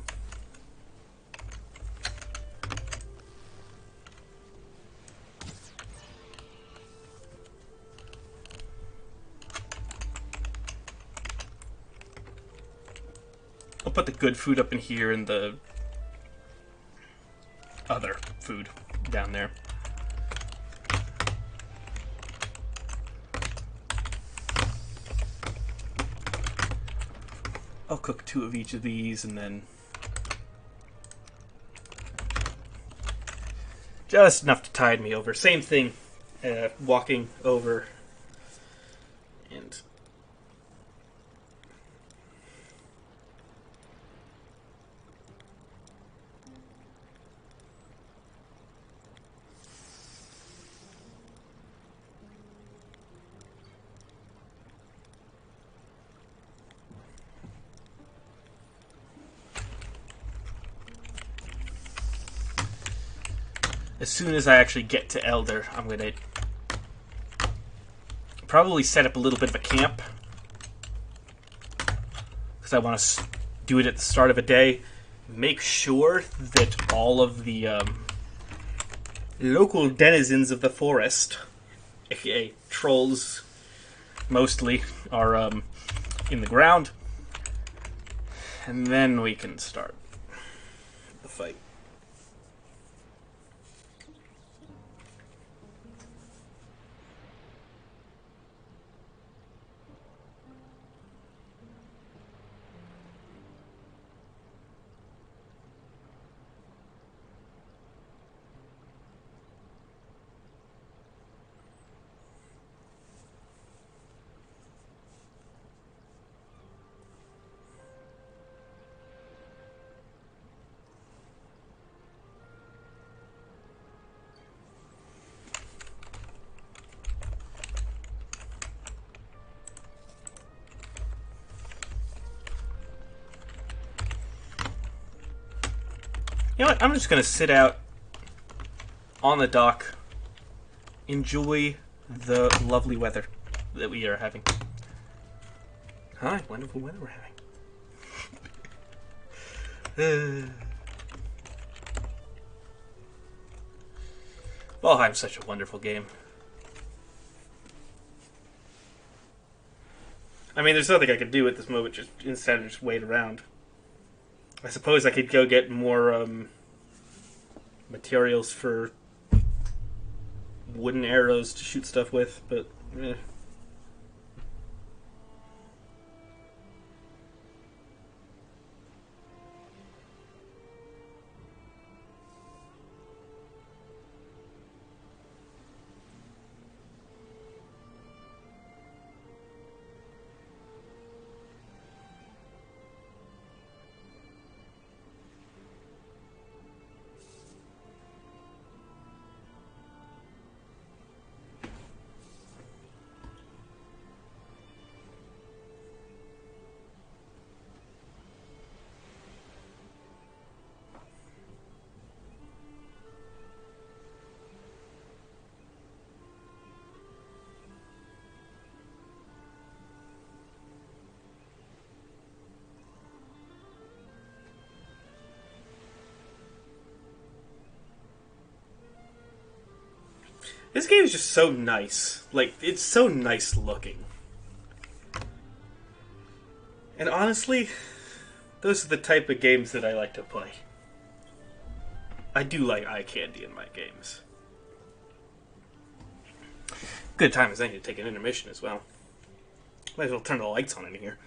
I'll put the good food up in here and the other food down there. I'll cook 2 of each of these and then just enough to tide me over. Same thing, walking over and as soon as I actually get to Elder, I'm going to probably set up a little bit of a camp. Because I want to do it at the start of a day. Make sure that all of the local denizens of the forest, aka trolls mostly, are in the ground. And then we can start the fight. You know what? I'm just going to sit out on the dock, enjoy the lovely weather that we are having. Hi, wonderful weather we're having. Valheim's such a wonderful game. I mean, there's nothing I could do at this moment just instead of just wait around. I suppose I could go get more materials for wooden arrows to shoot stuff with, but eh. This game is just so nice. Like, it's so nice looking. And honestly, those are the type of games that I like to play. I do like eye candy in my games. Good time as any to take an intermission as well. Might as well turn the lights on in here.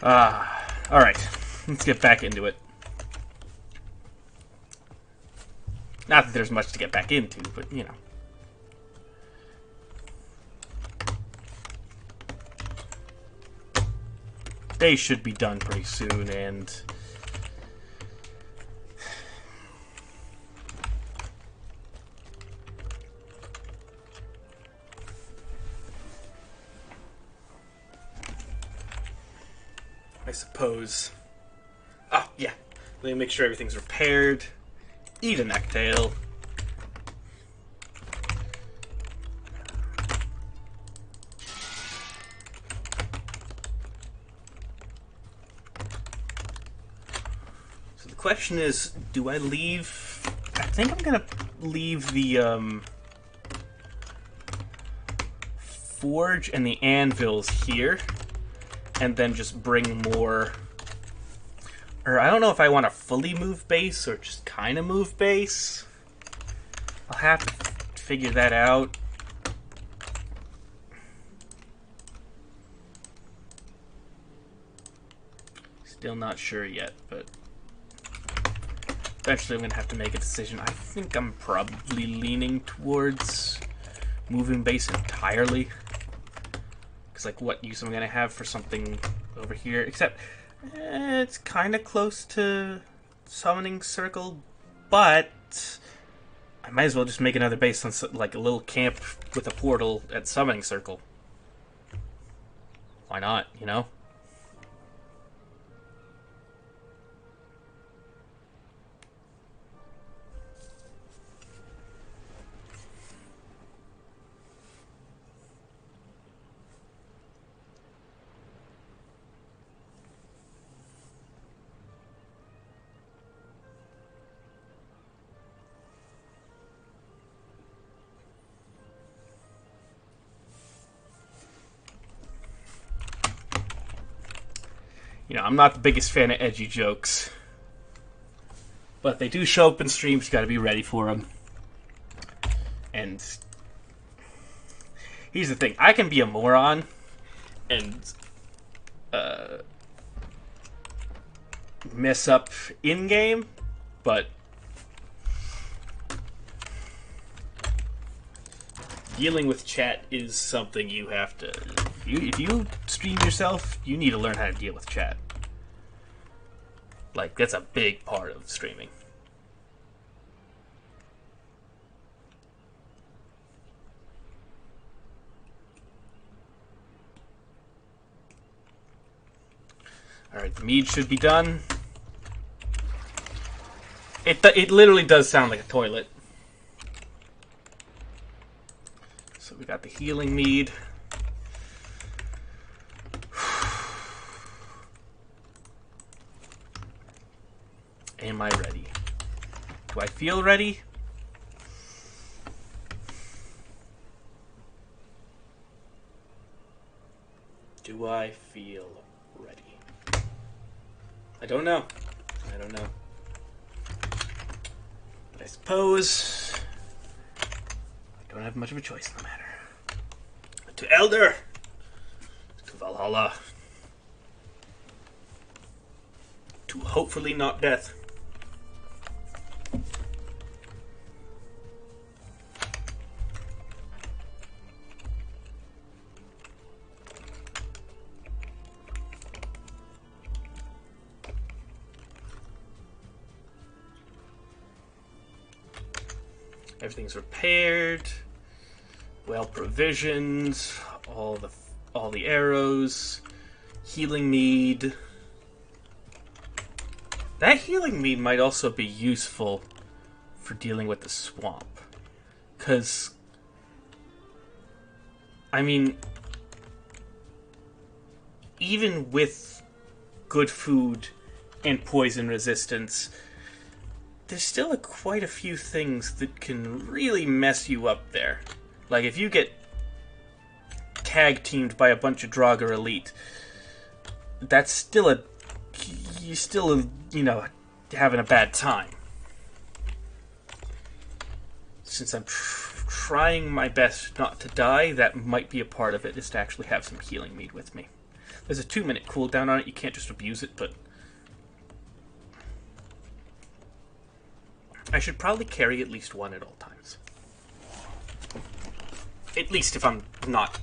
Alright. Let's get back into it. Not that there's much to get back into, but, you know. They should be done pretty soon, and... I suppose... Oh, yeah. Let me make sure everything's repaired. Eat a necktail. question is, do I leave... I think I'm gonna leave the forge and the anvils here, and then just bring more... Or I don't know if I want to fully move base or just kind of move base. I'll have to figure that out. Still not sure yet, but eventually I'm going to have to make a decision. I think I'm probably leaning towards moving base entirely. Because, like, what use am I going to have for something over here? Except, it's kind of close to Summoning Circle, but I might as well just make another base on, like, a little camp with a portal at Summoning Circle. Why not, you know? You know, I'm not the biggest fan of edgy jokes, but they do show up in streams. You got to be ready for them. And here's the thing: I can be a moron and mess up in game, but dealing with chat is something you have to. If you stream yourself, you need to learn how to deal with chat. Like, that's a big part of streaming. Alright, the mead should be done. It literally does sound like a toilet. So we got the healing mead. Am I ready? Do I feel ready? Do I feel ready? I don't know. I don't know. But I suppose I don't have much of a choice in the matter. To Elder! To Valhalla. To hopefully not death. Everything's repaired, well provisioned, all the arrows, healing mead. That healing mead might also be useful for dealing with the swamp. 'Cause, I mean, even with good food and poison resistance, there's still quite a few things that can really mess you up there. Like, if you get tag-teamed by a bunch of Draugr Elite, that's still you're still, you know, having a bad time. Since I'm trying my best not to die, that might be a part of it, is to actually have some healing mead with me. There's a 2-minute cooldown on it, you can't just abuse it, but I should probably carry at least one at all times. At least if I'm not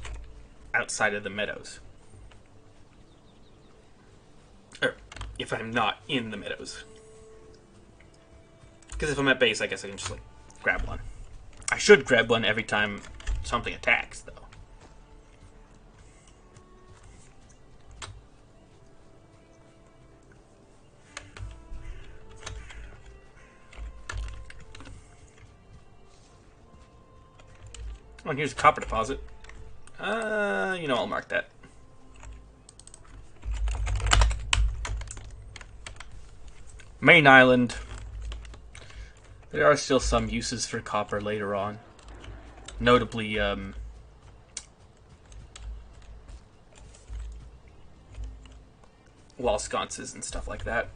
outside of the meadows. Or, if I'm not in the meadows. Because if I'm at base, I guess I can just, like, grab one. I should grab one every time something attacks, though. Oh, and here's a copper deposit. You know, I'll mark that. Main island. There are still some uses for copper later on. Notably, wall sconces and stuff like that.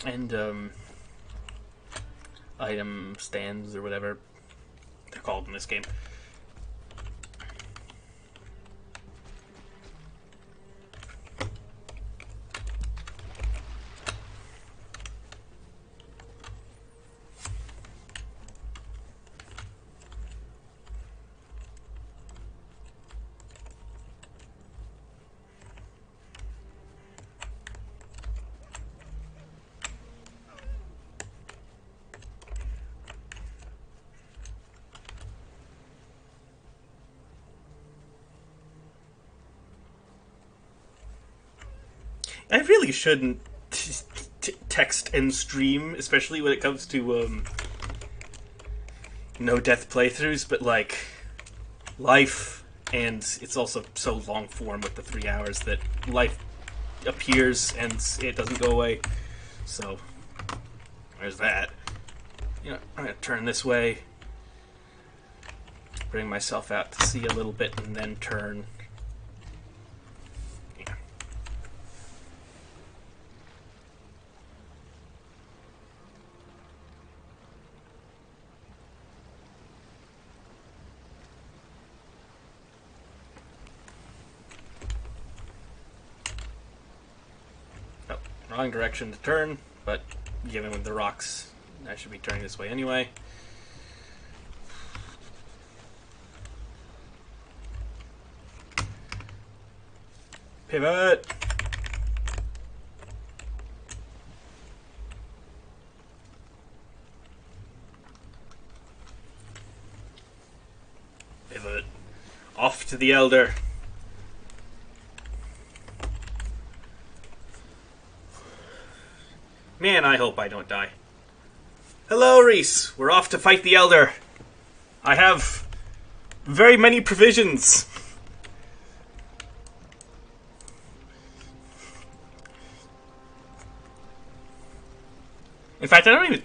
And, item stands or whatever they're called in this game. I really shouldn't text and stream, especially when it comes to no death playthroughs, but like life, and it's also so long form with the 3 hours that life appears and it doesn't go away. So there's that. You know, I'm gonna turn this way, bring myself out to see a little bit, and then turn. Wrong direction to turn, but given with the rocks, I should be turning this way anyway. Pivot! Pivot. Off to the Elder. Man, I hope I don't die. Hello, Reese. We're off to fight the Elder. I have very many provisions. In fact, I don't even...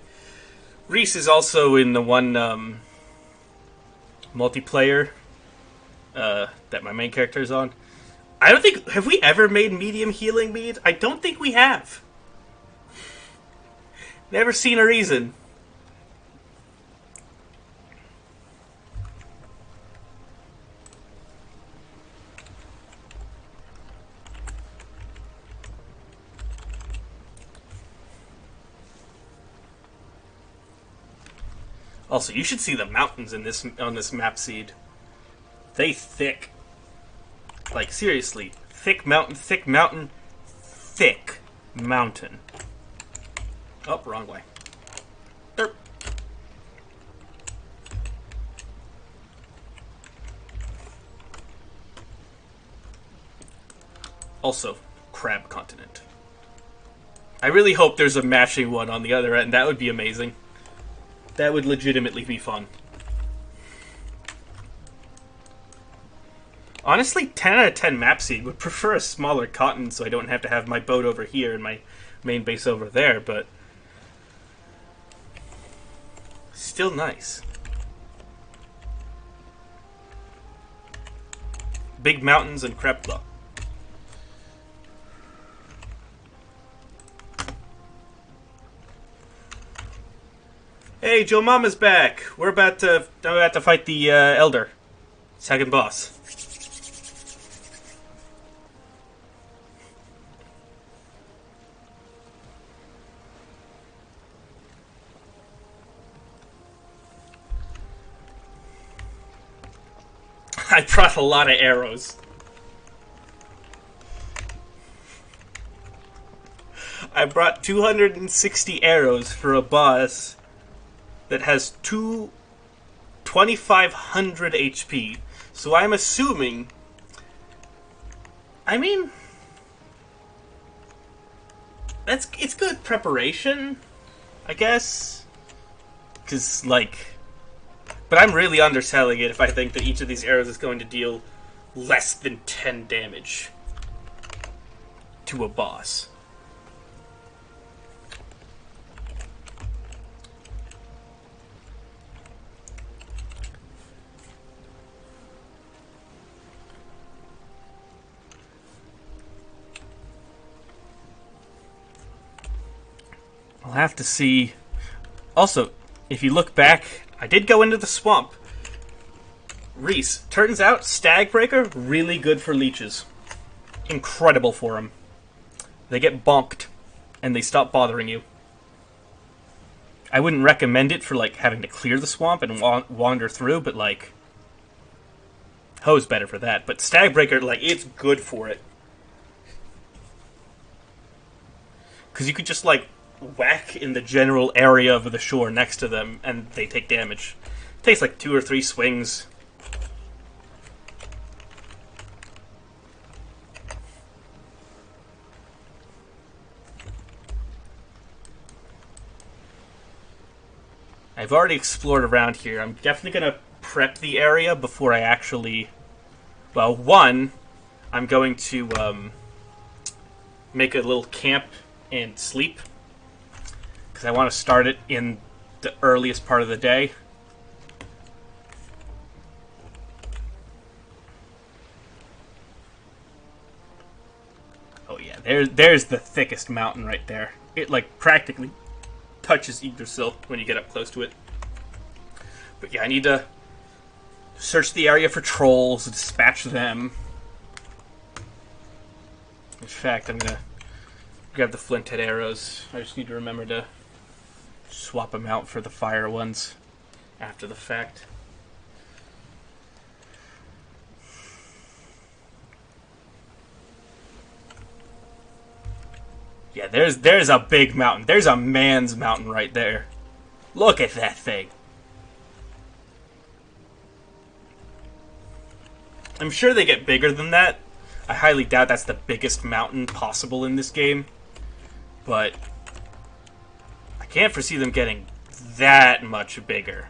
Reese is also in the one multiplayer that my main character is on. I don't think... Have we ever made medium healing mead? I don't think we have. Never seen a reason. Also, you should see the mountains in this on this map seed. They thick. Like seriously, thick mountain, thick mountain, thick mountain. Oh, wrong way. Derp. Also, crab continent. I really hope there's a mashing one on the other end. That would be amazing. That would legitimately be fun. Honestly, 10 out of 10 map seed. Would prefer a smaller continent so I don't have to have my boat over here and my main base over there, but still nice. Big mountains and Krepla. Hey, Joe Mama's back. We're about to fight the Elder, second boss. I brought a lot of arrows. I brought 260 arrows for a boss that has 2,500 HP. So I'm assuming... I mean... It's good preparation, I guess. Because, like... But I'm really underselling it if I think that each of these arrows is going to deal less than 10 damage to a boss. I'll have to see. Also, if you look back, I did go into the swamp. Reese, turns out Stagbreaker, really good for leeches. Incredible for them. They get bonked, and they stop bothering you. I wouldn't recommend it for, like, having to clear the swamp and wander through, but, like, Ho's better for that. But Stagbreaker, like, it's good for it. Because you could just, like, whack in the general area of the shore next to them, and they take damage. It takes, like, 2 or 3 swings. I've already explored around here. I'm definitely going to prep the area before I actually... Well, one, I'm going to make a little camp and sleep. Because I want to start it in the earliest part of the day. Oh yeah, there's the thickest mountain right there. It, like, practically touches Yggdrasil when you get up close to it. But yeah, I need to search the area for trolls, dispatch them. In fact, I'm gonna grab the flint head arrows. I just need to remember to swap them out for the fire ones after the fact. Yeah, there's a big mountain. There's a man's mountain right there. Look at that thing. I'm sure they get bigger than that. I highly doubt that's the biggest mountain possible in this game. But I can't foresee them getting that much bigger.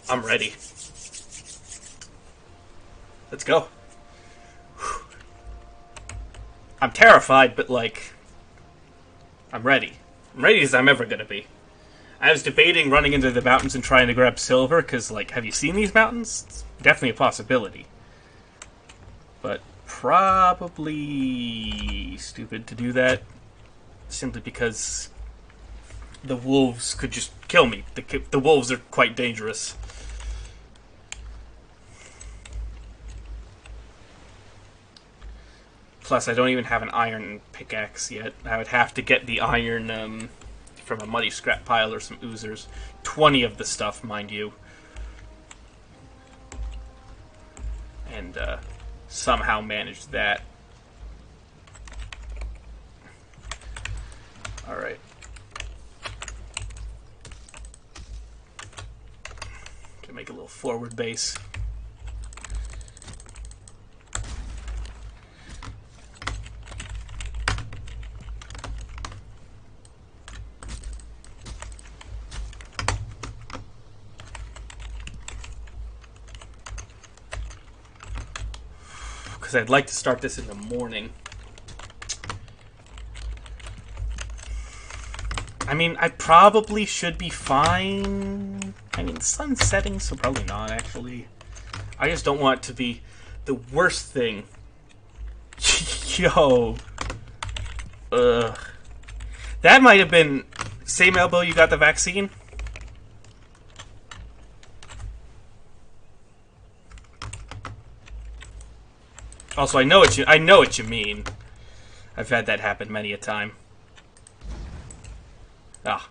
I'm ready. Let's go. I'm terrified, but, like, I'm ready. I'm ready as I'm ever gonna be. I was debating running into the mountains and trying to grab silver, because, like, have you seen these mountains? It's definitely a possibility. But probably stupid to do that, simply because the wolves could just kill me. The wolves are quite dangerous. Plus, I don't even have an iron pickaxe yet. I would have to get the iron from a muddy scrap pile or some oozers. 20 of the stuff, mind you. And somehow manage that. Alright. Can make a little forward base. Because I'd like to start this in the morning. I mean, I probably should be fine. I mean, the sun's setting, so probably not, actually. I just don't want it to be the worst thing. Yo. Ugh. That might have been... Same elbow you got the vaccine? Also, I know what you mean. I've had that happen many a time. Ah.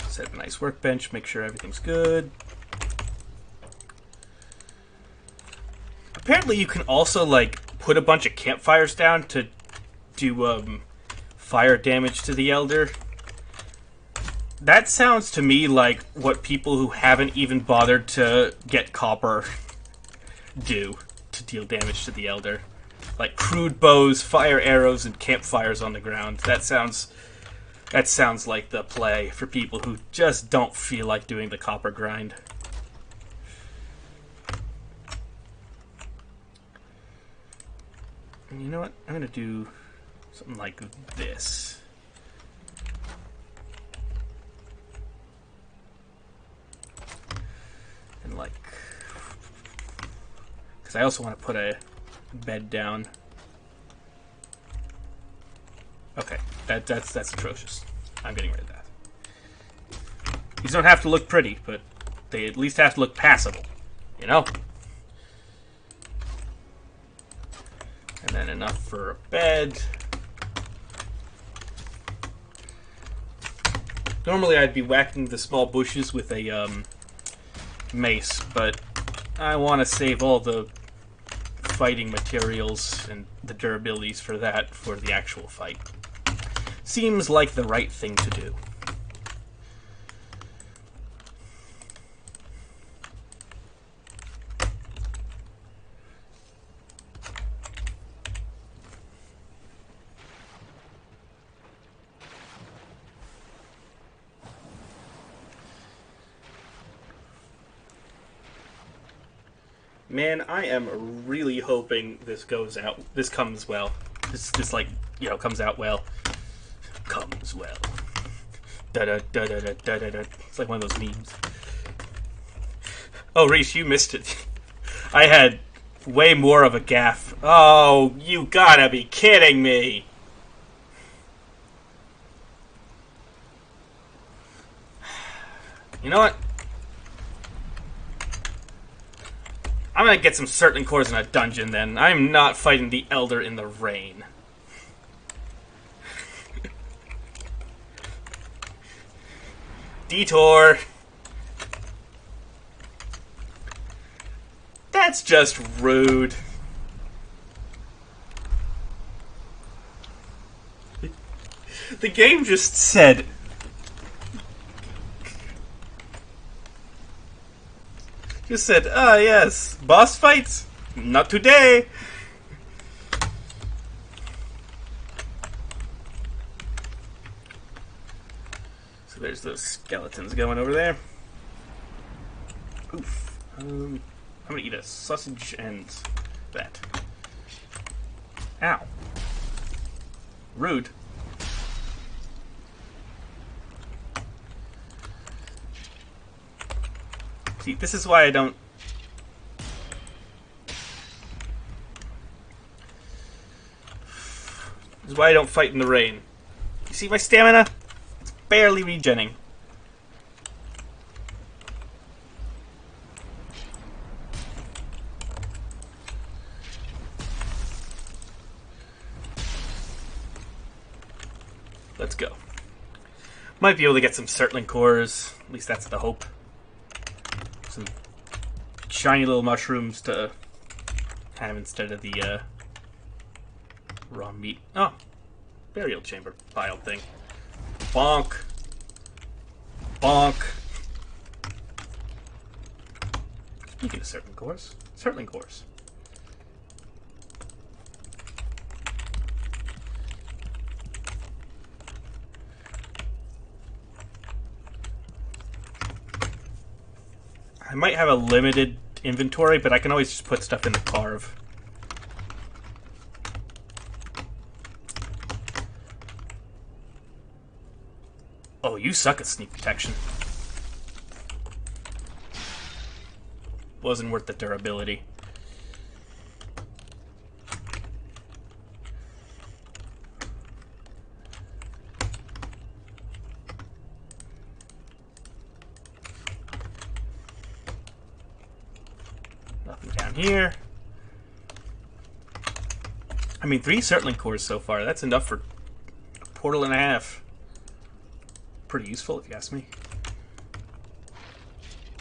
Set a nice workbench, make sure everything's good. Apparently you can also, like, put a bunch of campfires down to do fire damage to the Elder. That sounds to me like what people who haven't even bothered to get copper do to deal damage to the Elder. Like crude bows, fire arrows, and campfires on the ground. That sounds That sounds like the play for people who just don't feel like doing the copper grind. And you know what? I'm going to do something like this. And like... because I also want to put a bed down. Okay, that's atrocious. I'm getting rid of that. These don't have to look pretty, but they at least have to look passable. You know? And then enough for a bed. Normally I'd be whacking the small bushes with a mace, but I want to save all the fighting materials and the durabilities for that for the actual fight. Seems like the right thing to do. Man, I am really hoping this goes out. This comes well. This like, you know, comes out well. Comes well. Da da da da da da da da. It's like one of those memes. Oh, Reese, you missed it. I had way more of a gaffe. Oh, you gotta be kidding me. You know what? I'm gonna get some certain cores in a dungeon then. I'm not fighting the Elder in the rain. Detour! That's just rude. The game just said... just said, ah, yes, boss fights? Not today! So there's those skeletons going over there. Oof. I'm gonna eat a sausage and that. Ow. Rude. See, this is why I don't... this is why I don't fight in the rain. You see my stamina? It's barely regenning. Let's go. Might be able to get some Surtling cores. At least that's the hope. Some shiny little mushrooms to have instead of the raw meat. Oh, burial chamber pile thing. Bonk. Bonk. Speaking of Surtling cores. Surtling cores. I might have a limited inventory, but I can always just put stuff in the carve. Oh, you suck at sneak detection. Wasn't worth the durability. Nothing down here. I mean, 3 Surtling cores so far. That's enough for a portal and a half. Pretty useful, if you ask me.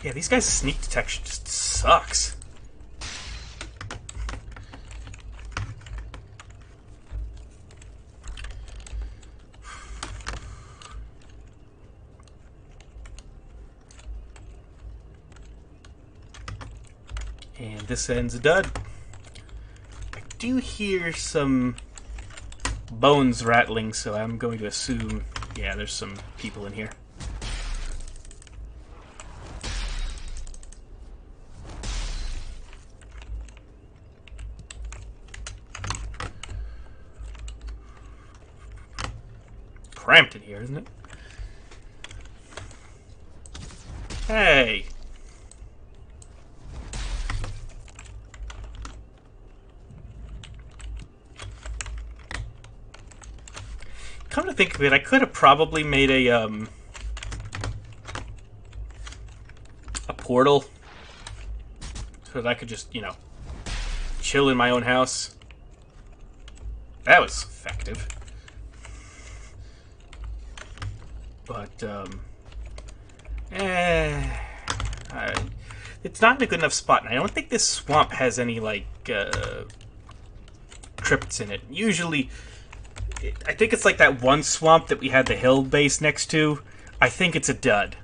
Yeah, these guys' sneak detection just sucks. And this ends a dud. I do hear some bones rattling, so I'm going to assume Yeah, there's some people in here. Cramped in here, isn't it? Hey! Come to think of it, I could have probably made a portal so that I could just, you know, chill in my own house. That was effective. But, it's not in a good enough spot, and I don't think this swamp has any, like, crypts in it. Usually, I think it's like that one swamp that we had the hill base next to. I think it's a dud.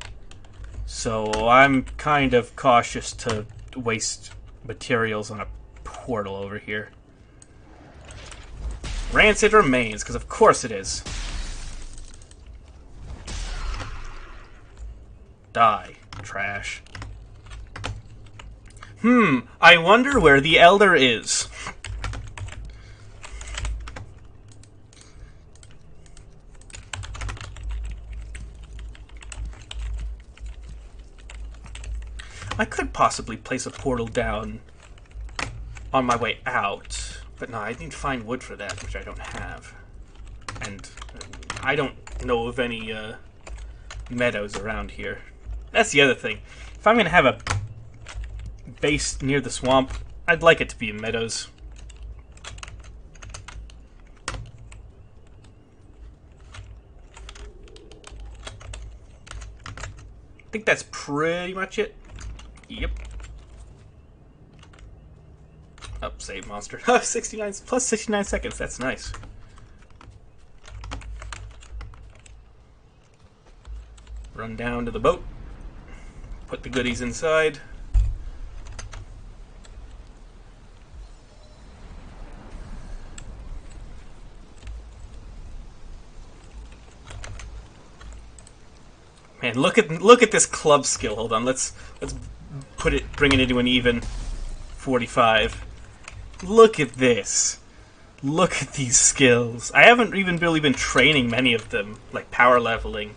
So I'm kind of cautious to waste materials on a portal over here. Rancid remains, because of course it is. Die, trash. I wonder where the Elder is. I could possibly place a portal down on my way out, but no, I need to find wood for that, which I don't have. And I don't know of any meadows around here. That's the other thing. If I'm going to have a base near the swamp, I'd like it to be in meadows. I think that's pretty much it. Yep. Oh, save monster. 69 plus 69 seconds. That's nice. Run down to the boat. Put the goodies inside. Man, look at this club skill. Hold on, let's bring it into an even 45. Look at this. Look at these skills. I haven't even really been training many of them, like power leveling.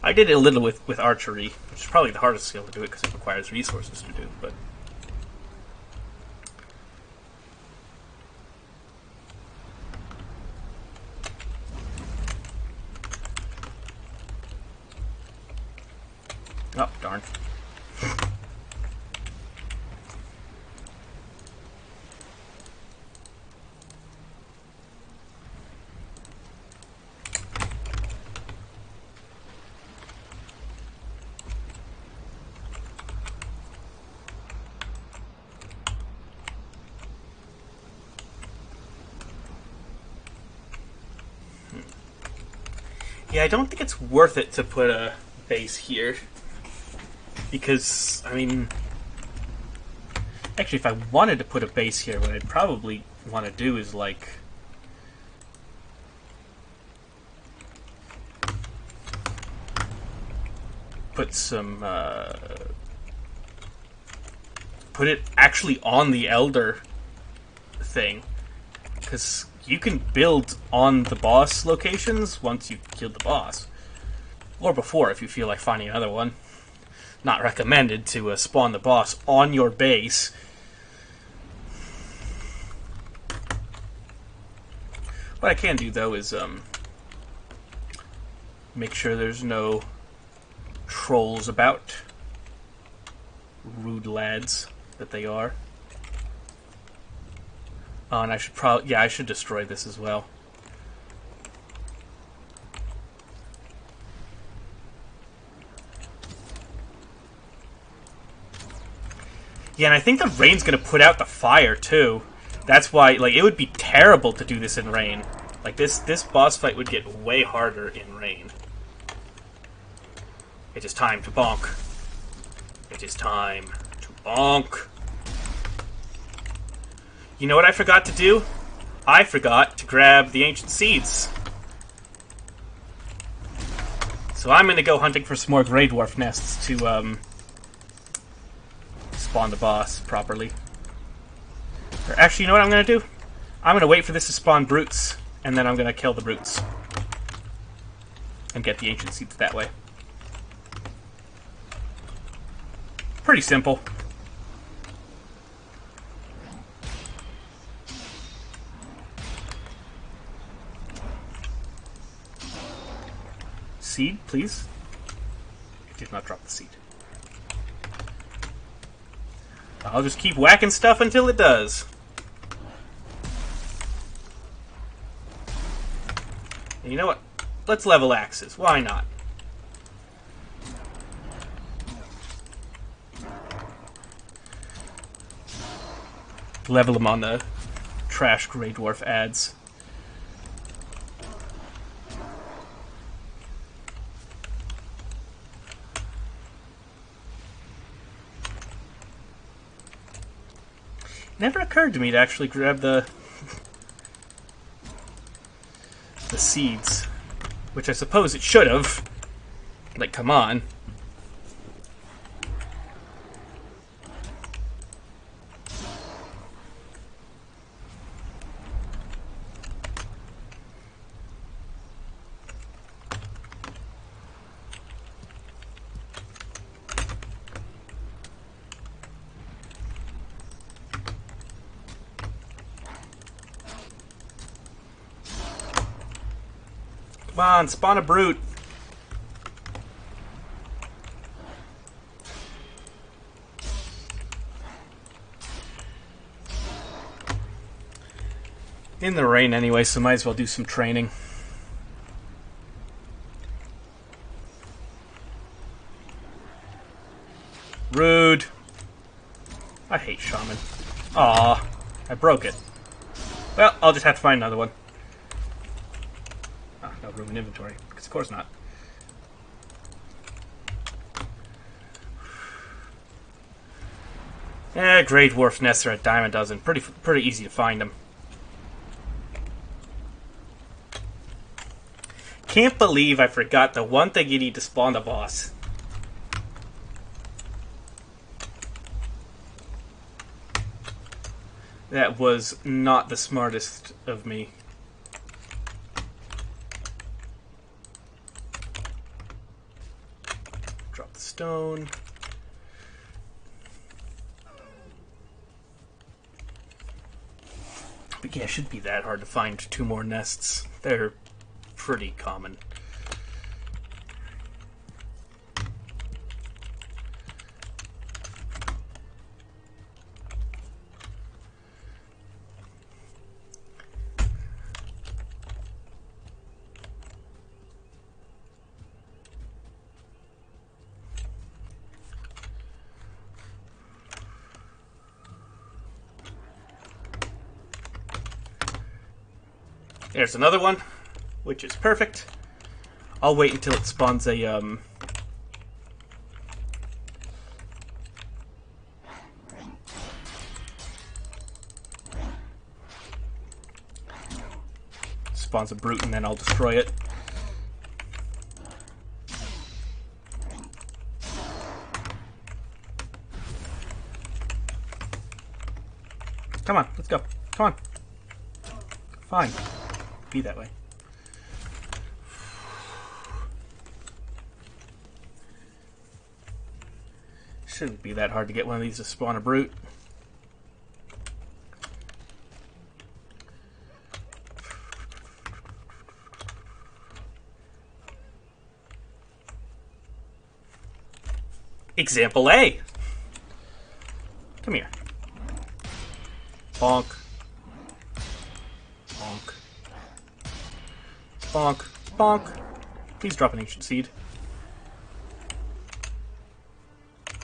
I did it a little with archery, which is probably the hardest skill to do it because it requires resources to do, but... Oh, darn. Yeah, I don't think it's worth it to put a base here. Because, I mean... Actually, if I wanted to put a base here, what I'd probably want to do is, like... Put some, put it actually on the Elder thing. Because you can build on the boss locations once you've killed the boss. Or before, if you feel like finding another one. Not recommended to spawn the boss on your base. What I can do, though, is make sure there's no trolls about. Rude lads that they are. Oh, and I should probably... Yeah, I should destroy this as well. Yeah, and I think the rain's gonna put out the fire, too. That's why, like, it would be terrible to do this in rain. Like, this boss fight would get way harder in rain. It is time to bonk. It is time to bonk. You know what I forgot to do? I forgot to grab the ancient seeds. So I'm going to go hunting for some more Grey Dwarf nests to spawn the boss properly. Or actually, you know what I'm going to do? I'm going to wait for this to spawn brutes, and then I'm going to kill the brutes. And get the ancient seeds that way. Pretty simple. Seed, please. It did not drop the seed. I'll just keep whacking stuff until it does. And you know what? Let's level axes. Why not? Level them on the trash Grey Dwarf ads. Never occurred to me to actually grab the seeds, which I suppose it should have. Like, come on. Come on, spawn a brute. In the rain anyway, so might as well do some training. Rude. I hate Shaman. Aw, I broke it. Well, I'll just have to find another one. Ah, no room in inventory, because of course not. Grey Dwarf nests are a dime a dozen. Pretty easy to find them. Can't believe I forgot the one thing you need to spawn the boss. That was not the smartest of me. Drop the stone. But yeah, it shouldn't be that hard to find 2 more nests. They're pretty common. There's another one, which is perfect. I'll wait until it spawns a brute, and then I'll destroy it. Come on, let's go. Come on. Fine. Be that way. Shouldn't be that hard to get one of these to spawn a brute. Example A. Come here. Bonk. Bonk. Bonk. Bonk. Please drop an ancient seed.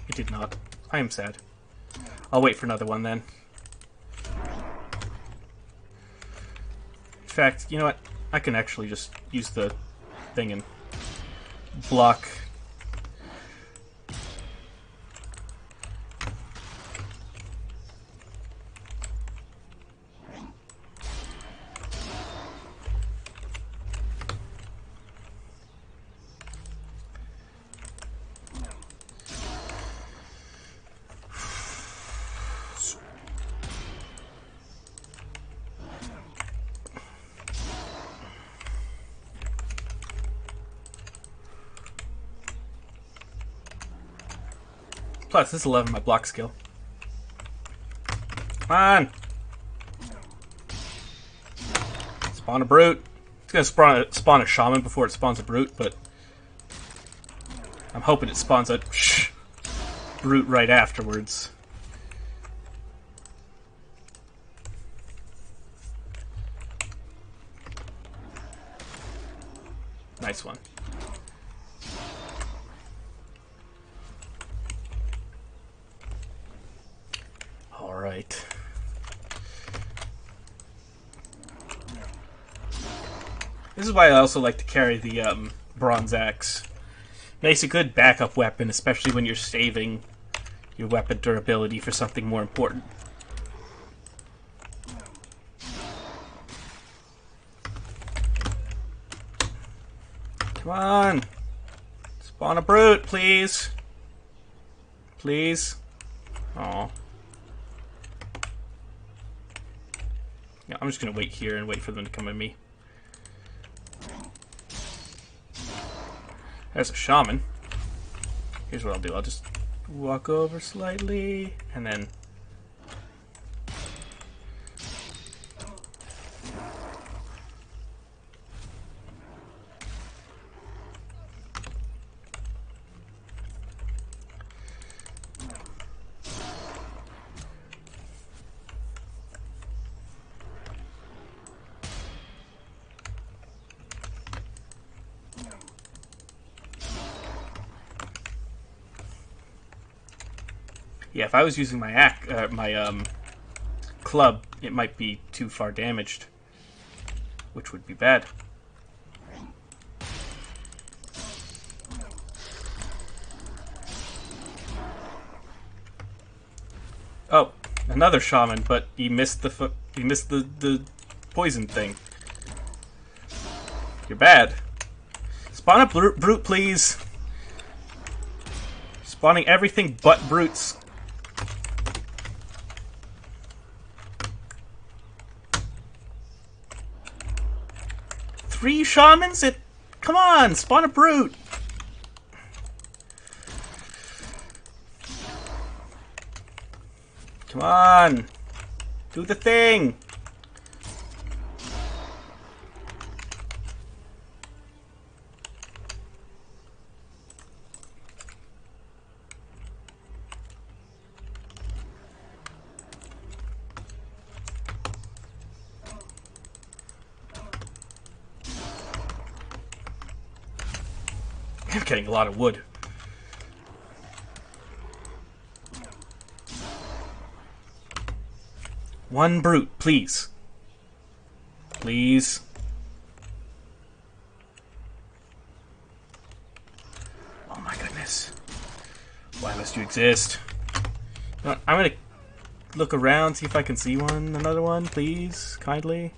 It did not. I am sad. I'll wait for another one then. In fact, you know what? I can actually just use the thing and block. Plus, this is 11 my block skill. Come on! Spawn a brute. It's gonna spawn a shaman before it spawns a brute, but I'm hoping it spawns a brute right afterwards. Nice one. All right. This is why I also like to carry the bronze axe. Makes a good backup weapon, especially when you're saving your weapon durability for something more important. Come on! Spawn a brute, please! Please? Aw. Yeah, I'm just gonna wait here and wait for them to come at me. There's a shaman. Here's what I'll do. I'll just walk over slightly, and then... Yeah, if I was using my club, it might be too far damaged, which would be bad. Oh, another shaman, but he missed the poison thing. You're bad. Spawn a brute, please. Spawning everything but brutes. Three shamans? Come on, spawn a brute. Come on. Do the thing. I'm getting a lot of wood. One brute, please. Please. Oh my goodness. Why must you exist? You know, I'm gonna look around, see if I can see one. Another one, please. Kindly.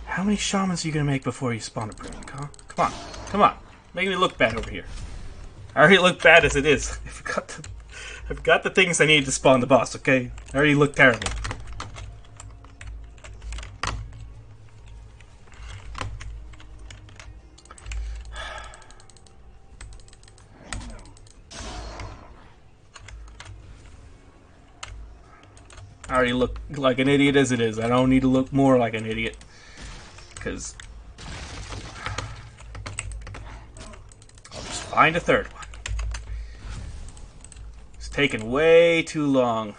How many shamans are you gonna make before you spawn a brute? Huh? Come on. Come on. Making me look bad over here. I already look bad as it is. I've got the things I need to spawn the boss, okay? I already look terrible. I already look like an idiot as it is. I don't need to look more like an idiot. Because I'll just find a third one. It's taken way too long.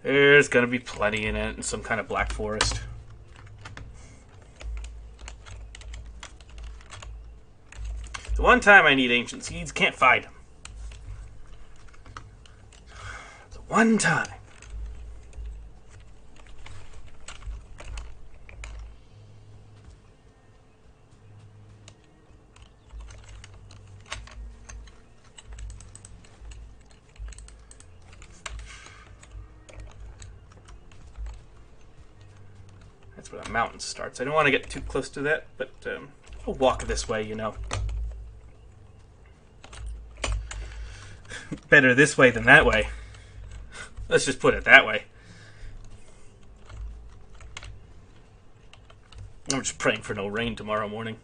There's gonna be plenty in it, in some kind of black forest. The one time I need ancient seeds, can't find them. The one time. That's where the mountain starts. I don't want to get too close to that, but I'll walk this way, you know. Better this way than that way. Let's just put it that way. I'm just praying for no rain tomorrow morning.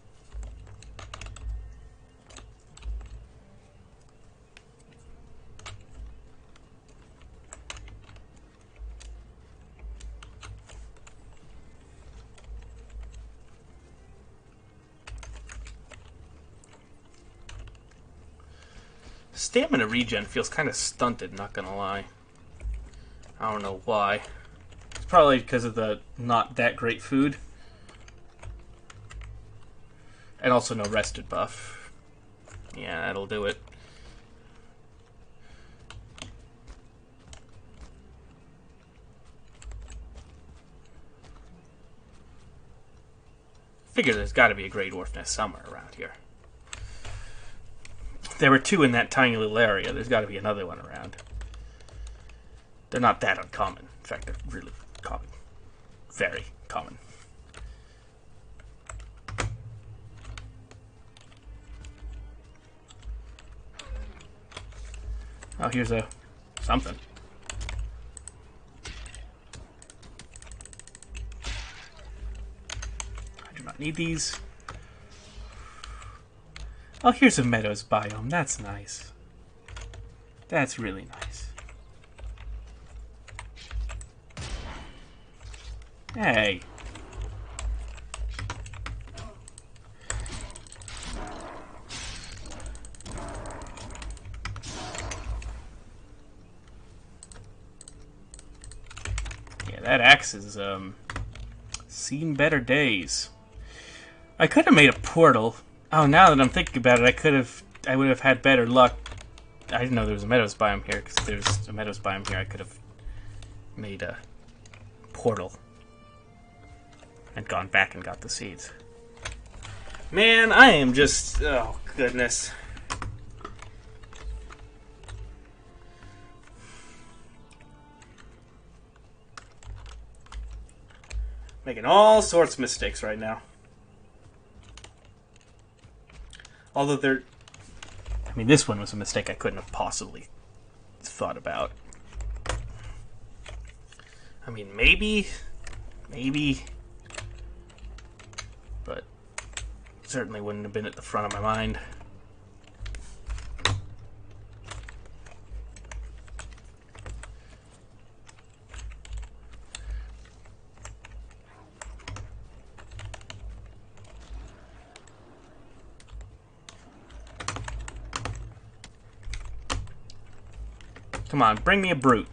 Stamina regen feels kind of stunted, not gonna lie. I don't know why. It's probably because of the not that great food. And also no rested buff. Yeah, that'll do it. Figure there's got to be a Great Dwarf nest somewhere around here. There were 2 in that tiny little area. There's got to be another one around. They're not that uncommon. In fact, they're really common. Very common. Oh, here's a something. I do not need these. Oh, here's a meadows biome. That's nice. That's really nice. Hey. Yeah, that axe has seen better days. I could have made a portal. Oh, now that I'm thinking about it, I would have had better luck. I didn't know there was a meadows biome here, because if there's a meadows biome here, I could have made a portal and gone back and got the seeds. Man, I am just... oh, goodness. Making all sorts of mistakes right now. Although they're... I mean, this one was a mistake I couldn't have possibly thought about. I mean, maybe... But certainly wouldn't have been at the front of my mind. Come on, bring me a brute.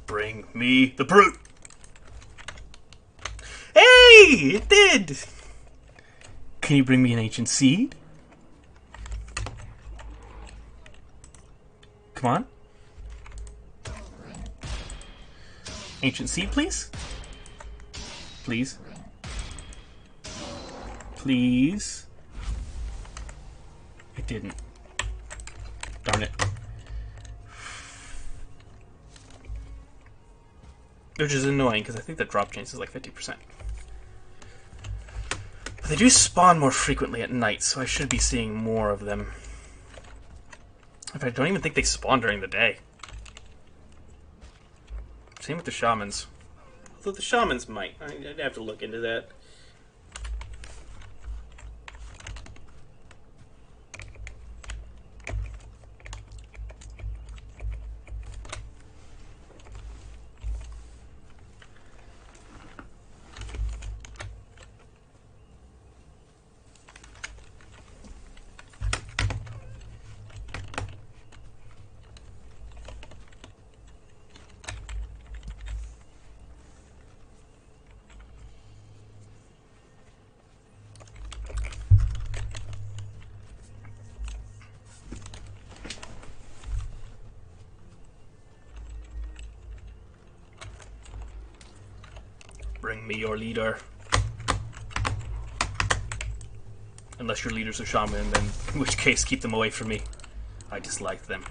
Bring me the brute. Hey, it did. Can you bring me an ancient seed? Come on. Ancient seed, please. Please. Please. It didn't. Darn it. Which is annoying, because I think the drop chance is like 50%. But they do spawn more frequently at night, so I should be seeing more of them. In fact, I don't even think they spawn during the day. Same with the shamans. Although the shamans might. I'd have to look into that. Bring me your leader. Unless your leaders are shaman, then in which case keep them away from me. I dislike them.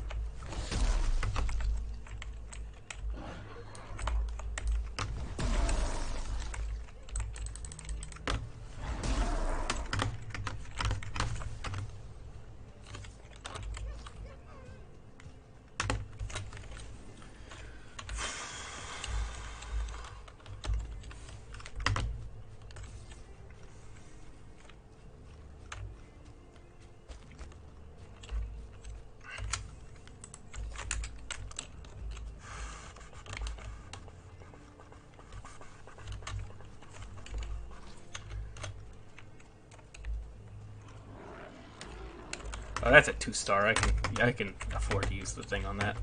Oh, that's a 2-star. I can afford to use the thing on that.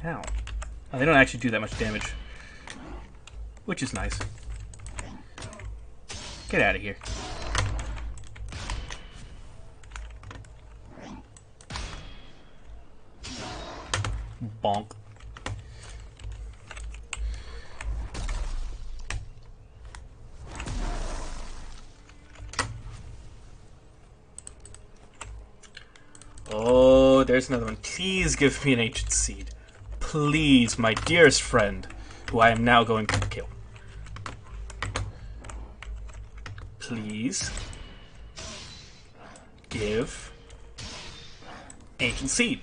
Ow. Oh, they don't actually do that much damage, which is nice. Get out of here. Bonk. Oh, there's another one. Please give me an ancient seed. Please, my dearest friend, who I am now going to kill. Please give ancient seed.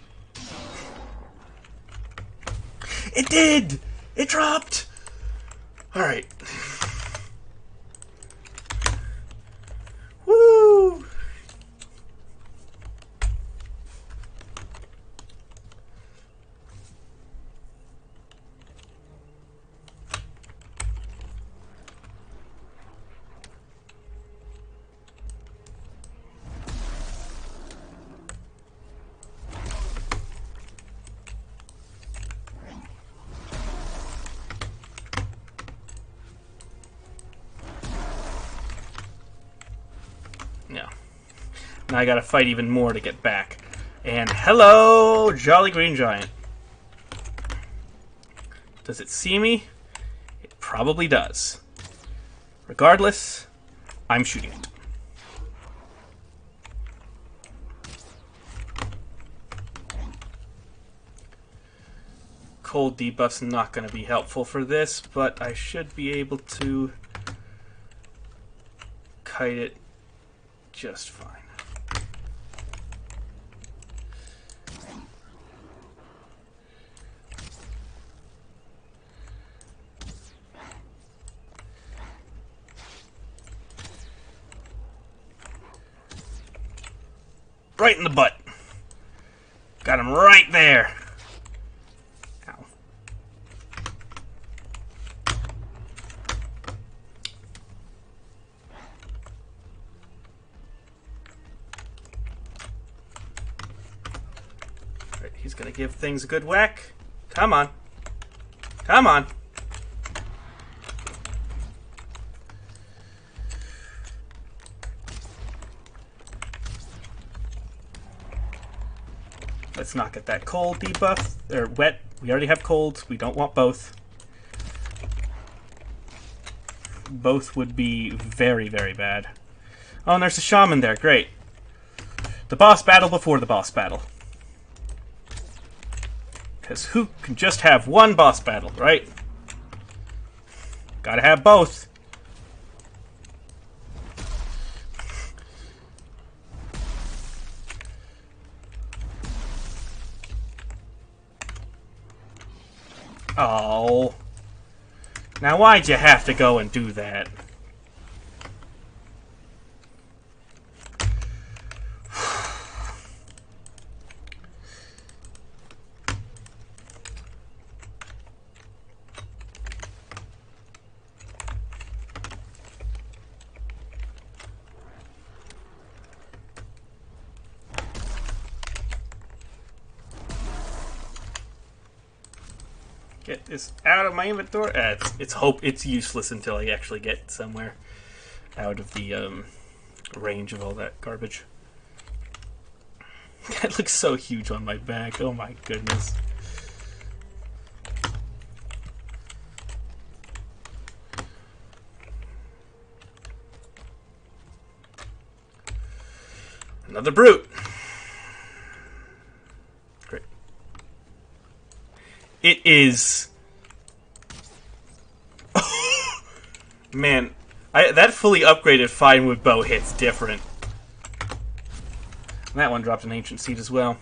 It did! It dropped! Alright. Woo! No. Now I gotta fight even more to get back. And hello, Jolly Green Giant. Does it see me? It probably does. Regardless, I'm shooting it. Cold debuff's not going to be helpful for this, but I should be able to kite it just fine. Right in the butt. Got him right there. Ow. Right, he's gonna give things a good whack. Come on. Come on. Let's not get that cold debuff, or wet. We already have cold. We don't want both. Both would be very, very bad. Oh, and there's a shaman there. Great. The boss battle before the boss battle. Because who can just have one boss battle, right? Gotta have both. Oh. Now why'd you have to go and do that? Get this out of my inventory. It's useless until I actually get somewhere out of the range of all that garbage. That looks so huge on my back. Oh my goodness. Another brute. Great. It is. Man, that fully upgraded fine wood bow hits different. And that one dropped an ancient seed as well.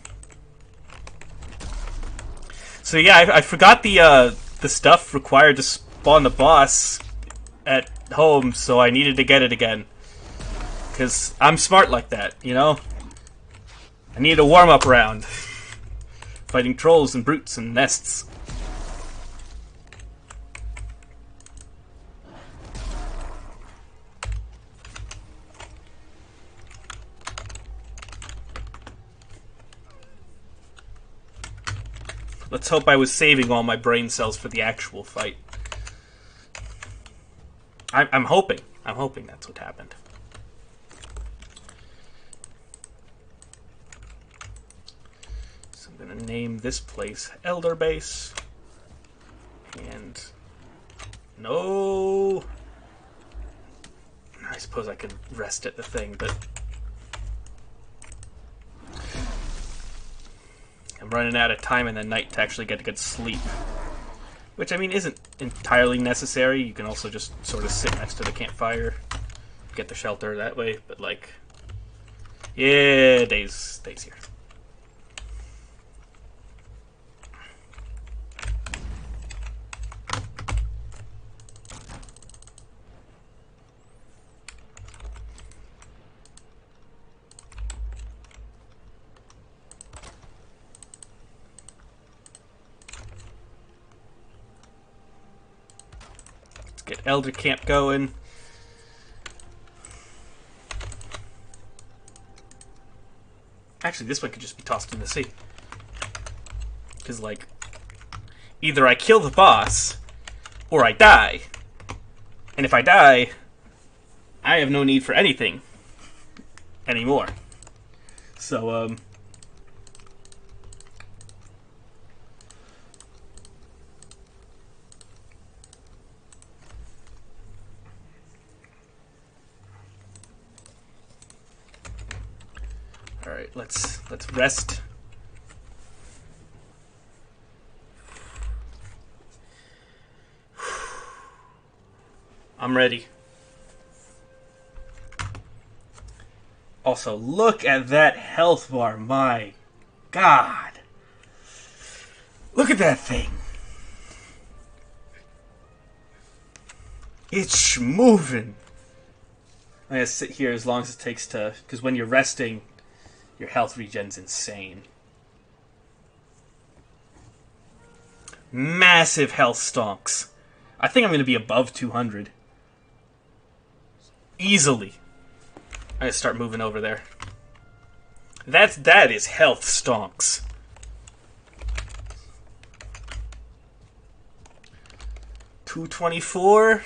So yeah, I forgot the stuff required to spawn the boss at home, so I needed to get it again. Because I'm smart like that, you know? I needed a warm-up round. Fighting trolls and brutes and nests. Let's hope I was saving all my brain cells for the actual fight. I'm hoping. I'm hoping that's what happened. So I'm going to name this place Elder Base. And... no... I suppose I could rest at the thing, but... I'm running out of time in the night to actually get a good sleep. Which, I mean, isn't entirely necessary. You can also just sort of sit next to the campfire, get the shelter that way, but like... yeah, days here. Get Elder Camp going. Actually, this one could just be tossed in the sea. Because, like, either I kill the boss, or I die. And if I die, I have no need for anything anymore. So, alright, let's rest. I'm ready. Also, look at that health bar. My God. Look at that thing. It's moving. I'm going to sit here as long as it takes to... because when you're resting, your health regen's insane. Massive health stonks. I think I'm going to be above 200. Easily. I'm going to start moving over there. That is health stonks. $224.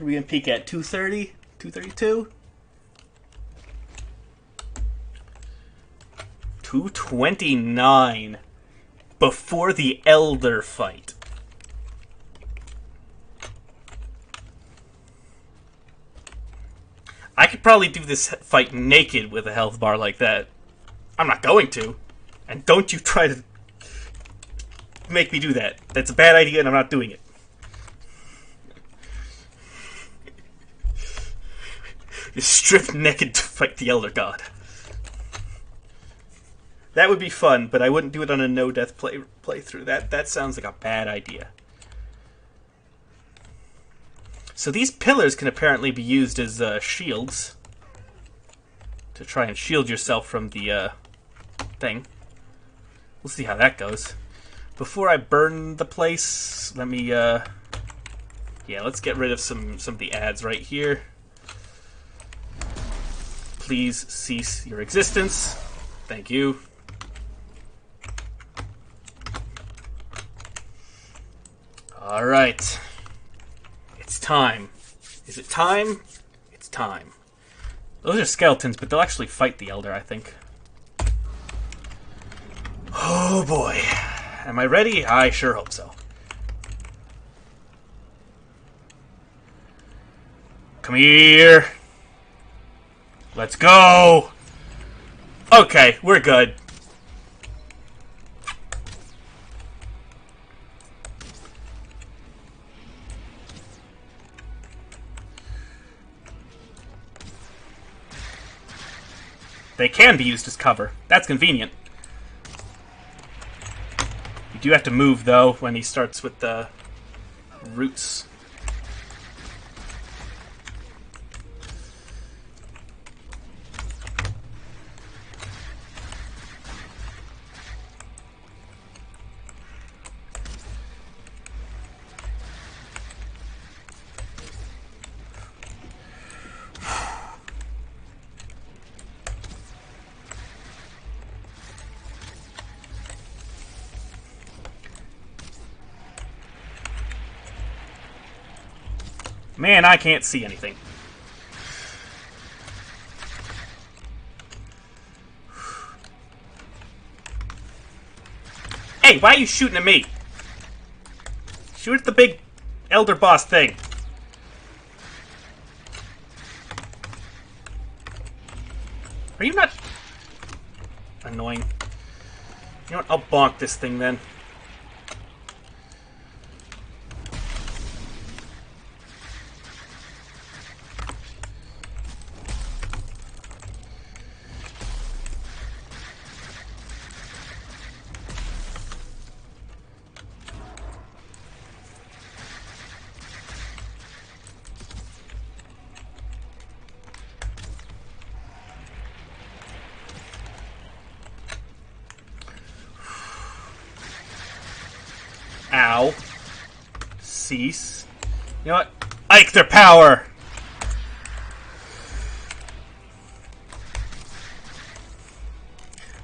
Are we going to peak at 230? 232? 229 before the Elder fight. I could probably do this fight naked with a health bar like that. I'm not going to. And don't you try to make me do that. That's a bad idea and I'm not doing it. You're stripped naked to fight the Elder God. That would be fun, but I wouldn't do it on a no-death playthrough. That sounds like a bad idea. So these pillars can apparently be used as shields. To try and shield yourself from the thing. We'll see how that goes. Before I burn the place, let me... yeah, let's get rid of some of the ads right here. Please cease your existence. Thank you. Alright. It's time. Is it time? It's time. Those are skeletons, but they'll actually fight the Elder, I think. Oh boy. Am I ready? I sure hope so. Come here. Let's go. Okay, we're good. They can be used as cover. That's convenient. You do have to move, though, when he starts with the roots. Man, I can't see anything. Hey, why are you shooting at me? Shoot at the big elder boss thing. Are you not... Annoying. You know what? I'll bonk this thing then. Ow. Cease. You know what? Ike their power!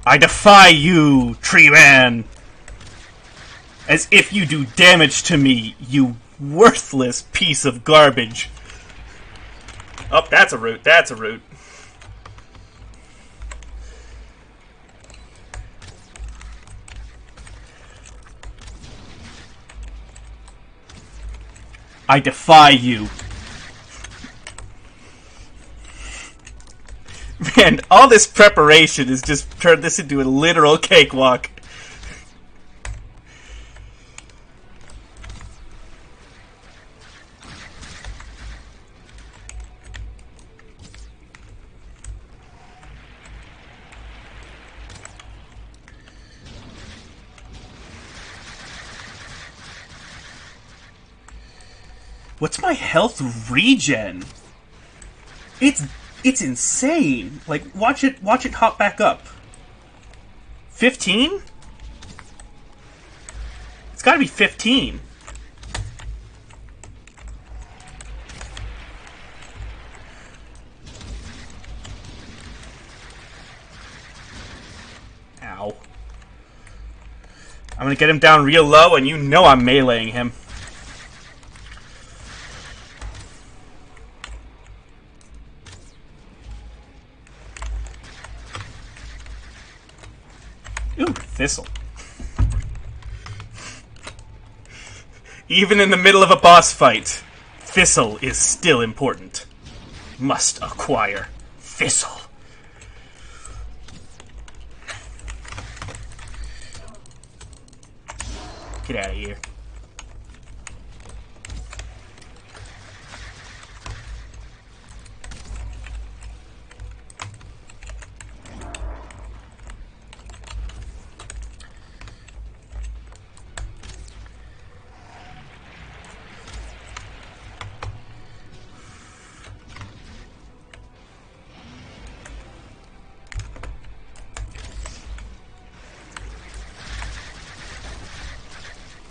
I defy you, Tree Man! As if you do damage to me, you worthless piece of garbage. Oh, that's a root, that's a root. I defy you. Man, all this preparation has just turned this into a literal cakewalk. What's my health regen? It's insane. Like, watch it hop back up. 15? It's gotta be 15. Ow. I'm gonna get him down real low, and you know I'm meleeing him. Ooh, thistle. Even in the middle of a boss fight, thistle is still important. Must acquire thistle. Get out of here.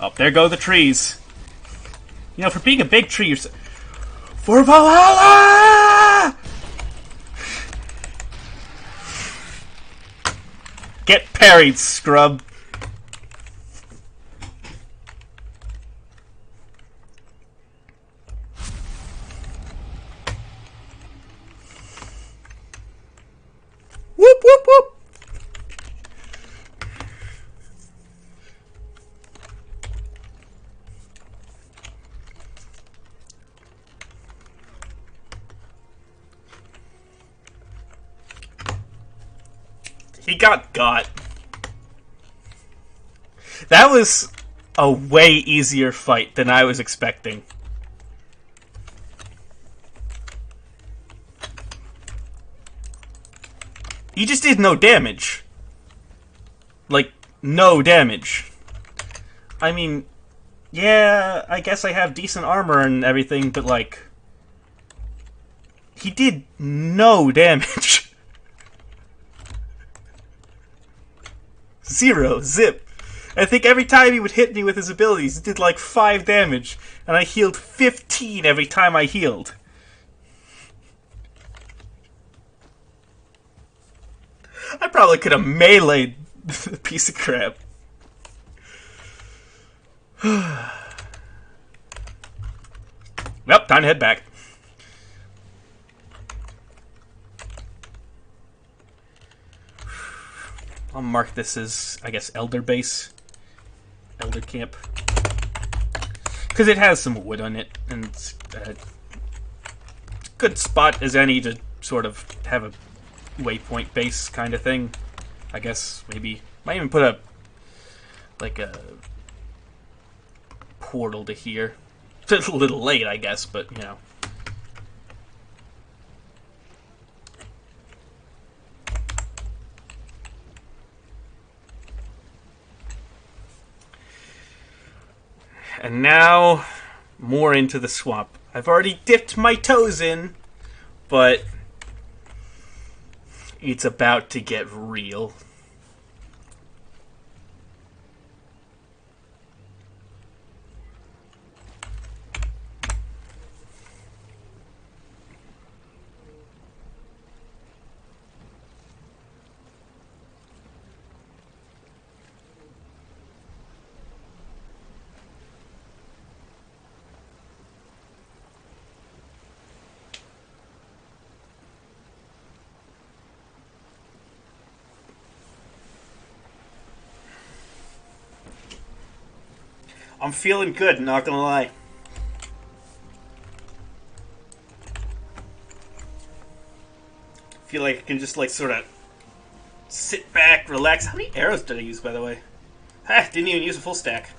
Oh, there go the trees. You know, for being a big tree, you're for Valhalla! Get parried, scrub. Whoop, whoop, whoop. He got. That was a way easier fight than I was expecting. He just did no damage. Like, no damage. I mean, yeah, I guess I have decent armor and everything, but like, he did no damage. Zero. Zip. I think every time he would hit me with his abilities, it did like 5 damage, and I healed 15 every time I healed. I probably could have meleeed the piece of crap. Well, time to head back. I'll mark this as, I guess, Elder Base. Elder Camp. Because it has some wood on it, and it's a good spot as any to sort of have a waypoint base kind of thing. I guess maybe might even put a portal to here. It's a little late, I guess, but you know. And now, more into the swamp. I've already dipped my toes in, but it's about to get real. I'm feeling good, not gonna lie. Feel like I can just like sort of sit back, relax. How many arrows did I use, by the way? Ha, didn't even use a full stack.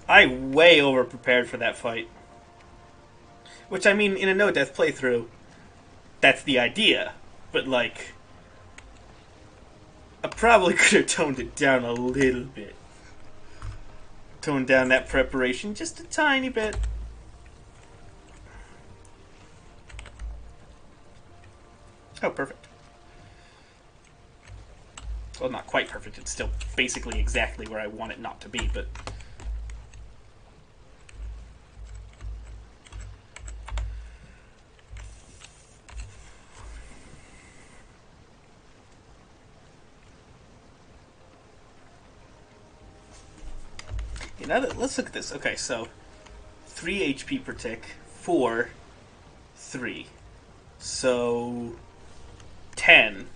I way over prepared for that fight. Which, I mean, in a no-death playthrough, that's the idea. But, like, I probably could have toned it down a little bit. Toned down that preparation just a tiny bit. Oh, perfect. Well, not quite perfect. It's still basically exactly where I want it not to be, but... You know, let's look at this. Okay, so 3 HP per tick, 4, 3. So 10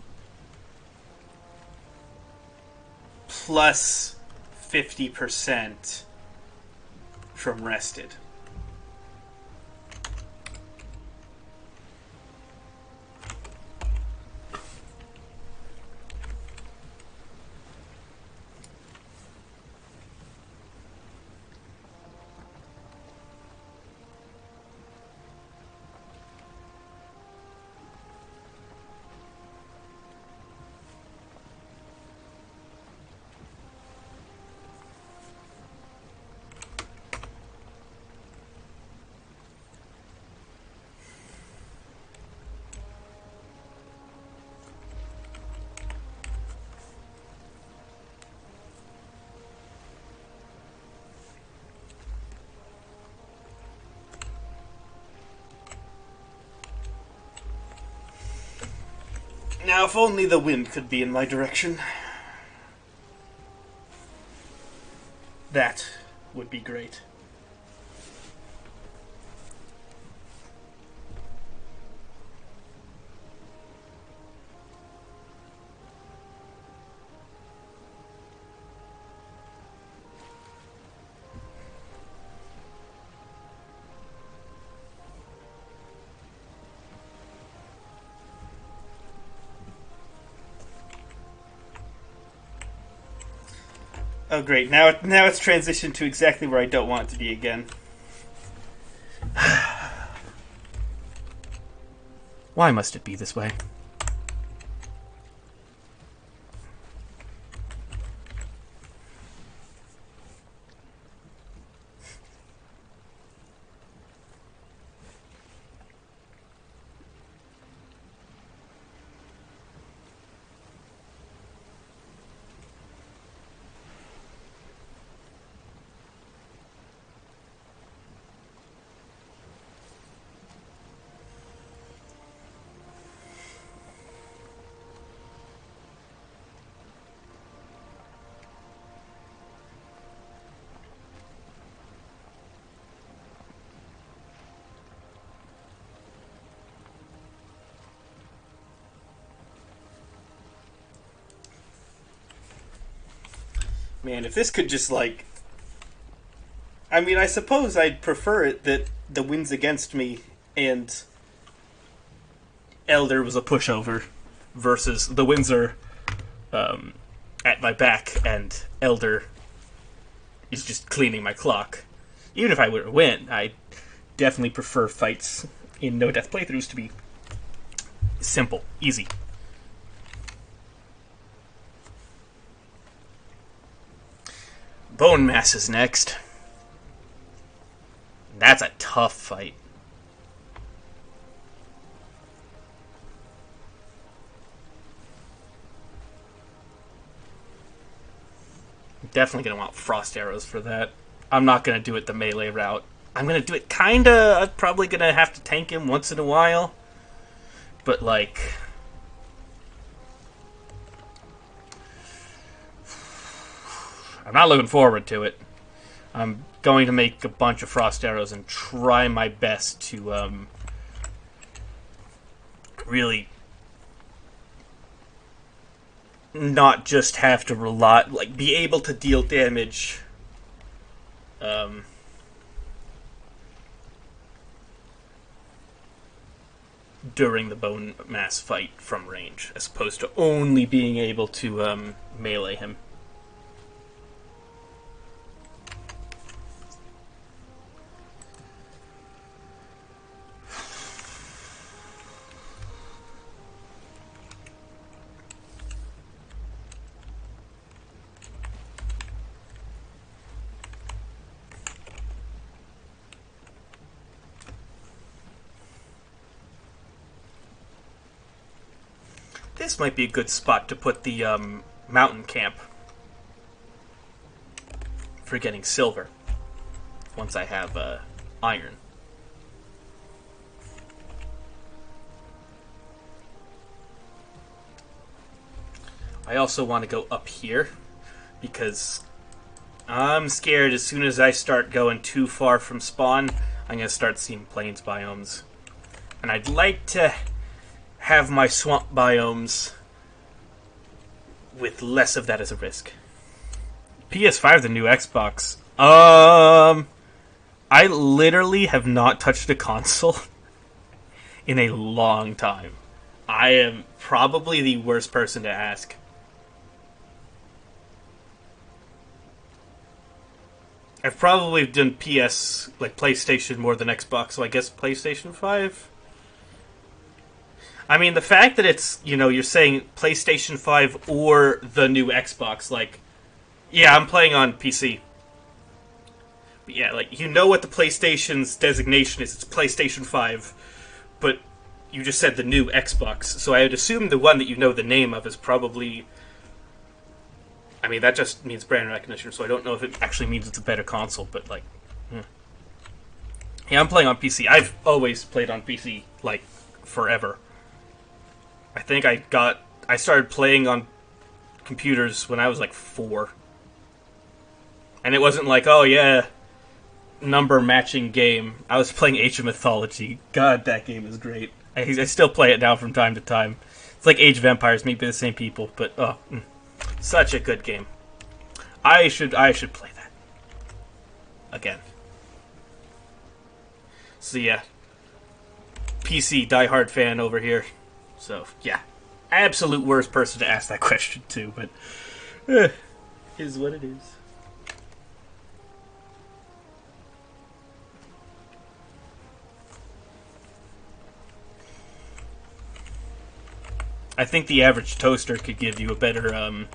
plus 50% from rested. Now, if only the wind could be in my direction. That would be great. Oh, great. Now it's transitioned to exactly where I don't want it to be again. Why must it be this way? Man, if this could just, like... I mean, I suppose I'd prefer it that the wind's against me and Elder was a pushover versus the winds are at my back and Elder is just cleaning my clock. Even if I were to win, I definitely prefer fights in no-death playthroughs to be simple, easy. Bone Mass is next. That's a tough fight. I'm definitely going to want frost arrows for that. I'm not going to do it the melee route. I'm going to do it kinda... I'm probably going to have to tank him once in a while. But, like... I'm not looking forward to it. I'm going to make a bunch of frost arrows and try my best to really not just have to rely, like, be able to deal damage during the bone mass fight from range, as opposed to only being able to melee him. This might be a good spot to put the mountain camp for getting silver once I have iron. I also want to go up here because I'm scared as soon as I start going too far from spawn, I'm going to start seeing plains biomes. And I'd like to have my swamp biomes with less of that as a risk. PS5, the new Xbox. I literally have not touched a console in a long time. I am probably the worst person to ask. I've probably done PS, like PlayStation, more than Xbox, so I guess PlayStation 5? I mean, the fact that it's, you know, you're saying PlayStation 5 or the new Xbox, like, yeah, I'm playing on PC. But yeah, like, you know what the PlayStation's designation is. It's PlayStation 5. But you just said the new Xbox. So I would assume the one that you know the name of is probably... I mean, that just means brand recognition, so I don't know if it actually means it's a better console, but, like... Yeah, I'm playing on PC. I've always played on PC, like, forever. I think I started playing on computers when I was like 4. And it wasn't like, oh yeah, number matching game. I was playing Age of Mythology. God, that game is great. I still play it now from time to time. It's like Age of Empires, maybe the same people, but such a good game. I should play that again. So yeah, PC diehard fan over here. So, yeah. Absolute worst person to ask that question to, but... is what it is. I think the average toaster could give you a better,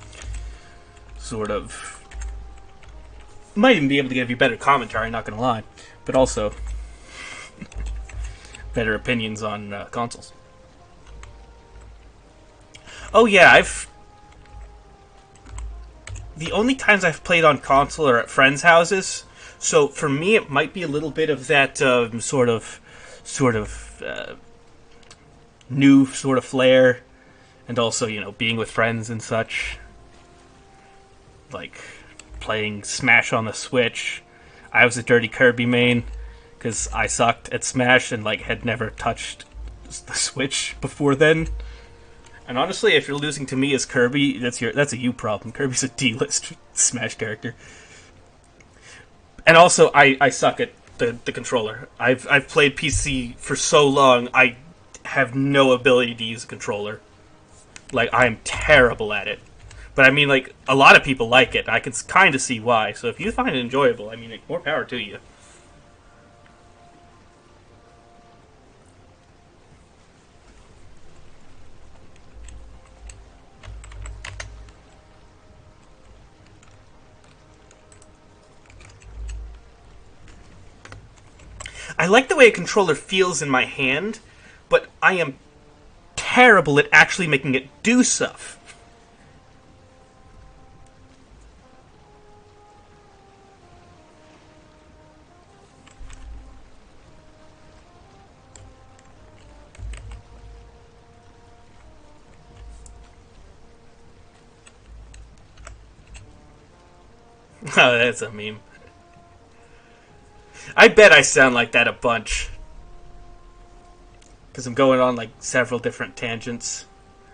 sort of... Might even be able to give you better commentary, not gonna lie. But also... better opinions on consoles. Oh yeah, the only times I've played on console are at friends' houses, so for me it might be a little bit of that sort of new sort of flair, and also, you know, being with friends and such, like playing Smash on the Switch. I was a dirty Kirby main because I sucked at Smash and like had never touched the Switch before then. And honestly, if you're losing to me as Kirby, that's a you problem. Kirby's a D-list Smash character. And also, I suck at the controller. I've played PC for so long, I have no ability to use a controller. Like, I am terrible at it. But I mean, like, a lot of people like it. I can kind of see why. So if you find it enjoyable, I mean, more power to you. I like the way a controller feels in my hand, but I am terrible at actually making it do stuff. Oh, that's a meme. I bet I sound like that a bunch. Because I'm going on like several different tangents.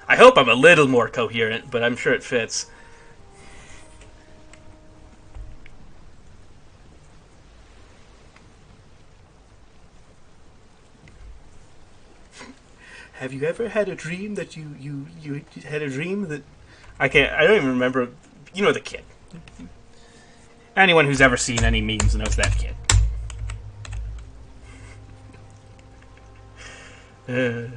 I hope I'm a little more coherent, but I'm sure it fits. Have you ever had a dream that you had a dream that I don't even remember. You know the kid. Anyone who's ever seen any memes knows that kid. Alright,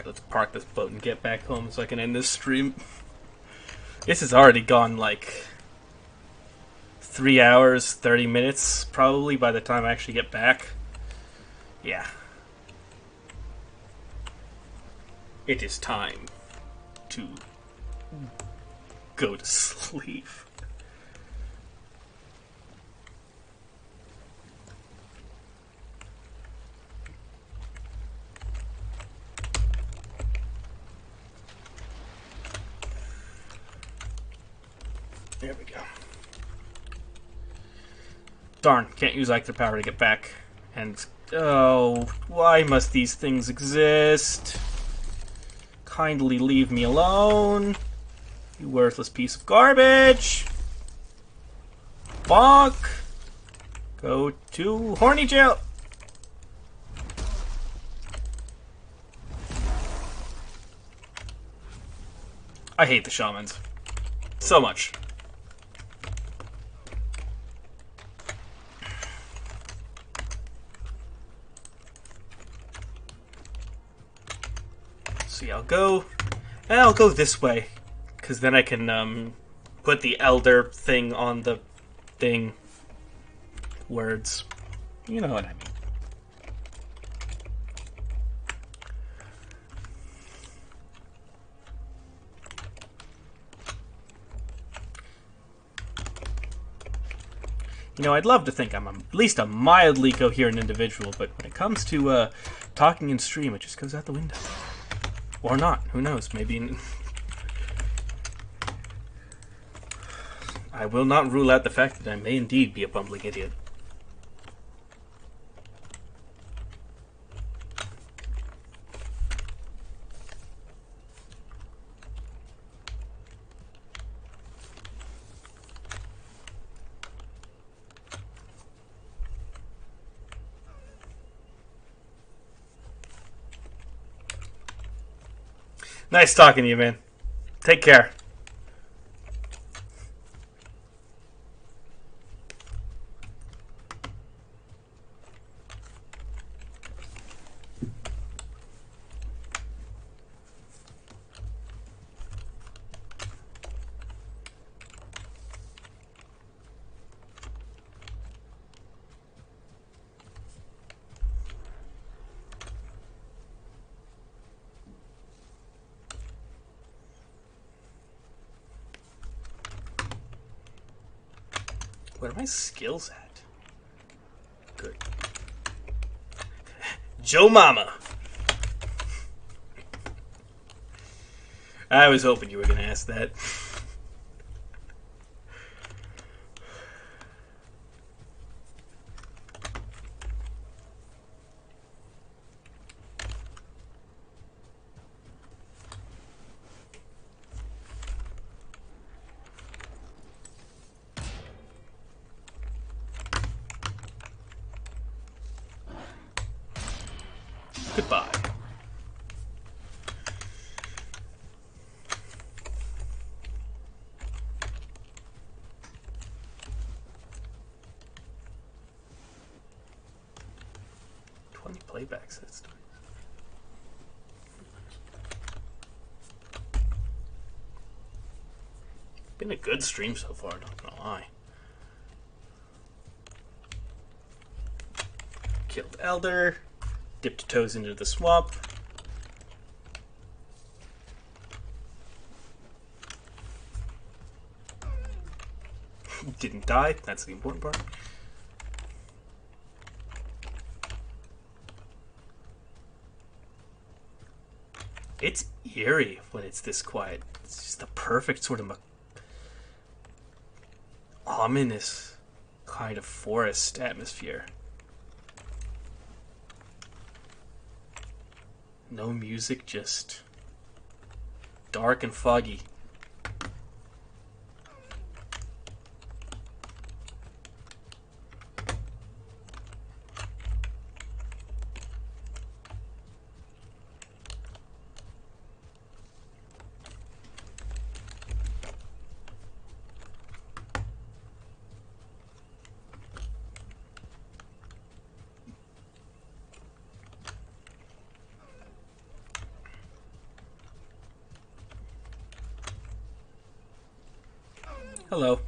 let's park this boat and get back home so I can end this stream. This has already gone like 3 hours, 30 minutes, probably, by the time I actually get back. Yeah. It is time to go to sleep. There we go. Darn, can't use Ector power to get back. And, oh, why must these things exist? Kindly leave me alone. You worthless piece of garbage. Bonk. Go to horny jail. I hate the shamans. So much. See, I'll go this way, because then I can put the elder thing on the thing. Words. You know what I mean. You know, I'd love to think I'm at least a mildly coherent individual, but when it comes to talking in stream, it just goes out the window. Or not. Who knows? Maybe... I will not rule out the fact that I may indeed be a bumbling idiot. Nice talking to you, man. Take care. Where are my skills at? Good. Joe Mama. I was hoping you were going to ask that. Goodbye. Playbacks. That's nice. Been a good stream so far, not gonna lie. Killed Elder, dipped toes into the swamp. Didn't die, that's the important part. It's eerie when it's this quiet. It's just the perfect sort of ominous kind of forest atmosphere. No music, just dark and foggy. Hello.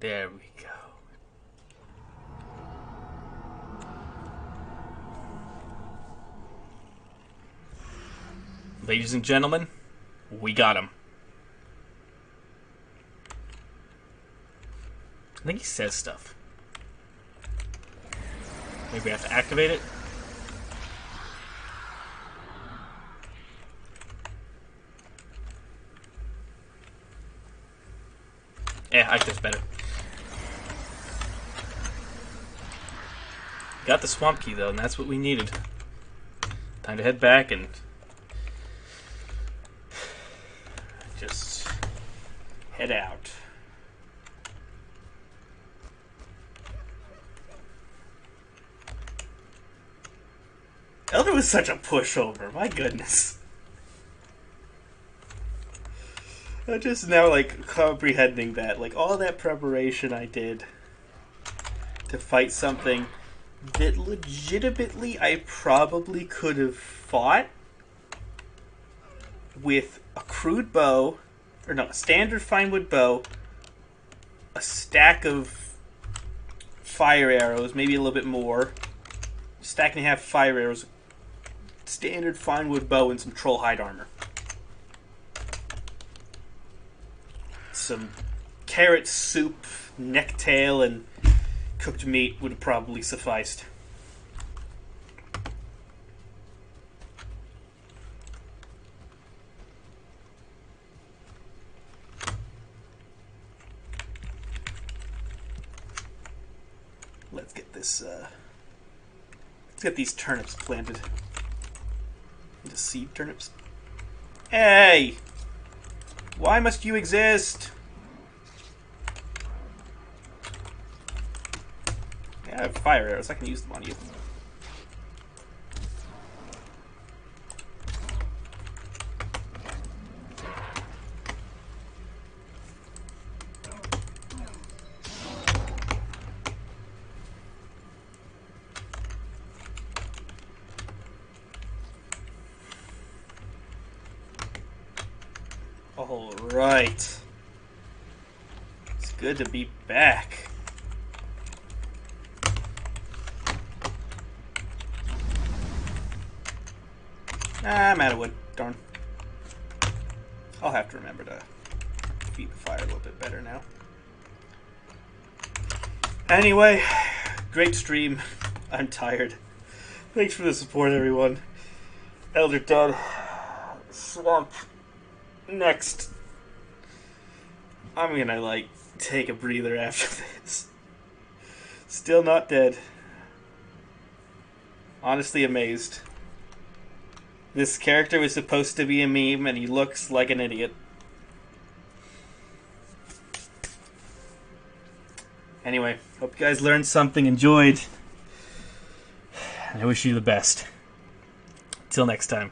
There we go. Ladies and gentlemen, we got him. I think he says stuff. Maybe I have to activate it. Yeah, I like this better. Got the swamp key though, and that's what we needed. Time to head back and just head out. Elder was such a pushover, my goodness. I'm just now, like, comprehending that. Like, all that preparation I did to fight something that legitimately I probably could have fought with a crude bow, or no, a standard fine wood bow, a stack of fire arrows, maybe a little bit more, stack and a half fire arrows, standard fine wood bow, and some troll hide armor. Some carrot soup, necktail, and cooked meat would have probably sufficed. Let's get this, let's get these turnips planted. Into seed turnips. Hey! Why must you exist? Yeah, I have fire arrows. I can use them on you. All right. It's good to be back. I'm out of wood. Darn. I'll have to remember to feed the fire a little bit better now. Anyway, great stream. I'm tired. Thanks for the support, everyone. Elder Todd. Swamp. Next. I'm gonna, like, take a breather after this. Still not dead. Honestly amazed. This character was supposed to be a meme, and he looks like an idiot. Anyway, hope you guys learned something, enjoyed, and I wish you the best. Till next time.